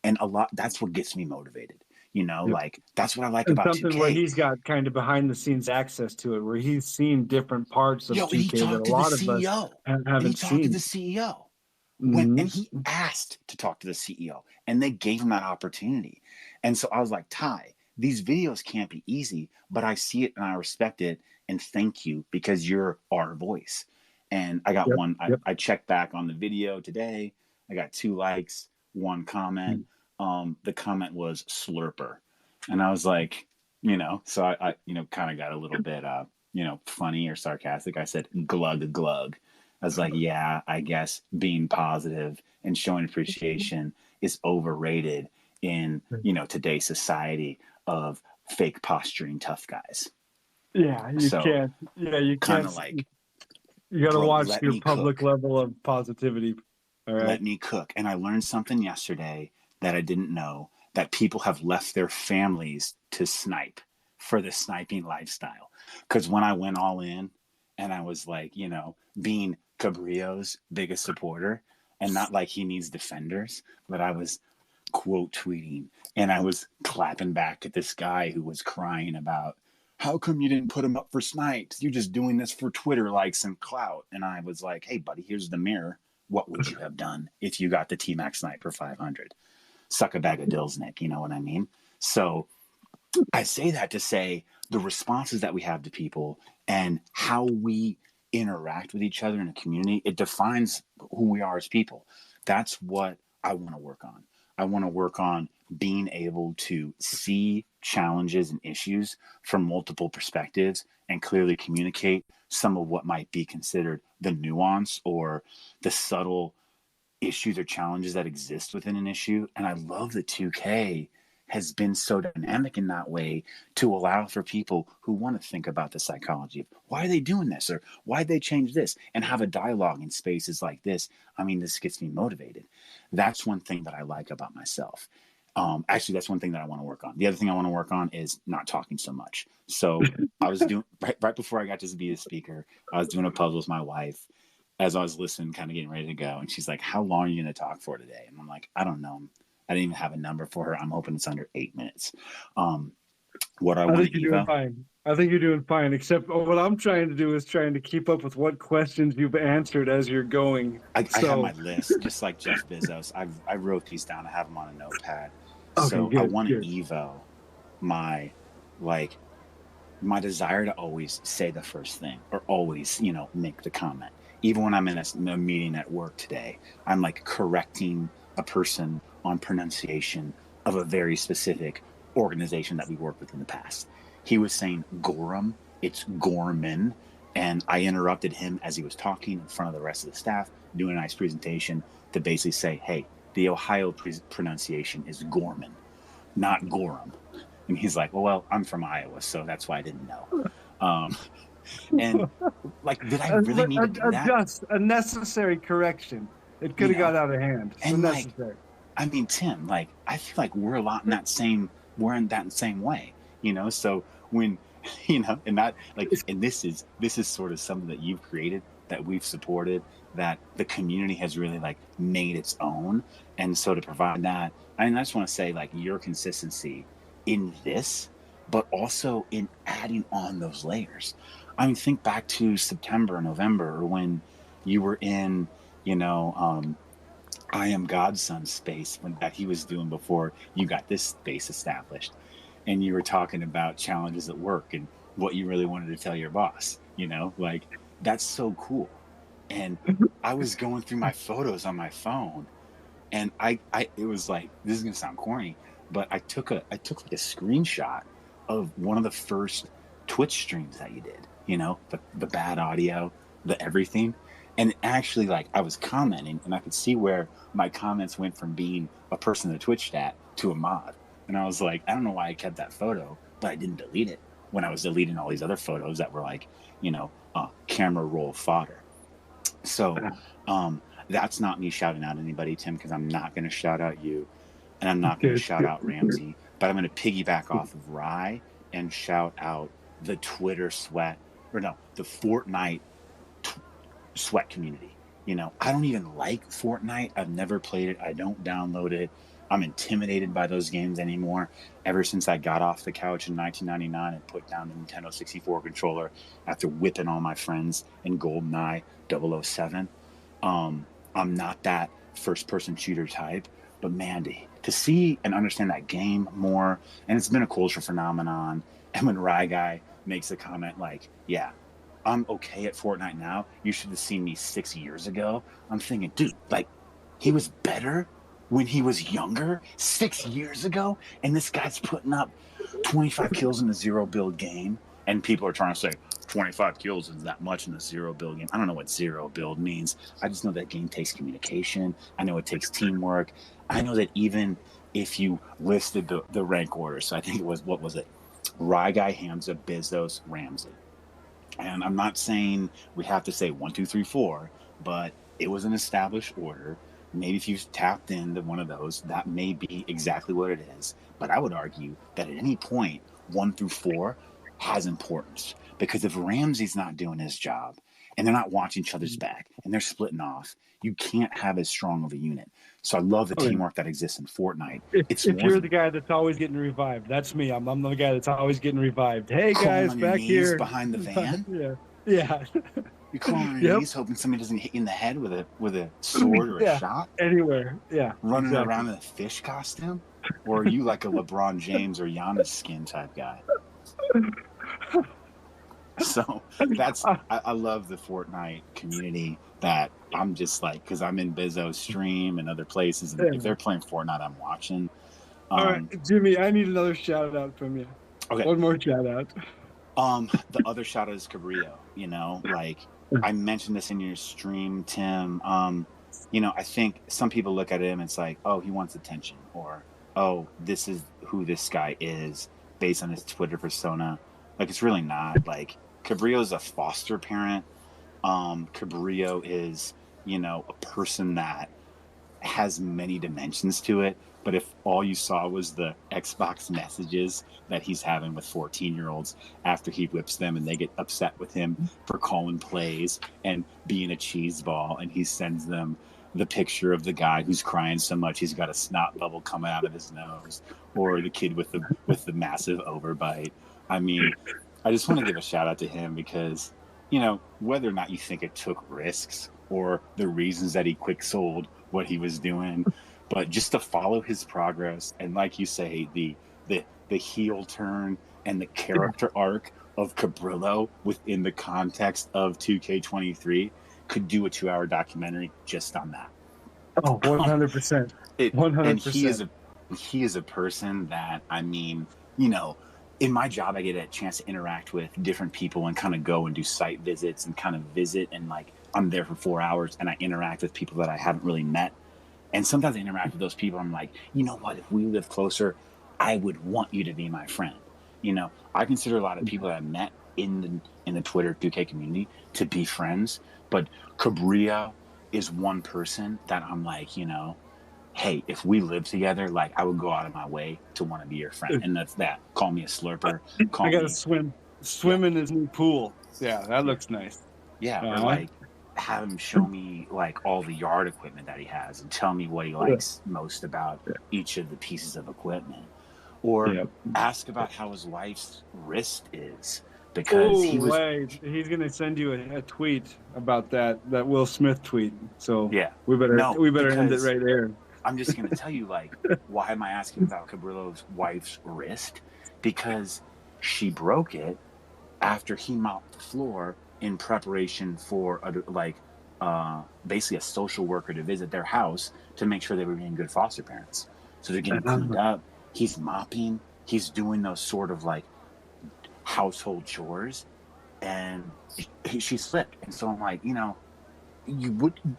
And that's what gets me motivated. Like that's what I like about something 2K. Where he's got kind of behind the scenes access to it, where he's seen different parts of 2K and he that talked a to lot the of CEO. us haven't seen. To the CEO. And he asked to talk to the CEO, and they gave him that opportunity. And so I was like, Ty, these videos can't be easy, but I see it and I respect it, and thank you because you're our voice. And I got one. I checked back on the video today. I got 2 likes, 1 comment. The comment was slurper. And I was like, so I kind of got a little bit, funny or sarcastic. I said, glug, glug. I was like, yeah, I guess being positive and showing appreciation is overrated in, today's society of fake posturing tough guys. Yeah, you can't. Yeah, you kind can't. of like, you got to watch your public level of positivity. All right. Let me cook. And I learned something yesterday that I didn't know, that people have left their families to snipe for the sniping lifestyle. Because when I went all in and I was like, being Cabrillo's biggest supporter, and not like he needs defenders, but I was quote tweeting and I was clapping back at this guy who was crying about, how come you didn't put him up for snipes? You're just doing this for Twitter likes and clout. And I was like, hey, buddy, here's the mirror. What would you have done if you got the T-Max snipe for 500? Suck a bag of dills, Nick. You know what I mean? So I say that to say the responses that we have to people and how we interact with each other in a community, it defines who we are as people. That's what I want to work on. I want to work on being able to see challenges and issues from multiple perspectives and clearly communicate some of what might be considered the nuance or the subtle issues or challenges that exist within an issue. And I love that 2K has been so dynamic in that way to allow for people who want to think about the psychology of why are they doing this or why they change this, and have a dialogue in spaces like this. I mean, this gets me motivated. That's one thing that I like about myself. Actually, that's one thing that I want to work on. The other thing I want to work on is not talking so much. So I was doing right before I got to be a speaker, I was doing a puzzle with my wife as I was listening, kind of getting ready to go. And she's like, how long are you going to talk for today? And I'm like, I don't know. I didn't even have a number for her. I'm hoping it's under 8 minutes. What I think you're doing fine. I think you're doing fine, except what I'm trying to do is trying to keep up with what questions you've answered as you're going. I have my list, just like Jeff Bezos. I wrote these down. I have them on a notepad. Okay, so good, I want to good. Evo my desire to always say the first thing or always, make the comment. Even when I'm in a meeting at work today, I'm like correcting a person on pronunciation of a very specific organization that we worked with in the past. He was saying Gorham, it's Gorman. And I interrupted him as he was talking in front of the rest of the staff, doing a nice presentation to basically say, hey, the Ohio pronunciation is Gorman, not Gorham. And he's like, well, I'm from Iowa, so that's why I didn't know. And like, did I really need to do that? Just a necessary correction. It could have got out of hand. And necessary. I mean, Tim, I feel like we're a lot in that same way, So when, and that and this is sort of something that you've created, that we've supported, that the community has really made its own. And so to provide that, I just want to say your consistency in this, but also in adding on those layers. I mean, think back to September, November, when you were in, I Am Godson space that he was doing before you got this space established. And you were talking about challenges at work and what you really wanted to tell your boss. Like, that's so cool. And I was going through my photos on my phone, and it was like, this is gonna sound corny, but I took like a screenshot of one of the first Twitch streams that you did. The bad audio, the everything, and actually, like, I was commenting, and I could see where my comments went from being a person in the Twitch chat to a mod, and I was like, I don't know why I kept that photo, but I didn't delete it when I was deleting all these other photos that were like, camera roll fodder. So, that's not me shouting out anybody, Tim, because I'm not going to shout out you, and I'm not going to shout out Ramsey, but I'm going to piggyback off of Rye and shout out the the Fortnite sweat community. I don't even like Fortnite. I've never played it. I don't download it. I'm intimidated by those games anymore. Ever since I got off the couch in 1999 and put down the Nintendo 64 controller after whipping all my friends in GoldenEye 007. I'm not that first-person shooter type, but man, to see and understand that game more, and it's been a cultural phenomenon. And when Rye Guy makes a comment like, yeah, I'm okay at Fortnite now, you should have seen me 6 years ago. I'm thinking, dude, like, he was better when he was younger 6 years ago, and this guy's putting up 25 kills in a zero build game, and people are trying to say 25 kills is that much in a zero build game. I don't know what zero build means. I just know that game takes communication. I know it takes teamwork. I know that even if you listed the rank order, so I think it was, what was it? Rye Guy, Hamza, Bezos, Ramsey. And I'm not saying we have to say 1, 2, 3, 4, but it was an established order. Maybe if you tapped into one of those, that may be exactly what it is. But I would argue that at any point, 1 through 4 has importance. Because if Ramsey's not doing his job, and they're not watching each other's back, and they're splitting off, you can't have as strong of a unit. So I love the teamwork that exists in Fortnite. If you're the guy that's always getting revived, that's me. I'm the guy that's always getting revived. Hey, guys, on your back knees here behind the van. Yeah. You're crawling on your knees, hoping somebody doesn't hit you in the head with a sword or a shot. Anywhere. Yeah. Running around in a fish costume, or are you like a LeBron James or Giannis skin type guy? So I love the Fortnite community. That I'm just like, because I'm in Bizzo's stream and other places, and if they're playing Fortnite, I'm watching. All right, Jimmy, I need another shout out from you. Okay, one more shout out. The other shout out is Cabrillo. Like, I mentioned this in your stream, Tim. I think some people look at him and it's like, oh, he wants attention, or oh, this is who this guy is based on his Twitter persona. Like, it's really not. Like, Cabrillo's a foster parent. Cabrillo is, a person that has many dimensions to it. But if all you saw was the Xbox messages that he's having with 14-year-olds after he whips them and they get upset with him for calling plays and being a cheese ball, and he sends them the picture of the guy who's crying so much he's got a snot bubble coming out of his nose, or the kid with the massive overbite. I mean, I just want to give a shout out to him because, whether or not you think it took risks or the reasons that he quick sold what he was doing, but just to follow his progress, and like you say, the heel turn and the character arc of Cabrillo within the context of 2K23 could do a 2-hour documentary just on that. Oh, 100%. 100%. And he is a person that, I mean, in my job, I get a chance to interact with different people and kind of go and do site visits and kind of visit, and like, I'm there for 4 hours and I interact with people that I haven't really met. And sometimes I interact with those people. I'm like, you know what? If we live closer, I would want you to be my friend. I consider a lot of people that I met in the Twitter 2K community to be friends. But Cabrillo is one person that I'm like, hey, if we live together, like, I would go out of my way to want to be your friend. And that's that. Call me a slurper. I gotta swim in his new pool. Yeah, that looks nice. Yeah, or like, have him show me like all the yard equipment that he has and tell me what he likes most about each of the pieces of equipment, or ask about how his wife's wrist is, because he's gonna send you a tweet about that Will Smith tweet. So we better end it right there. I'm just gonna tell you, like, why am I asking about Cabrillo's wife's wrist? Because she broke it after he mopped the floor in preparation for basically a social worker to visit their house to make sure they were being good foster parents. So they're getting cleaned up. He's mopping. He's doing those sort of like household chores, and she slipped. And so I'm like,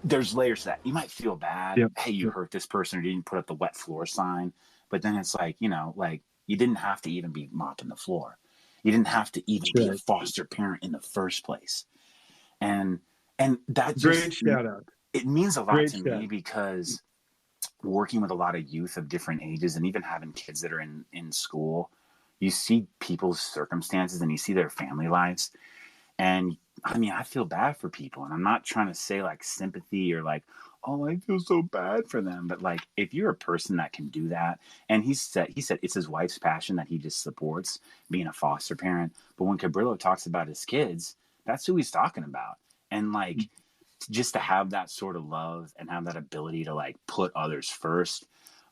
there's layers to that. You might feel bad. Yep. Hey, you hurt this person or you didn't put up the wet floor sign. But then it's like, like you didn't have to even be mopping the floor. You didn't have to even be a foster parent in the first place. And that great shout out. It means a lot to me because working with a lot of youth of different ages and even having kids that are in school, you see people's circumstances and you see their family lives. And I mean, I feel bad for people, and I'm not trying to say like sympathy or like, oh, I feel so bad for them. But like, if you're a person that can do that, and he said it's his wife's passion that he just supports being a foster parent. But when Cabrillo talks about his kids, that's who he's talking about. And like, just to have that sort of love and have that ability to like put others first,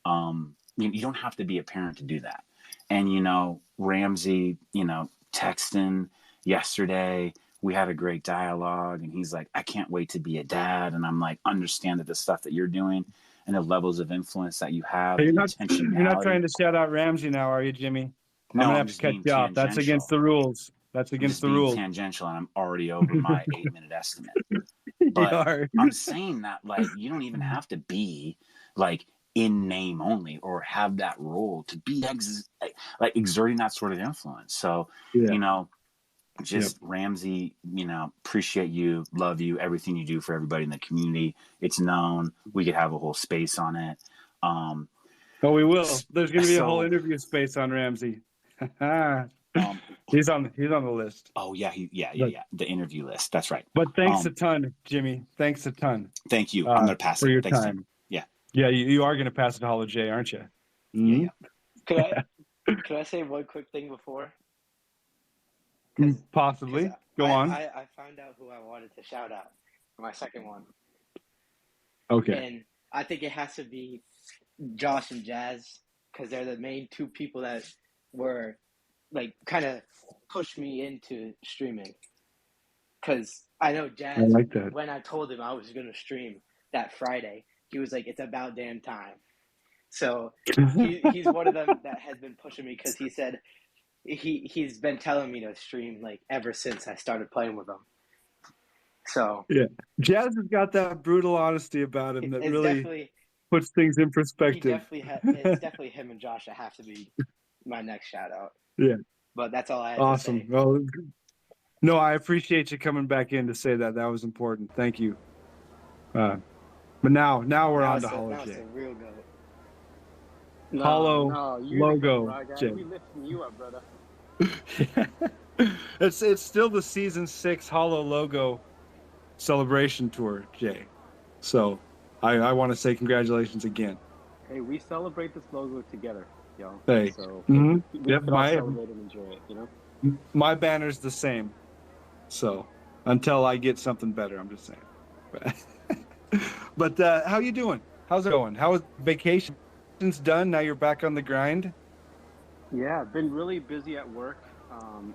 you don't have to be a parent to do that. And, Ramsey, texting yesterday, we had a great dialogue, and he's like, I can't wait to be a dad. And I'm like, understand that the stuff that you're doing and the levels of influence that you have. You're not trying to shout out Ramsey now, are you, Jimmy? No, I'm gonna have to cut you off. That's against the rules. That's against the rules. Tangential, and I'm already over my 8-minute estimate. But I'm saying that like you don't even have to be like in name only or have that role to be like exerting that sort of influence. So Ramsey, appreciate you, love you, everything you do for everybody in the community. It's known. We could have a whole space on it. We will. There's going to be a whole interview space on Ramsey. He's on the list. Oh yeah, the interview list. That's right. But thanks a ton, Jimmy. Thanks a ton. Thank you. I'm gonna pass for it. your Thanks, time. Tim. Yeah. Yeah, you are gonna pass it to Hollow J, aren't you? Mm-hmm. Yeah. Could I say one quick thing before? Possibly. Go on. I found out who I wanted to shout out for my second one. Okay. And I think it has to be Josh and Jazz because they're the main two people that were like kind of pushed me into streaming. Because I know Jazz, when I told him I was going to stream that Friday, he was like, it's about damn time. So he's one of them that has been pushing me because he said he's been telling me to stream like ever since I started playing with him. So yeah, Jazz has got that brutal honesty about him that really puts things in perspective. It's definitely him and Josh that have to be my next shout out. Yeah. But that's all I had to say. Awesome. Well, no, I appreciate you coming back in to say that. That was important. Thank you. But now we're on to Hollow J. It's a real goat. Hollow logo J. We lifting you up, brother. It's still the season 6 Hollow logo celebration tour, Jay. So I want to say congratulations again. Hey, we celebrate this logo together, y'all. Hey. So we can all celebrate and enjoy it, My banner's the same. So until I get something better, I'm just saying. But how you doing? How's it going? How was vacation? Done? Now you're back on the grind? Yeah, I've been really busy at work.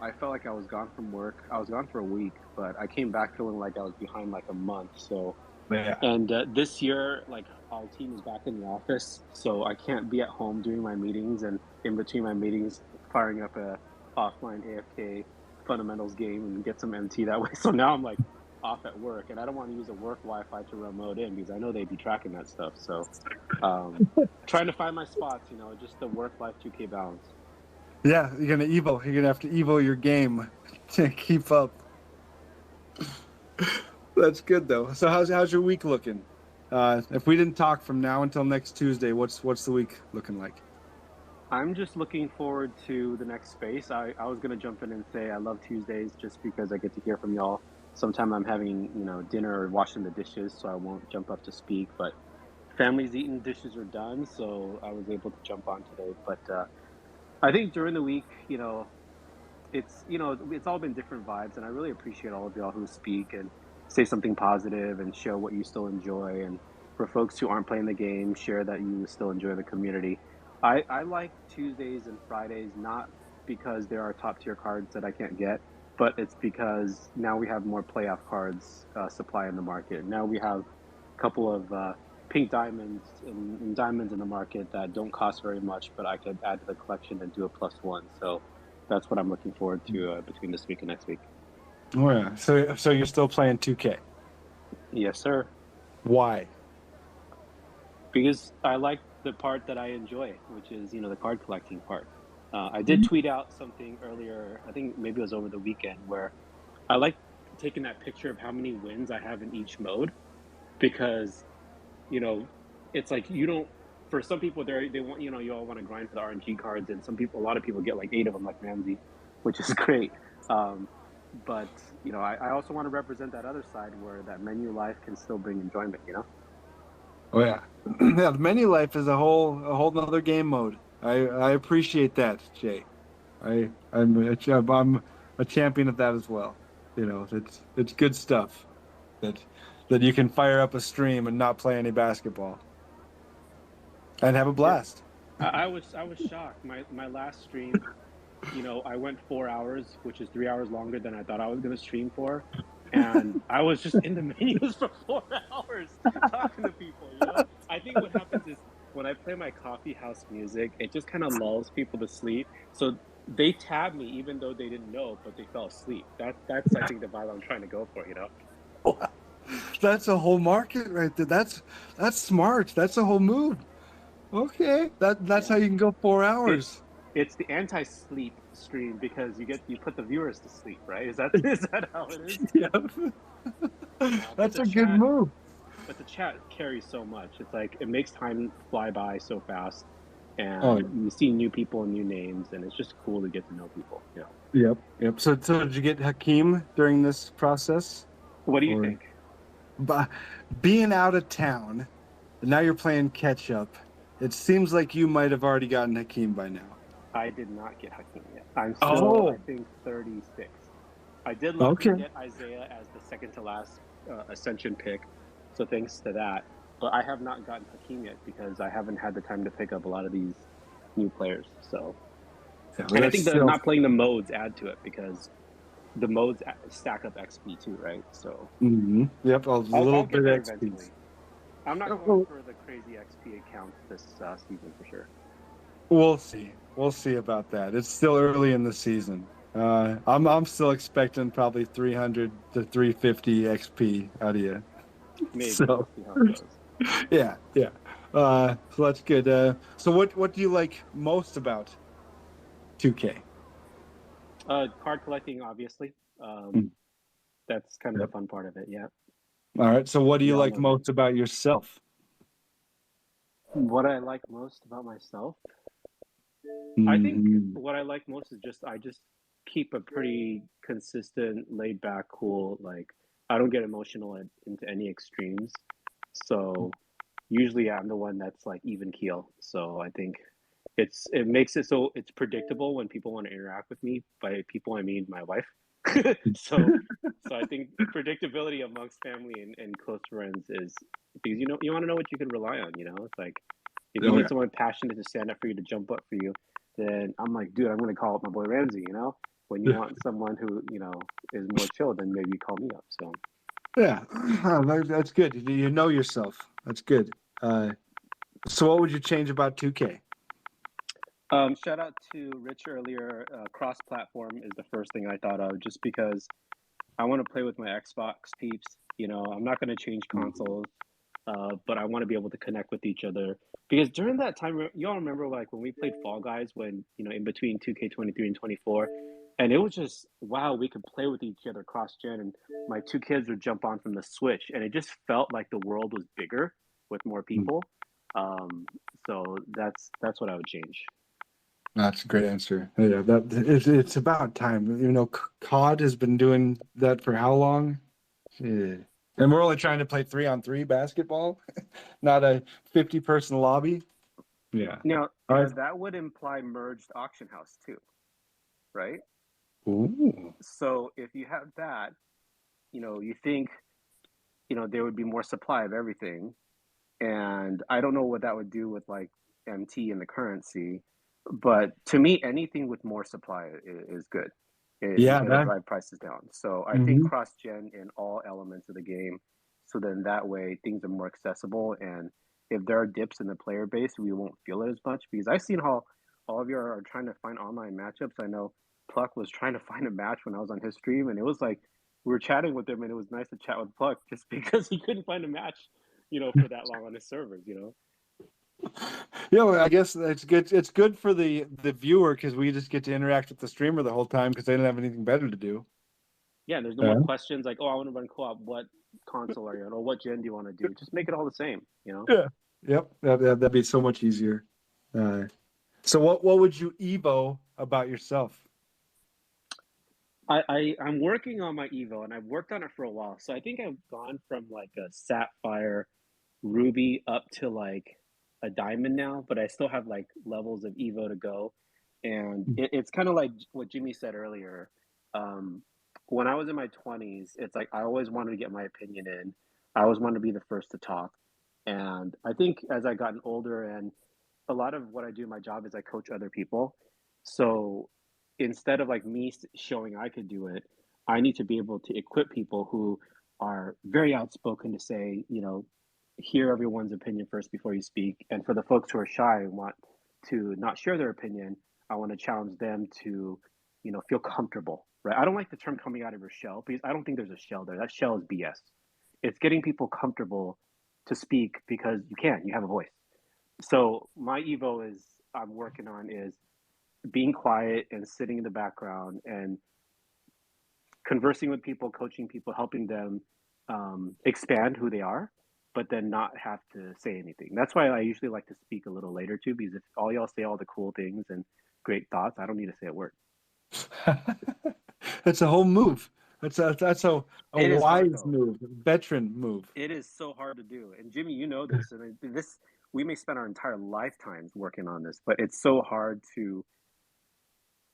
I felt like I was gone from work. I was gone for a week, but I came back feeling like I was behind like a month. So, yeah. And this year, like our team is back in the office, so I can't be at home doing my meetings and in between my meetings firing up a offline AFK fundamentals game and get some MT that way. So now I'm like off at work, and I don't want to use a work Wi-Fi to remote in because I know they'd be tracking that stuff. So trying to find my spots, just the work-life 2K balance. Yeah, you're gonna have to evo your game to keep up. That's good though. So how's your week looking? If we didn't talk from now until next Tuesday, what's the week looking like? I'm just looking forward to the next space. I was gonna jump in and say I love Tuesdays just because I get to hear from y'all. Sometime I'm having dinner or washing the dishes, so I won't jump up to speak. But family's eating, dishes are done, so I was able to jump on today. But I think during the week, it's it's all been different vibes, and I really appreciate all of y'all who speak and say something positive and show what you still enjoy. And for folks who aren't playing the game, share that you still enjoy the community. I like Tuesdays and Fridays not because there are top tier cards that I can't get, but it's because now we have more playoff cards supply in the market. Now we have a couple of pink diamonds and diamonds in the market that don't cost very much, but I could add to the collection and do a +1. So that's what I'm looking forward to between this week and next week. Oh yeah. So you're still playing 2K? Yes, sir. Why? Because I like the part that I enjoy, which is, the card collecting part. I did tweet out something earlier, I think maybe it was over the weekend, where I like taking that picture of how many wins I have in each mode because, you know, it's like you don't, for some people, they want, you all want to grind for the RNG cards, and a lot of people get like 8 of them, like Ramsey, which is great. But, I also want to represent that other side where that menu life can still bring enjoyment. Oh yeah. Yeah, the menu life is a whole nother game mode. I appreciate that, Jay. I'm a champion of that as well. It's good stuff that that you can fire up a stream and not play any basketball and have a Yeah. blast. I was shocked. My last stream, I went 4 hours, which is 3 hours longer than I thought I was going to stream for. And I was just in the menus for 4 hours talking to people. I think what happens is when I play my coffee house music, it just kind of lulls people to sleep. So they tab me even though they didn't know, but they fell asleep. That's I think the vibe I'm trying to go for. That's a whole market right there. That's smart. That's a whole move. Okay. That's how you can go 4 hours. It's the anti-sleep stream because you put the viewers to sleep, right? Is that how it is? Yeah. But That's the a good chat, move. but the chat carries so much. It's like it makes time fly by so fast, Oh, and you see new people and new names, and it's just cool to get to know people. yep. So did you get Hakeem during this process? What do you Or think? being out of town, and now you're playing catch up. It seems like you might have already gotten Hakeem by now. I did not get Hakeem yet. I'm still, I Oh, think, 36. I did luckily okay. get Isaiah as the second to last Ascension pick, so thanks to that. But I have not gotten Hakeem yet because I haven't had the time to pick up a lot of these new players. So, Yeah, and I that's think the still. not playing the modes add to it because the modes stack up XP too, right? So Yep, a I'll little get bit there XP. eventually. I'm not going Oh, for the crazy XP account this season for sure. we'll see. We'll see about that. It's still early in the season. I'm still expecting probably 300 to 350 XP out of you. Maybe So we'll see how it goes. yeah. So that's good. So what do you like most about 2K? Card collecting, obviously. Mm, That's kind of the Yep. fun part of it. Yeah, All right. So what do we you all like know that. most about yourself? What I like most about myself, I think Mhm. what I like most is I just keep a pretty consistent, laid back, cool. Like I don't get emotional into any extremes. So usually I'm the one that's like even keel. So I think it makes it so it's predictable when people want to interact with me. By people I mean my wife. so so I think predictability amongst family and close friends is because you want to know what you can rely on. It's like if you Oh need yeah. someone passionate to stand up for you, to jump up for you, then I'm like, dude, I'm gonna call up my boy Ramsey. When you want someone who is more chill, then maybe call me up. So Yeah. That's good. You know yourself. That's good. So what would you change about 2K? shout out to Rich earlier. Cross-platform is the first thing I thought of, just because I want to play with my Xbox peeps. I'm not going to change consoles, but I want to be able to connect with each other. Because during that time, you all remember like when we played Fall Guys, when in between 2K23 and 24, and it was just wow, we could play with each other cross-gen, and my two kids would jump on from the Switch, and it just felt like the world was bigger with more people. Um, so that's what I would change. That's a great answer. Yeah, it's about time. COD has been doing that for how long? Yeah. And we're only trying to play 3-on-3 basketball, not a 50-person lobby. Yeah. Now, All right. that would imply merged auction house too, right? Ooh. So if you have that, you think, there would be more supply of everything. And I don't know what that would do with like MT and the currency, but to me, anything with more supply is good. It'll drive prices down. So I think Mhm. cross-gen in all elements of the game. So then that way things are more accessible. And if there are dips in the player base, we won't feel it as much. Because I've seen how all of you are trying to find online matchups. I know Pluck was trying to find a match when I was on his stream, and it was like we were chatting with him, and it was nice to chat with Pluck just because he couldn't find a match, for that long on his servers. Yeah, well, I guess it's good. It's good for the viewer because we just get to interact with the streamer the whole time because they don't have anything better to do. Yeah, and there's no more questions like, oh, I want to run co-op. What console are you on? Or what gen do you want to do? Just make it all the same, Yeah. Yep. That'd be so much easier. So what would you Evo about yourself? I'm working on my Evo, and I've worked on it for a while. So I think I've gone from like a Sapphire, Ruby up to like a Diamond now, but I still have like levels of Evo to go. And it's kind of like what Jimmy said earlier. When I was in my 20s, it's like I always wanted to get my opinion in. I always wanted to be the first to talk. And I think as I gotten older, and a lot of what I do in my job is I coach other people. So instead of like me showing I could do it, I need to be able to equip people who are very outspoken to say, hear everyone's opinion first before you speak. And for the folks who are shy and want to not share their opinion, I want to challenge them to, feel comfortable, right? I don't like the term coming out of your shell because I don't think there's a shell there. That shell is BS. It's getting people comfortable to speak because you have a voice. So my Evo I'm working on is being quiet and sitting in the background and conversing with people, coaching people, helping them expand who they are, but then not have to say anything. That's why I usually like to speak a little later too, because if all y'all say all the cool things and great thoughts, I don't need to say a word. That's a whole move. That's a wise move, veteran move. It is so hard to do. And Jimmy, you know this. And we may spend our entire lifetimes working on this, but it's so hard to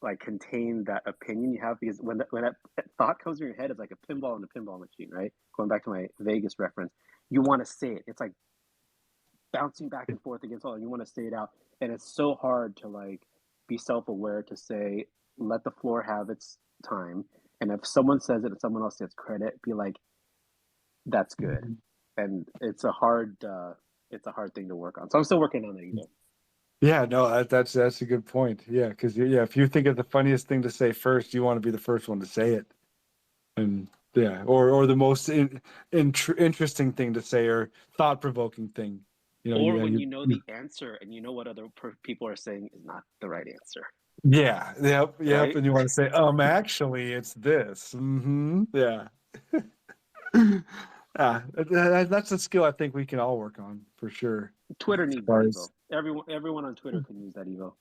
like contain that opinion you have because when that thought comes in your head, it's like a pinball in a pinball machine, right? Going back to my Vegas reference, you want to say it. It's like bouncing back and forth against all, and you want to say it out, and it's so hard to like be self-aware to say, let the floor have its time, and if someone says it and someone else gets credit, be like, that's good. And it's a hard thing to work on. So I'm still working on it. Yeah, no, that's a good point. Yeah, because if you think of the funniest thing to say first, you want to be the first one to say it, and or the most interesting thing to say or thought-provoking thing. When you know the answer and you know what other people are saying is not the right answer. Yeah, yep, right? And you want to say, actually, it's this. Mm-hmm. Yeah. That's a skill I think we can all work on for sure. Twitter needs that Evo. Everyone on Twitter can use that Evo.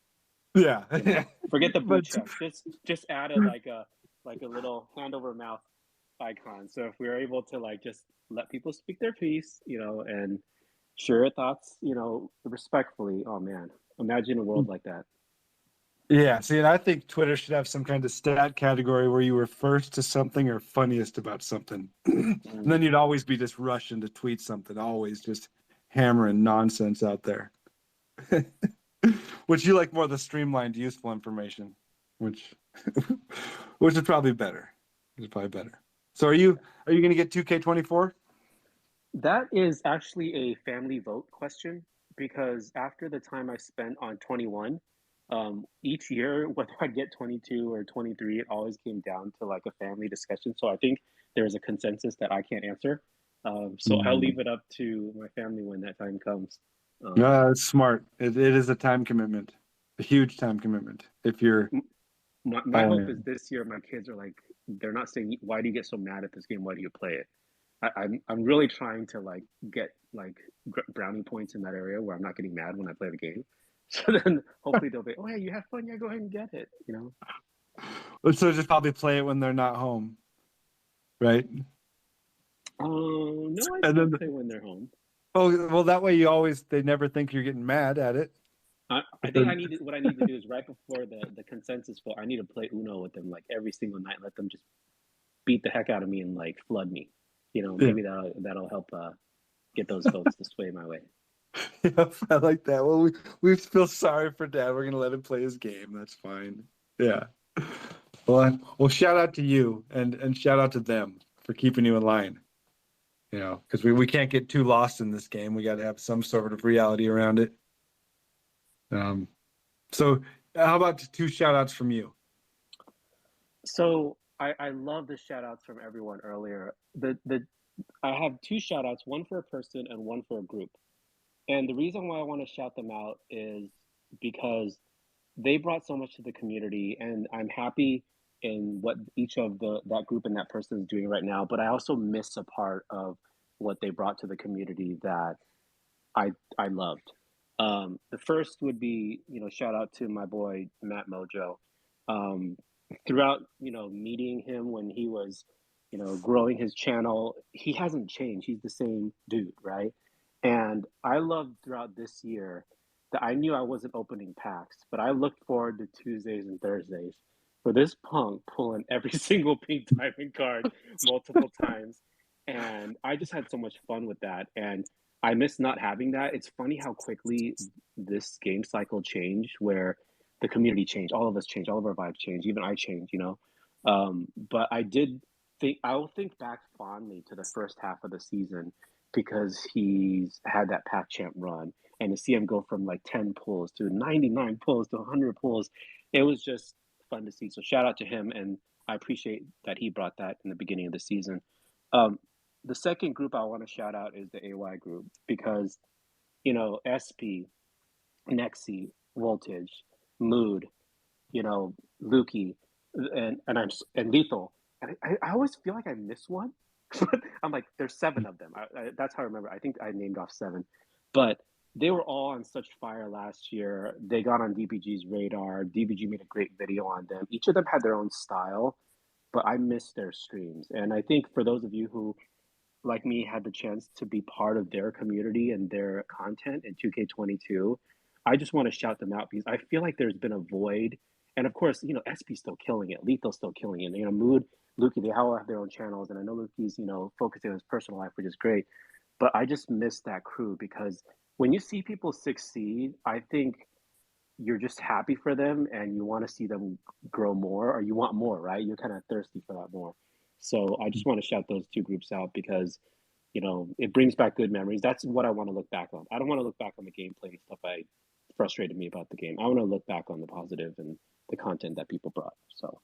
Yeah. Forget the blue check. Just add a little hand over mouth icon. So if we're able to like just let people speak their piece, and share your thoughts, respectfully. Oh man, imagine a world like that. Yeah, see, and I think Twitter should have some kind of stat category where you were first to something or funniest about something. And then you'd always be just rushing to tweet something, always just hammering nonsense out there. Which you like more the streamlined, useful information, which is probably better. So are you going to get 2K24? That is actually a family vote question because after the time I spent on 21, each year, whether I'd get 22 or 23, it always came down to like a family discussion. So I think there's a consensus that I can't answer. So I'll leave it up to my family when that time comes. No, that's smart. It is a time commitment, a huge time commitment. If you're, my hope is this year my kids are like, they're not saying, "Why do you get so mad at this game? Why do you play it?" I'm really trying to like get like brownie points in that area where I'm not getting mad when I play the game. So then hopefully they'll be, oh yeah, you have fun, yeah, go ahead and get it, So just probably play it when they're not home, right? No, I still play when they're home. Oh well, that way they never think you're getting mad at it. I think what I need to do is right before the consensus vote, I need to play Uno with them like every single night, let them just beat the heck out of me and like flood me. Maybe that'll help get those votes to sway my way. Yeah, I like that. Well, we feel sorry for Dad. We're gonna let him play his game. That's fine. Yeah. Well, shout out to you and shout out to them for keeping you in line. You know, because we can't get too lost in this game. We got to have some sort of reality around it. So how about two shout outs from you? So I love the shout outs from everyone earlier. I have two shout outs, one for a person and one for a group. And the reason why I want to shout them out is because they brought so much to the community, and I'm happy in what each of that group and that person is doing right now. But I also miss a part of what they brought to the community that I loved. The first would be, shout out to my boy Matt Mojo. Um, Throughout, meeting him when he was, growing his channel, he hasn't changed. He's the same dude, right? And I loved throughout this year that I knew I wasn't opening packs, but I looked forward to Tuesdays and Thursdays for this punk pulling every single pink diamond card multiple times. And I just had so much fun with that. And I miss not having that. It's funny how quickly this game cycle changed, where the community changed, all of us changed, all of our vibes changed, even I changed. But I will think back fondly to the first half of the season because he's had that pack champ run, and to see him go from like 10 pulls to 99 pulls to 100 pulls, it was just fun to see. So shout out to him, and I appreciate that he brought that in the beginning of the season. Um, the second group I want to shout out is the AY group because, SP, Nexi, Voltage, Mood, Lukey, and Lethal. And I always feel like I miss one. I'm like, there's 7 of them. That's how I remember. I think I named off 7, but they were all on such fire last year. They got on DBG's radar. DBG made a great video on them. Each of them had their own style, but I miss their streams. And I think for those of you who, like me, had the chance to be part of their community and their content in 2K22, I just want to shout them out because I feel like there's been a void. And of course, SP's still killing it. Lethal's still killing it. Mood, Lukey, they all have their own channels. And I know Lukey's, focusing on his personal life, which is great. But I just miss that crew because when you see people succeed, I think you're just happy for them and you want to see them grow more, or you want more, right? You're kind of thirsty for that more. So I just want to shout those two groups out because, it brings back good memories. That's what I want to look back on. I don't want to look back on the gameplay and stuff that frustrated me about the game. I want to look back on the positive and the content that people brought. So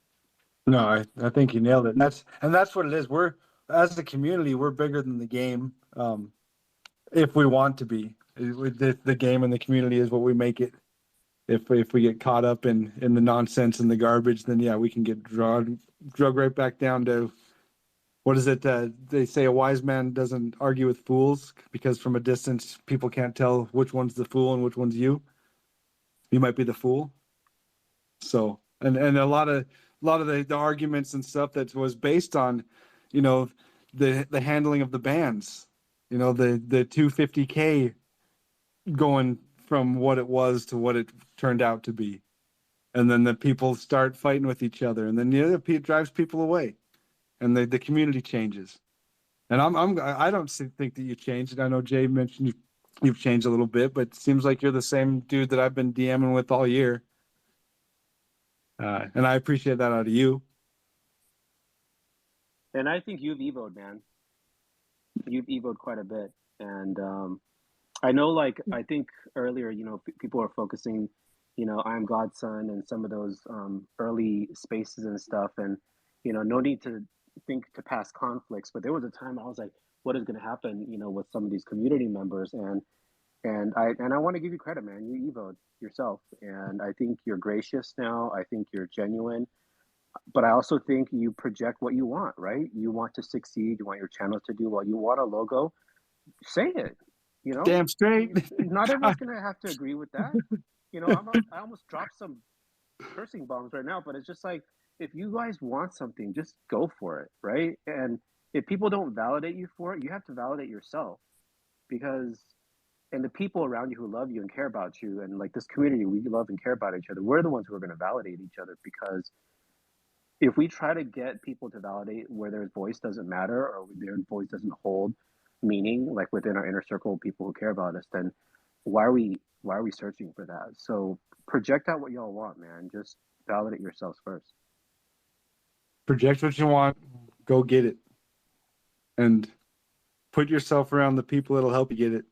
No, I think you nailed it. And that's what it is. We're, as a community, we're bigger than the game. If we want to be, the game and the community is what we make it. If we get caught up in the nonsense and the garbage, then yeah, we can get drug right back down to, what is it? They say a wise man doesn't argue with fools because from a distance people can't tell which one's the fool and which one's you. You might be the fool. So and a lot of the arguments and stuff that was based on, the handling of the bands, the 250K going from what it was to what it turned out to be, and then the people start fighting with each other, and then it drives people away, and the community changes. And I don't think that you changed. I know Jay mentioned you've changed a little bit, but it seems like you're the same dude that I've been DMing with all year. And I appreciate that out of you. And I think you've evoed, man. You've evoed quite a bit. And I know, I think earlier, people are focusing, I Am Godson and some of those early spaces and stuff. And, no need to think to past conflicts. But there was a time I was like, what is going to happen, with some of these community members? And I want to give you credit, man. You evoed yourself. And I think you're gracious now. I think you're genuine. But I also think you project what you want, right? You want to succeed. You want your channel to do well. You want a logo. Say it. Damn straight. Not everyone's gonna have to agree with that. I almost dropped some cursing bombs right now, but it's just like, if you guys want something, just go for it, right? And if people don't validate you for it, you have to validate yourself, and the people around you who love you and care about you, and like this community, we love and care about each other. We're the ones who are going to validate each other, because if we try to get people to validate where their voice doesn't matter or their voice doesn't hold meaning, like within our inner circle of people who care about us, then why are we searching for that? So project out what y'all want, man. Just validate yourselves first. project what you want, go get it, and put yourself around the people that'll help you get it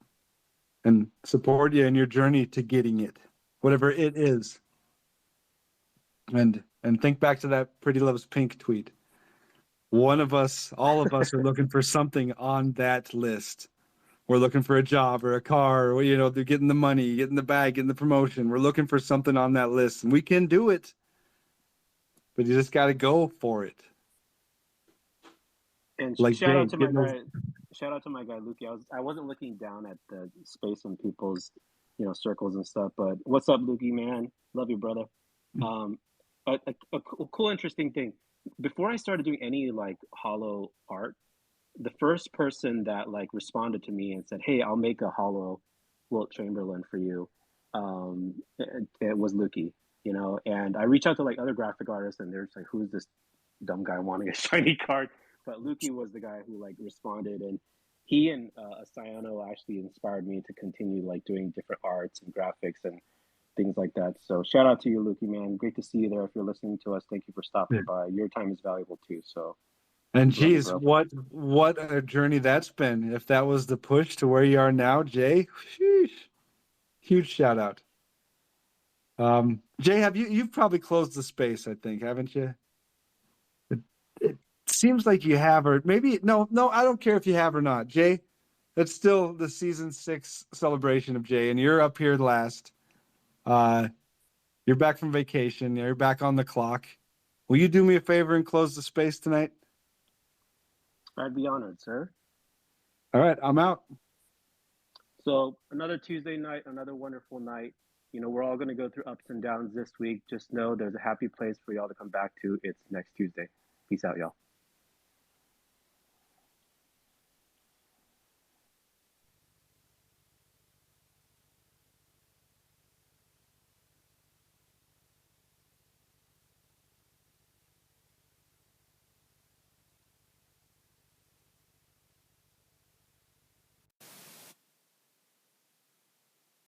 and support you in your journey to getting it, whatever it is. And think back to that Pretty Loves Pink tweet. One of us, all of us are looking for something on that list. We're looking for a job or a car, or, they're getting the money, getting the bag, getting the promotion. We're looking for something on that list, and we can do it, but you just got to go for it. And Like shout Jay, out to my guy. Shout out to my guy Lukey. I wasn't looking down at the space in people's, circles and stuff. But what's up, Lukey, man? Love you, brother. A cool, interesting thing. Before I started doing any like hollow art, the first person that like responded to me and said, "Hey, I'll make a hollow Wilt Chamberlain for you," it was Lukey. And I reached out to like other graphic artists, and they're just like, "Who's this dumb guy wanting a shiny card?" But Lukey was the guy who like responded, and he and Sayano actually inspired me to continue like doing different arts and graphics and things like that. So shout out to you, Lukey, man. Great to see you there. If you're listening to us, thank you for stopping by. Your time is valuable too. So, and geez, what a journey that's been. If that was the push to where you are now, Jay, sheesh, huge shout out. Jay, you've probably closed the space, I think, haven't you? It seems like you have, or maybe no, I don't care if you have or not. Jay, that's still the season 6 celebration of Jay, and you're up here last. You're back from vacation. You're back on the clock. Will you do me a favor and close the space tonight? I'd be honored, sir. All right, I'm out. So another Tuesday night, another wonderful night. We're all going to go through ups and downs this week. Just know there's a happy place for y'all to come back to. It's next Tuesday. Peace out, y'all.